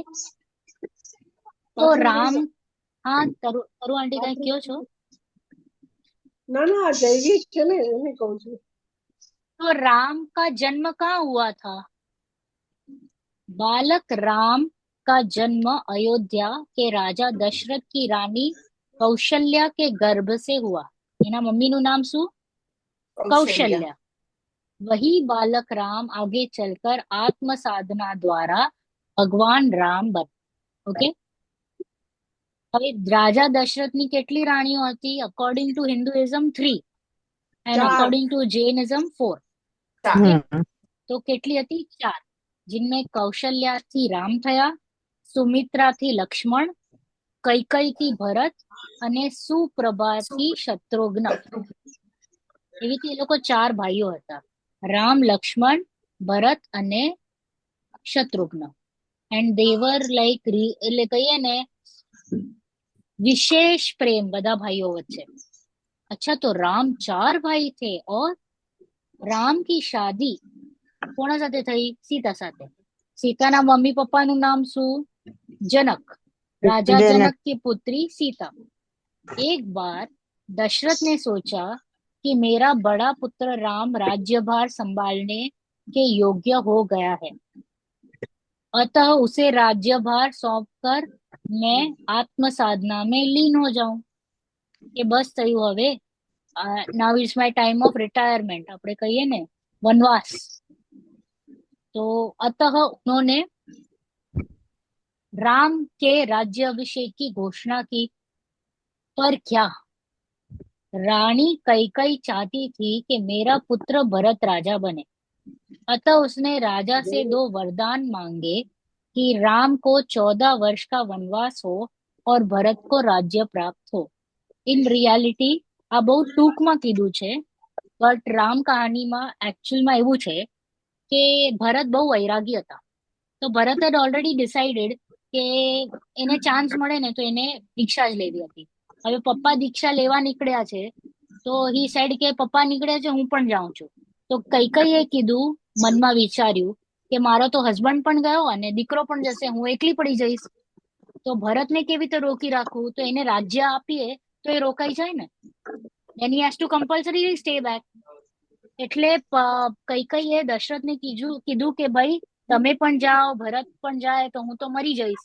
Speaker 1: તો રામ, હા તરુ આંટી કઈ કયો છો?
Speaker 7: ના ના જૈવિક છે ને એને કહું છું.
Speaker 1: तो राम का जन्म कहाँ हुआ था? बालक राम का जन्म अयोध्या के राजा दशरथ की रानी कौशल्या के गर्भ से हुआ. એના મમ્મીનું નામ શું? कौशल्या. वही बालक राम आगे चलकर आत्म साधना द्वारा भगवान राम बने, ओके. હવે રાજા દશરથની કેટલી રાણીઓ હતી? According to Hinduism 3 and
Speaker 2: 4.
Speaker 1: According to Jainism 4.
Speaker 2: 4.
Speaker 1: Okay, તો કેટલી હતી? 4. जिनमें कौशल्याથી રામ થયા, સુમિત્રાથી લક્ષ્મણ, કૈકઈથી ભરત અને સુપ્રભાથી શત્રુઘ્ન. એવી રીતે એ લોકો 4 ભાઈઓ હતા, રામ, લક્ષ્મણ, ભરત અને શત્રુઘ્ન. એન્ડ દેવર લાઈક એટલે કહીએ ને विशेष प्रेम બધા ભાઈઓ વચ્ચે. अच्छा, तो राम 4 भाई थे और राम की शादी કોના સાથે થઈ? સીતા સાથે. સીતાના મમ્મી પપ્પાનું નામ શું? जनक. राजा
Speaker 5: जनक।
Speaker 1: जनक की पुत्री सीता. एक बार दशरथ ने सोचा कि मेरा बड़ा पुत्र राम राज्यभार संभालने के योग्य हो गया है, अतः उसे राज्यभार सौंपकर मैं आत्म साधना में लीन हो जाऊं. કે બસ થયું હવે, now it's my time of retirement, આપણે કહીએ ને વનવાસ. तो अतः उन्होंने राम के राज्याभिषेक की घोषणा की. पर क्या? रानी कैकई चाहती थी कि मेरा पुत्र भरत राजा बने, अतः उसने राजा से 2 वरदान मांगे कि राम को 14 वर्ष का वनवास हो और भरत को राज्य प्राप्त हो. ઇન રિયાલિટી આ બહુ ટૂંકમાં કીધું છે, બટ રામ કહાનીમાં એકચ્યુઅલમાં એવું છે કે ભરત બહુ વૈરાગી હતા. તો ભરત had ઓલરેડી ડિસાઇડેડ કે એને ચાન્સ મળે ને તો એને દીક્ષા જ લેવી હતી. હવે પપ્પા દીક્ષા લેવા નીકળ્યા છે, તો હી સાઈડ કે પપ્પા નીકળ્યા છે, હું પણ જાઉં છું. તો કૈકઈએ કીધું, મનમાં વિચાર્યું કે મારો તો હસબન્ડ પણ ગયો અને દીકરો પણ જશે, હું એકલી પડી જઈશ. તો ભરતને કેવી રીતે રોકી રાખવું? તો એને રાજ્ય આપીએ તો એ રોકાઈ જાય ને. then he has to compulsorily stay back. એટલે કૈકઈએ દશરથને કીધું કે ભાઈ તમે પણ જાઓ, ભરત પણ જાય તો હું તો મરી જઈશ,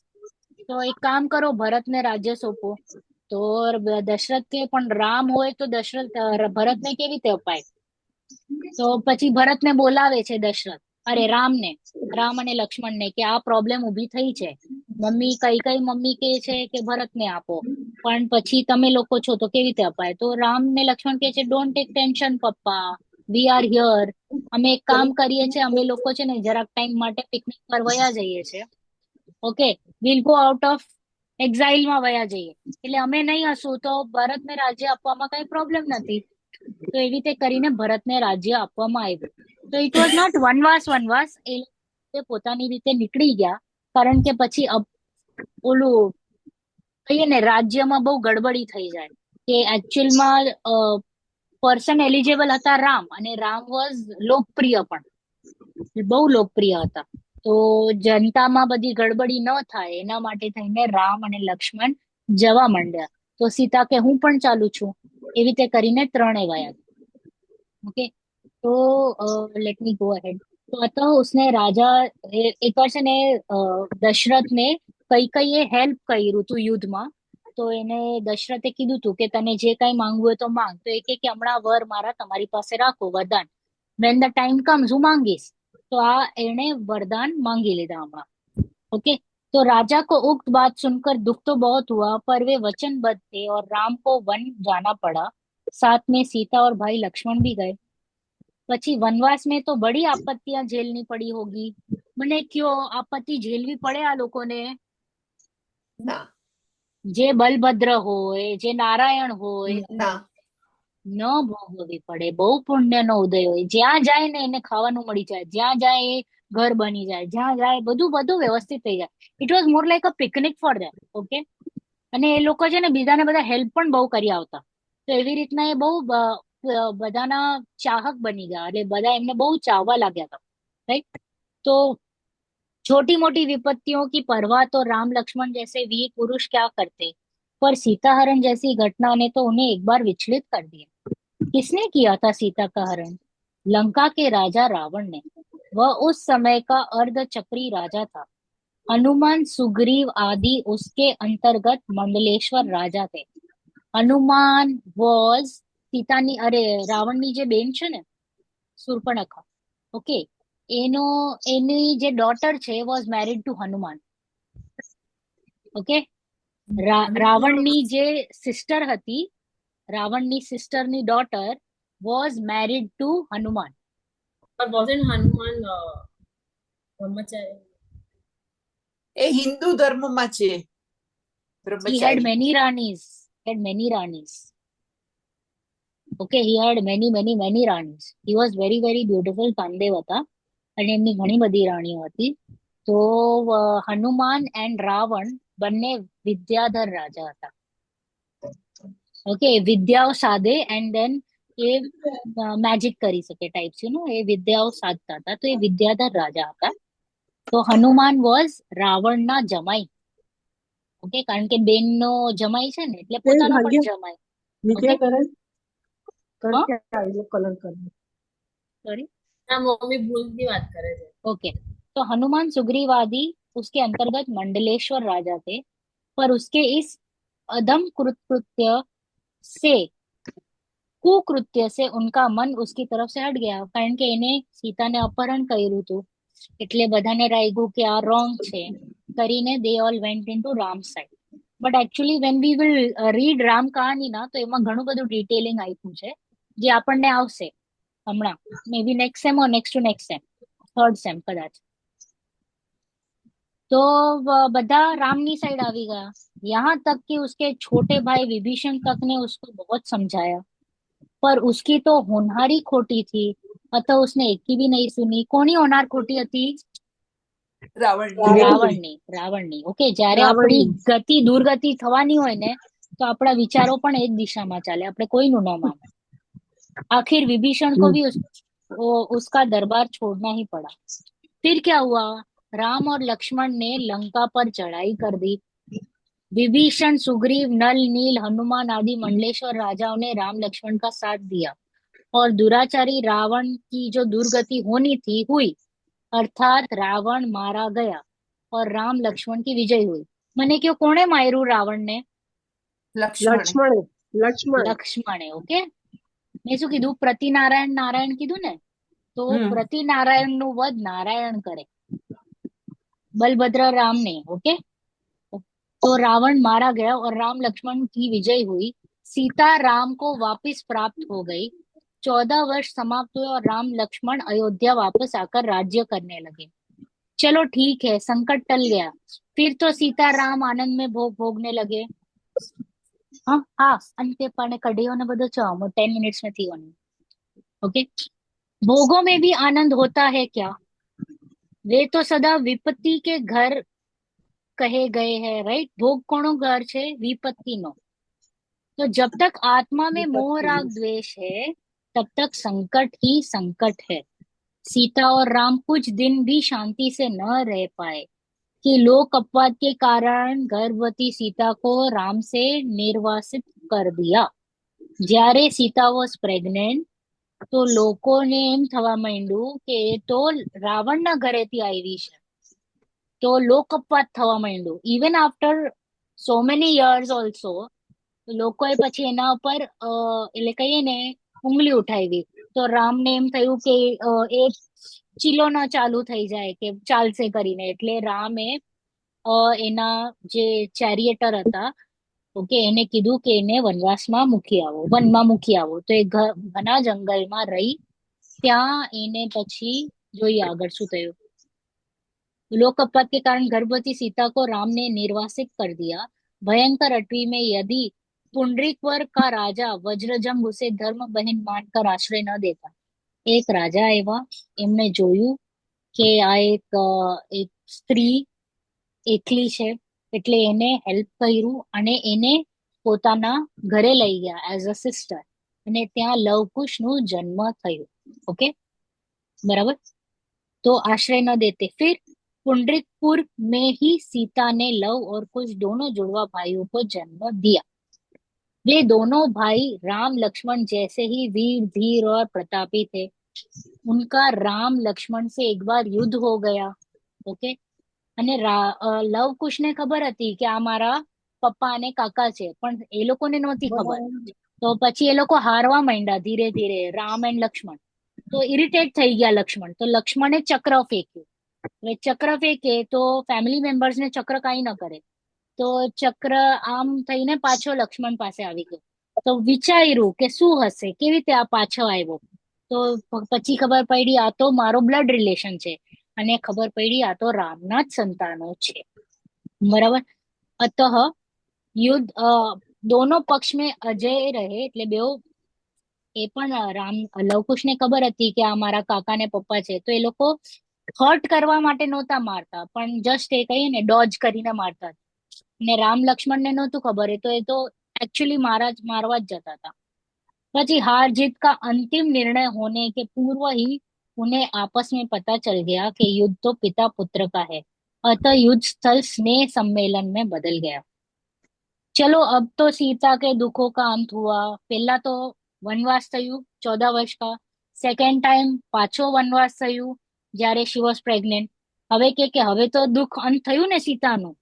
Speaker 1: તો એક કામ કરો, ભરતને રાજ્ય સોંપો. તો દશરથ કે પણ રામ હોય તો ભરતને કેવી રીતે અપાય? તો પછી ભરતને બોલાવે છે દશરથ, અરે રામને, રામ અને લક્ષ્મણને, કે આ પ્રોબ્લેમ ઊભી થઈ છે. કઈ મમ્મી કે છે કે ભરતને આપો, પણ પછી તમે લોકો છો તો કેવી રીતે અપાય? તો રામ ને લક્ષ્મણ કે છે, ડોન્ટ ટેક ટેન્શન પપ્પા, વી આર હિયર. અમે એક કામ કરીએ છીએ, અમે લોકો છે ને જરાક ટાઈમ માટે પિકનિક પર વયા જઈએ છીએ. Okay, will go out of એક્ઝાઇલમાં વયા જઈએ, એટલે અમે નહીં હશું તો ભરતને રાજ્ય આપવામાં કઈ પ્રોબ્લેમ નથી. તો એવી રીતે કરીને ભરતને રાજ્ય આપવામાં આવ્યું. તો ઇટ વોઝ નોટ વનવાસ, એ પોતાની રીતે નીકળી ગયા, કારણ કે પછી ઓલું કહીએ ને રાજ્યમાં બહુ ગડબડી થઈ જાય, કે એકચ્યુઅલમાં પર્સન એલિજિબલ હતા રામ, અને રામ વોઝ લોકપ્રિય પણ, બહુ લોકપ્રિય હતા. તો જનતામાં બધી ગડબડી ન થાય એના માટે થઈને રામ અને લક્ષ્મણ જવા માંડ્યા. તો સીતા કે હું પણ ચાલુ છું, એવી રીતે કરીને 3 ગયા. ओके, तो लेट मी गो अहेड. तो अतः उसने राजा एक વાર છે ને દશરથ ને કૈકઈએ હેલ્પ કર્યું હતું યુદ્ધમાં. તો એને દશરથે કીધું હતું કે તને જે કઈ માંગવું હોય તો માંગ. તો એ કે હમણાં વર મારા તમારી પાસે રાખો, વરદાન, વેન ધ ટાઈમ કમ્સ હું માંગીશ. તો આ એણે वरदान मांगी લીધા હમણાં. ओके, तो राजा को उक्त बात सुनकर दुख तो बहुत हुआ, पर वे वचनबद्ध थे और राम को वन जाना पड़ा. साथ में सीता और भाई लक्ष्मण भी गए. પછી વનવાસ में तो बड़ी आपत्तियां झेलनी पड़ी होगी. મને કયો, આપત્તિ ઝેલવી પડે આ લોકોને?
Speaker 2: ના.
Speaker 1: જે બલભદ્ર હોય, જે નારાયણ હોય,
Speaker 2: ના.
Speaker 1: ન ભોગવવી પડે. બહુ પુણ્યનો ઉદય હોય. જ્યાં જાય ને એને ખાવાનું મળી જાય, જ્યાં જાય એ ઘર બની જાય, જ્યાં જાય બધું બધું વ્યવસ્થિત થઈ જાય. It was more like a picnic for them. Okay, અને એ લોકો છે ને બીજાને બધા હેલ્પ પણ બહુ કરી આવતા. તો એવી રીતના એ બહુ બધાના ચાહક બની ગયા, એટલે બધા એમને બહુ ચાહવા લાગ્યા હતા, રાइट. तो छोटी मोटी विपत्तियों की परवाह तो राम लक्ष्मण जैसे वीर पुरुष क्या करते, पर सीताहरण जैसी घटना ने तो उन्हें एक बार विचलित कर दिया. किसने किया था सीता का हरण? लंका के राजा रावण ने. वह उस समय का अर्धचक्री राजा था. हनुमान, सुग्रीव आदि उसके अंतर्गत मंडलेश्वर राजा थे. હનુમાન વોઝ સીતાની, અરે રાવણની જે બેન છે ને સુર્પણખા, ઓકે, એની જે ડોટર છે was married to Hanuman. Okay, રાવણની જે સિસ્ટર હતી, રાવણની સિસ્ટરની daughter was married to Hanuman.
Speaker 3: But wasn't Hanuman brahmachari?
Speaker 2: એ હિન્દુ ધર્મમાં છે
Speaker 1: He had
Speaker 2: Brahmachari.
Speaker 1: many ranis. He had many ranis. Okay, he had many ranis. He was very beautiful. Kamdev હતા અને એમની ઘણી બધી રાણીઓ હતી. તો હનુમાન એન્ડ રાવણ બંને વિદ્યાધર રાજા હતા. ઓકે, વિદ્યાઓ સાધે એન્ડ દેન એ મેજિક કરી શકે ટાઈપ્સ, એ વિદ્યાઓ સાધતા હતા. તો એ વિદ્યાધર રાજા હતા. તો હનુમાન વોઝ રાવણના જમાઈ. ઓકે, કારણ કે બેનનો જમાઈ છે ને, એટલે પોતાનો પણ જમાઈ.
Speaker 7: વિદ્યા કરે
Speaker 1: હા?
Speaker 7: કલર કરે.
Speaker 1: सॉरी,
Speaker 3: ના મમ્મી ભૂલની વાત કરે છે.
Speaker 1: ओके. तो हनुमान सुग्रीवादी उसके अंतर्गत मंडलेश्वर राजा थे, पर उसके इस अधम कृत्य से कुकृत्य से उनका मन उसकी तरफ से हट गया. કારણ કે એને સીતાને અપહરણ કર્યું હતું, એટલે બધાને લાગ્યું કે આ રોંગ છે કરીને they all went into Ram side. But actually when we will read Ram કહાની ના, તો એમાં ઘણું બધું ડિટેલિંગ આપ્યું છે જે આપણને આવશે હમણાં, may be next same or next to next same, third same कदाच. तो બધા रामनी साइड आ गया. यहाँ तक कि उसके छोटे भाई विभीषण तक ने उसको बहुत समझाया, पर उसकी तो होनहारी खोटी थी, अतः उसने एक की भी नहीं सुनी. कोनी होनहार खोटी હતી?
Speaker 2: રાવણની.
Speaker 1: રાવણની. ઓકે, જ્યારે આપણી ગતિ દુર્ગતિ થવાની હોય ને, તો આપણા વિચારો પણ એ જ દિશામાં ચાલે, આપણે કોઈનું ન માને. आखिर विभीषण को भी उसका दरबार छोड़ना ही पड़ा. फिर क्या हुआ? राम और लक्ष्मण ने लंका पर चढ़ाई कर दी. विभीषण, सुग्रीव, नल, नील, हनुमान आदि मंडलेश्वर राजाओं ने राम लक्ष्मण का साथ दिया और दुराचारी रावण की जो दुर्गति होनी थी हुई, अर्थात रावण मारा गया और राम लक्ष्मण की विजय हुई. મને કયો કોણે માર્યું રાવણને? લક્ષ્મણે. ઓકે, મેં શું કીધું? પ્રતિનારાયણ નારાયણ કીધું ને, તો પ્રતિનારાયણ નું વધ નારાયણ કરે, बलभद्र राम ने. ओके, तो रावण मारा गया और राम लक्ष्मण की विजय हुई. सीता राम को वापस प्राप्त हो गई. 14 वर्ष समाप्त हुए और राम लक्ष्मण अयोध्या वापस आकर राज्य करने लगे. चलो ठीक है, संकट टल गया. फिर तो सीता राम आनंद में भोगने लगे. हाँ हाँ, अंते पाने कड़ियों ने बदो चाहो 10 मिनट्स में थी होनी. ओके, भोगों में भी आनंद होता है क्या? वे तो सदा विपत्ति के घर कहे गए हैं, राइट? भोग कोनो घर छे? विपत्ति नो. तो जब तक आत्मा में मोह राग द्वेष है, तब तक संकट ही संकट है. सीता और राम कुछ दिन भी शांति से न रह पाए कि लोक अपवाद के कारण गर्भवती सीता को राम से निर्वासित कर दिया. જ્યારે सीता वॉज प्रेग्नेंट, તો લોકોને એમ થવા માંડ્યું કે એ તો રાવણના ઘરેથી આવી છે, તો લોક અપવાદ થવા માંડ્યું. Even after so many years also લોકોએ પછી એના ઉપર એટલે કહીએ ને ઉંગલી ઉઠાવી. તો રામને એમ થયું કે એક ચીલો ન ચાલુ થઈ જાય કે ચાલશે કરીને, એટલે રામે એના જે ચેરિયેટર હતા, ઓકે, એને કીધું કે એને વનમાં મૂકી આવો. તો એ ઘણા જંગલમાં રહી. ત્યાં એને પછી જોઈએ આગળ શું થયું. लोक अपवाद के कारण गर्भवती सीता को राम ने निर्वासित कर दिया. भयंकर अटवी में यदि पुंडरीकवर का राजा वज्रजंग उसे धर्म बहन मानकर आश्रय न देता. एक राजा આવ્યા, એમને જોયું કે આ એક સ્ત્રી એકલી છે, એટલે એને હેલ્પ કર્યું અને એને પોતાના ઘરે લઈ ગયા એઝ અ સિસ્ટર, અને ત્યાં લવકુશ નું જન્મ થયું. ઓકે, બરાબર. तो आश्रय न देते. फिर पुंडरीकपुर में ही सीता ने लव और कुश दोनों जुड़वा भाइयों को जन्म दिया. वे दोनों भाई राम लक्ष्मण जैसे ही वीर, धीर और प्रतापी थे. उनका राम लक्ष्मण से एक बार युद्ध हो गया. ओके, અને લવકુશને ખબર હતી કે આ મારા પપ્પા અને કાકા છે, પણ એ લોકોને નહોતી ખબર. તો પછી એ લોકો હારવા માંડ્યા ધીરે ધીરે, રામ એન્ડ લક્ષ્મણ. તો ઇરિટેટ થઈ ગયા લક્ષ્મણ. તો લક્ષ્મણે ચક્ર ફેંક્યું. હવે ચક્ર ફેંકે તો ફેમિલી મેમ્બર્સને ચક્ર કાંઈ ન કરે, તો ચક્ર આમ થઈને પાછો લક્ષ્મણ પાસે આવી ગયો. તો વિચાર્યું કે શું હશે, કેવી રીતે આ પાછો આવ્યો. તો પછી ખબર પડી આ તો મારો બ્લડ રિલેશન છે, અને ખબર પડી આ તો રામના જ સંતાનો છે. બરાબર. અતઃ युद्ध दोनों पक्ष में अजय रहे એટલે બેઉ એ પણ રામ લવકુશ ને ખબર હતી કે આ મારા કાકા ને પપ્પા છે, તો એ લોકો હર્ટ કરવા માટે નહોતા મારતા, પણ જસ્ટ એ કહીએ ને ડોજ કરીને મારતા. ને રામ લક્ષ્મણ ને નહોતું ખબર, એ તો एक्चुअली मारवा જ जता था. પછી हार जीत का अंतिम निर्णय होने के पूर्व ही उन्हें आपस में पता चल गया कि युद्ध तो पिता पुत्र का है, अतः युद्ध स्थल स्नेह सम्मेलन में बदल गया. चलो अब तो सीता के दुखों का अंत हुआ. पहला तो वनवास થયું 14 વર્ષ का. સેકન્ડ ટાઈમ પાછો વનવાસ થયું જ્યારે શી વોઝ પ્રેગ્નેન્ટ. હવે કે હવે તો દુઃખ અંત થયું ને સીતાનું.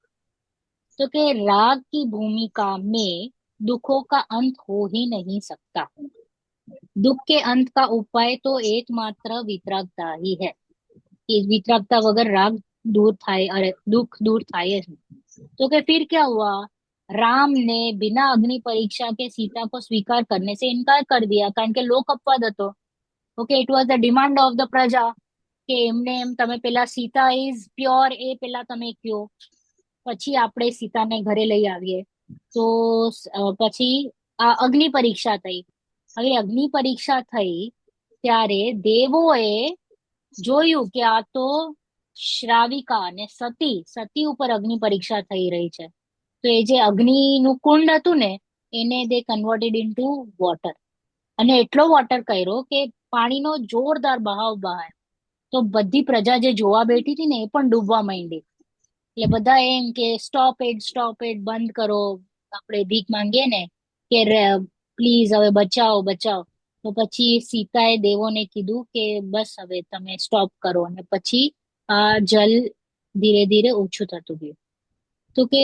Speaker 1: तो कि राग की भूमिका में दुखों का अंत हो ही नहीं सकता. दुख के अंत का उपाय तो एकमात्र वितरागता ही है. कि वितरागता वगैरह राग दूर थाय, अरे दुख दूर थाय જ નહીં. तो कि फिर क्या हुआ, राम ने बिना अग्नि परीक्षा के सीता को स्वीकार करने से इनकार कर दिया, कारण के लोक अपवाद હતો. Okay, it was the demand of the પ્રજા કે એમને એમ તમે પેલા સીતા ઇઝ પ્યોર એ પેલા તમે કયો, પછી આપણે સીતાને ઘરે લઈ આવીએ. તો પછી આ અગ્નિ પરીક્ષા થઈ. હવે અગ્નિ પરીક્ષા થઈ ત્યારે દેવોએ જોયું કે આ તો શ્રાવિકા અને સતી ઉપર અગ્નિ પરીક્ષા થઈ રહી છે. તો એ જે અગ્નિનું કુંડ હતું ને એને દે કન્વર્ટેડ ઇનટુ વોટર, અને એટલો વોટર કર્યો કે પાણીનો જોરદાર બહાવ બહાય. તો બધી પ્રજા જે જોવા બેઠી હતી ને એ પણ ડૂબવા માંડી. એટલે બધા એમ કે સ્ટોપ ઇટ, બંધ કરો. આપણે ભીખ માંગીએ ને કે પ્લીઝ હવે બચાવો. તો પછી સીતાએ દેવોને કીધું કે બસ હવે તમે સ્ટોપ કરો, અને પછી આ જલ ધીરે ધીરે ઓછું થતું ગયું. तो कि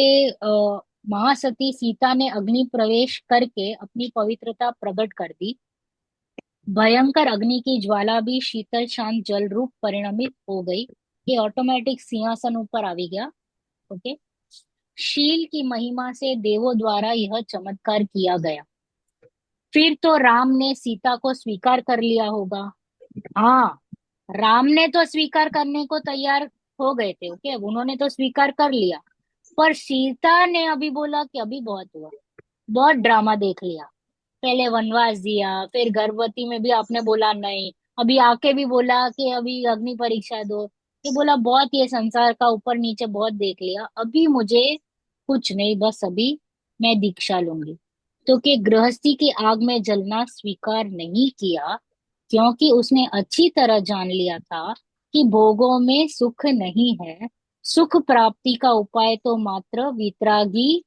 Speaker 1: महासती सीता ने अग्नि प्रवेश करके अपनी पवित्रता प्रकट कर दी. भयंकर अग्नि की ज्वाला भी शीतल शांत जल रूप परिणमित हो गई. ये ऑटोमेटिक सिंहासन ऊपर आ गया. ओके. शील की महिमा से देवों द्वारा यह चमत्कार किया गया. फिर तो राम ने सीता को स्वीकार कर लिया होगा. हाँ, राम ने तो स्वीकार करने को तैयार हो गए थे. ओके, उन्होंने तो स्वीकार कर लिया, पर सीता ने अभी बोला कि अभी बहुत हुआ, बहुत ड्रामा देख लिया. पहले वनवास दिया, फिर गर्भवती में भी आपने बोला नहीं, अभी आके भी बोला कि अभी अग्नि परीक्षा दो. ये बोला बहुत ये संसार का ऊपर नीचे बहुत देख लिया, अभी मुझे कुछ नहीं, बस अभी मैं दीक्षा लूंगी. तो कि गृहस्थी की आग में जलना स्वीकार नहीं किया, क्योंकि उसने अच्छी तरह जान लिया था कि भोगों में सुख नहीं है. सुख प्राप्ति का उपाय तो मात्र वितरागी,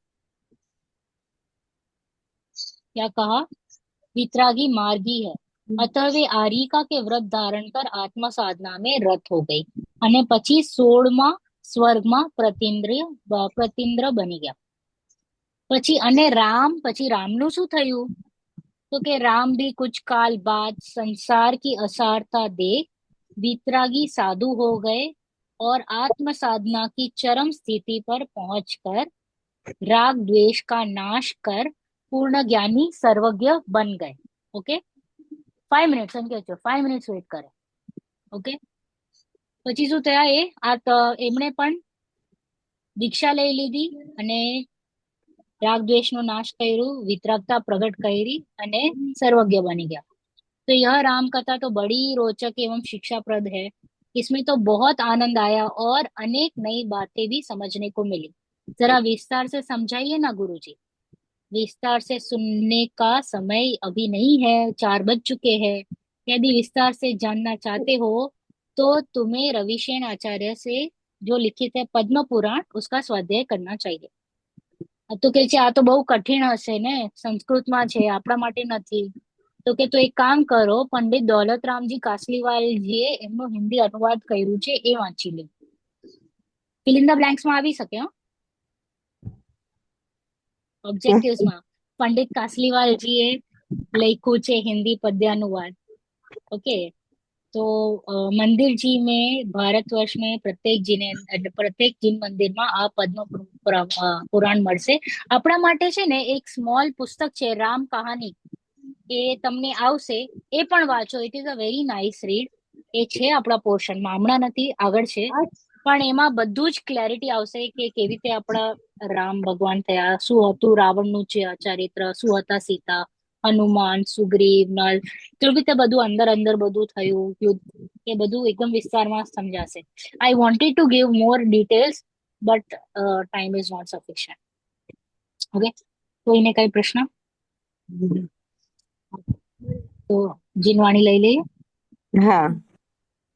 Speaker 1: क्या कहा, वितरागी मार्गी है. अतः वे आरिका के व्रत धारण कर आत्म साधना में रत हो गई, અને પછી 16મા સ્વર્ગમાં પ્રતિન્દ્ર બની ગયા. પછી અને પછી રામનું શું થયું, તો કે राम भी कुछ काल बाद संसार की असारता देख वितरागी साधु हो गए और आत्म साधना की चरम स्थिति पर पहुंचकर राग द्वेष का नाश कर पूर्ण ज्ञानी सर्वज्ञ बन गए. ओके, 5 મિનિટ્સ એમ કે છો, 5 મિનિટ્સ વેઇટ કરે. ઓકે, પછી શું થયા, એમણે પણ દીક્ષા લઈ લીધી અને રાગ દ્વેષનો નાશ કર્યું, વિતરાગતા પ્રગટ કરી અને સર્વज्ञ बनी गया. तो यह राम कथा तो बड़ी रोचक एवं शिक्षाप्रद है. इसमें तो बहुत आनंद आया और अनेक नई बातें भी समझने को मिली. जरा विस्तार से समझाइए ना गुरुजी. विस्तार से सुनने का समय अभी नहीं है, 4 बज चुके हैं. यदि विस्तार से जानना चाहते हो तो तुम्हें रविशेन आचार्य से जो लिखित है पद्म पुराण, उसका स्वाध्याय करना चाहिए. તો કે છે આ તો બહુ કઠિન હશે ને, સંસ્કૃતમાં છે, આપણા માટે નથી. તો કે તો એક કામ કરો, પંડિત દોલતરામજી કાસલીવાલજીએ એમનો હિન્દી અનુવાદ કર્યું છે એ વાંચી લે. ફિલ ઇન ધ બ્લેન્ક્સમાં આવી શકે. ઓબ્જેક્ટિવ્સમાં પંડિત કાસલીવાલજીએ લખ્યું છે હિન્દી પદ્યાનુવાદ. ઓકે, तो मंदिर जी में भारतवर्ष में પ્રત્યેક જીન મંદિરમાં આ પુરાણ મળશે. આપણા માટે છે ને એક સ્મોલ પુસ્તક છે રામ કહાની, એ તમને આવશે, એ પણ વાંચો. It is a very nice read. એ છે આપણા પોર્શનમાં, હમણાં નથી, આગળ છે. પણ એમાં બધું જ ક્લેરિટી આવશે કે કેવી રીતે આપણા રામ ભગવાન થયા, શું હતું રાવણનું ચરિત્ર, શું હતા સીતા, હનુમાન, સુગ્રીવ, નલ, કેવી રીતે બધું અંદર અંદર બધું થયું, યુદ્ધ, એ બધું એકદમ વિસ્તારમાં સમજાશે. I wanted to give more details but time is not sufficient. Okay, કોઈને કઈ પ્રશ્ન? તો જીનવાણી લઈ લઈએ.
Speaker 5: હા.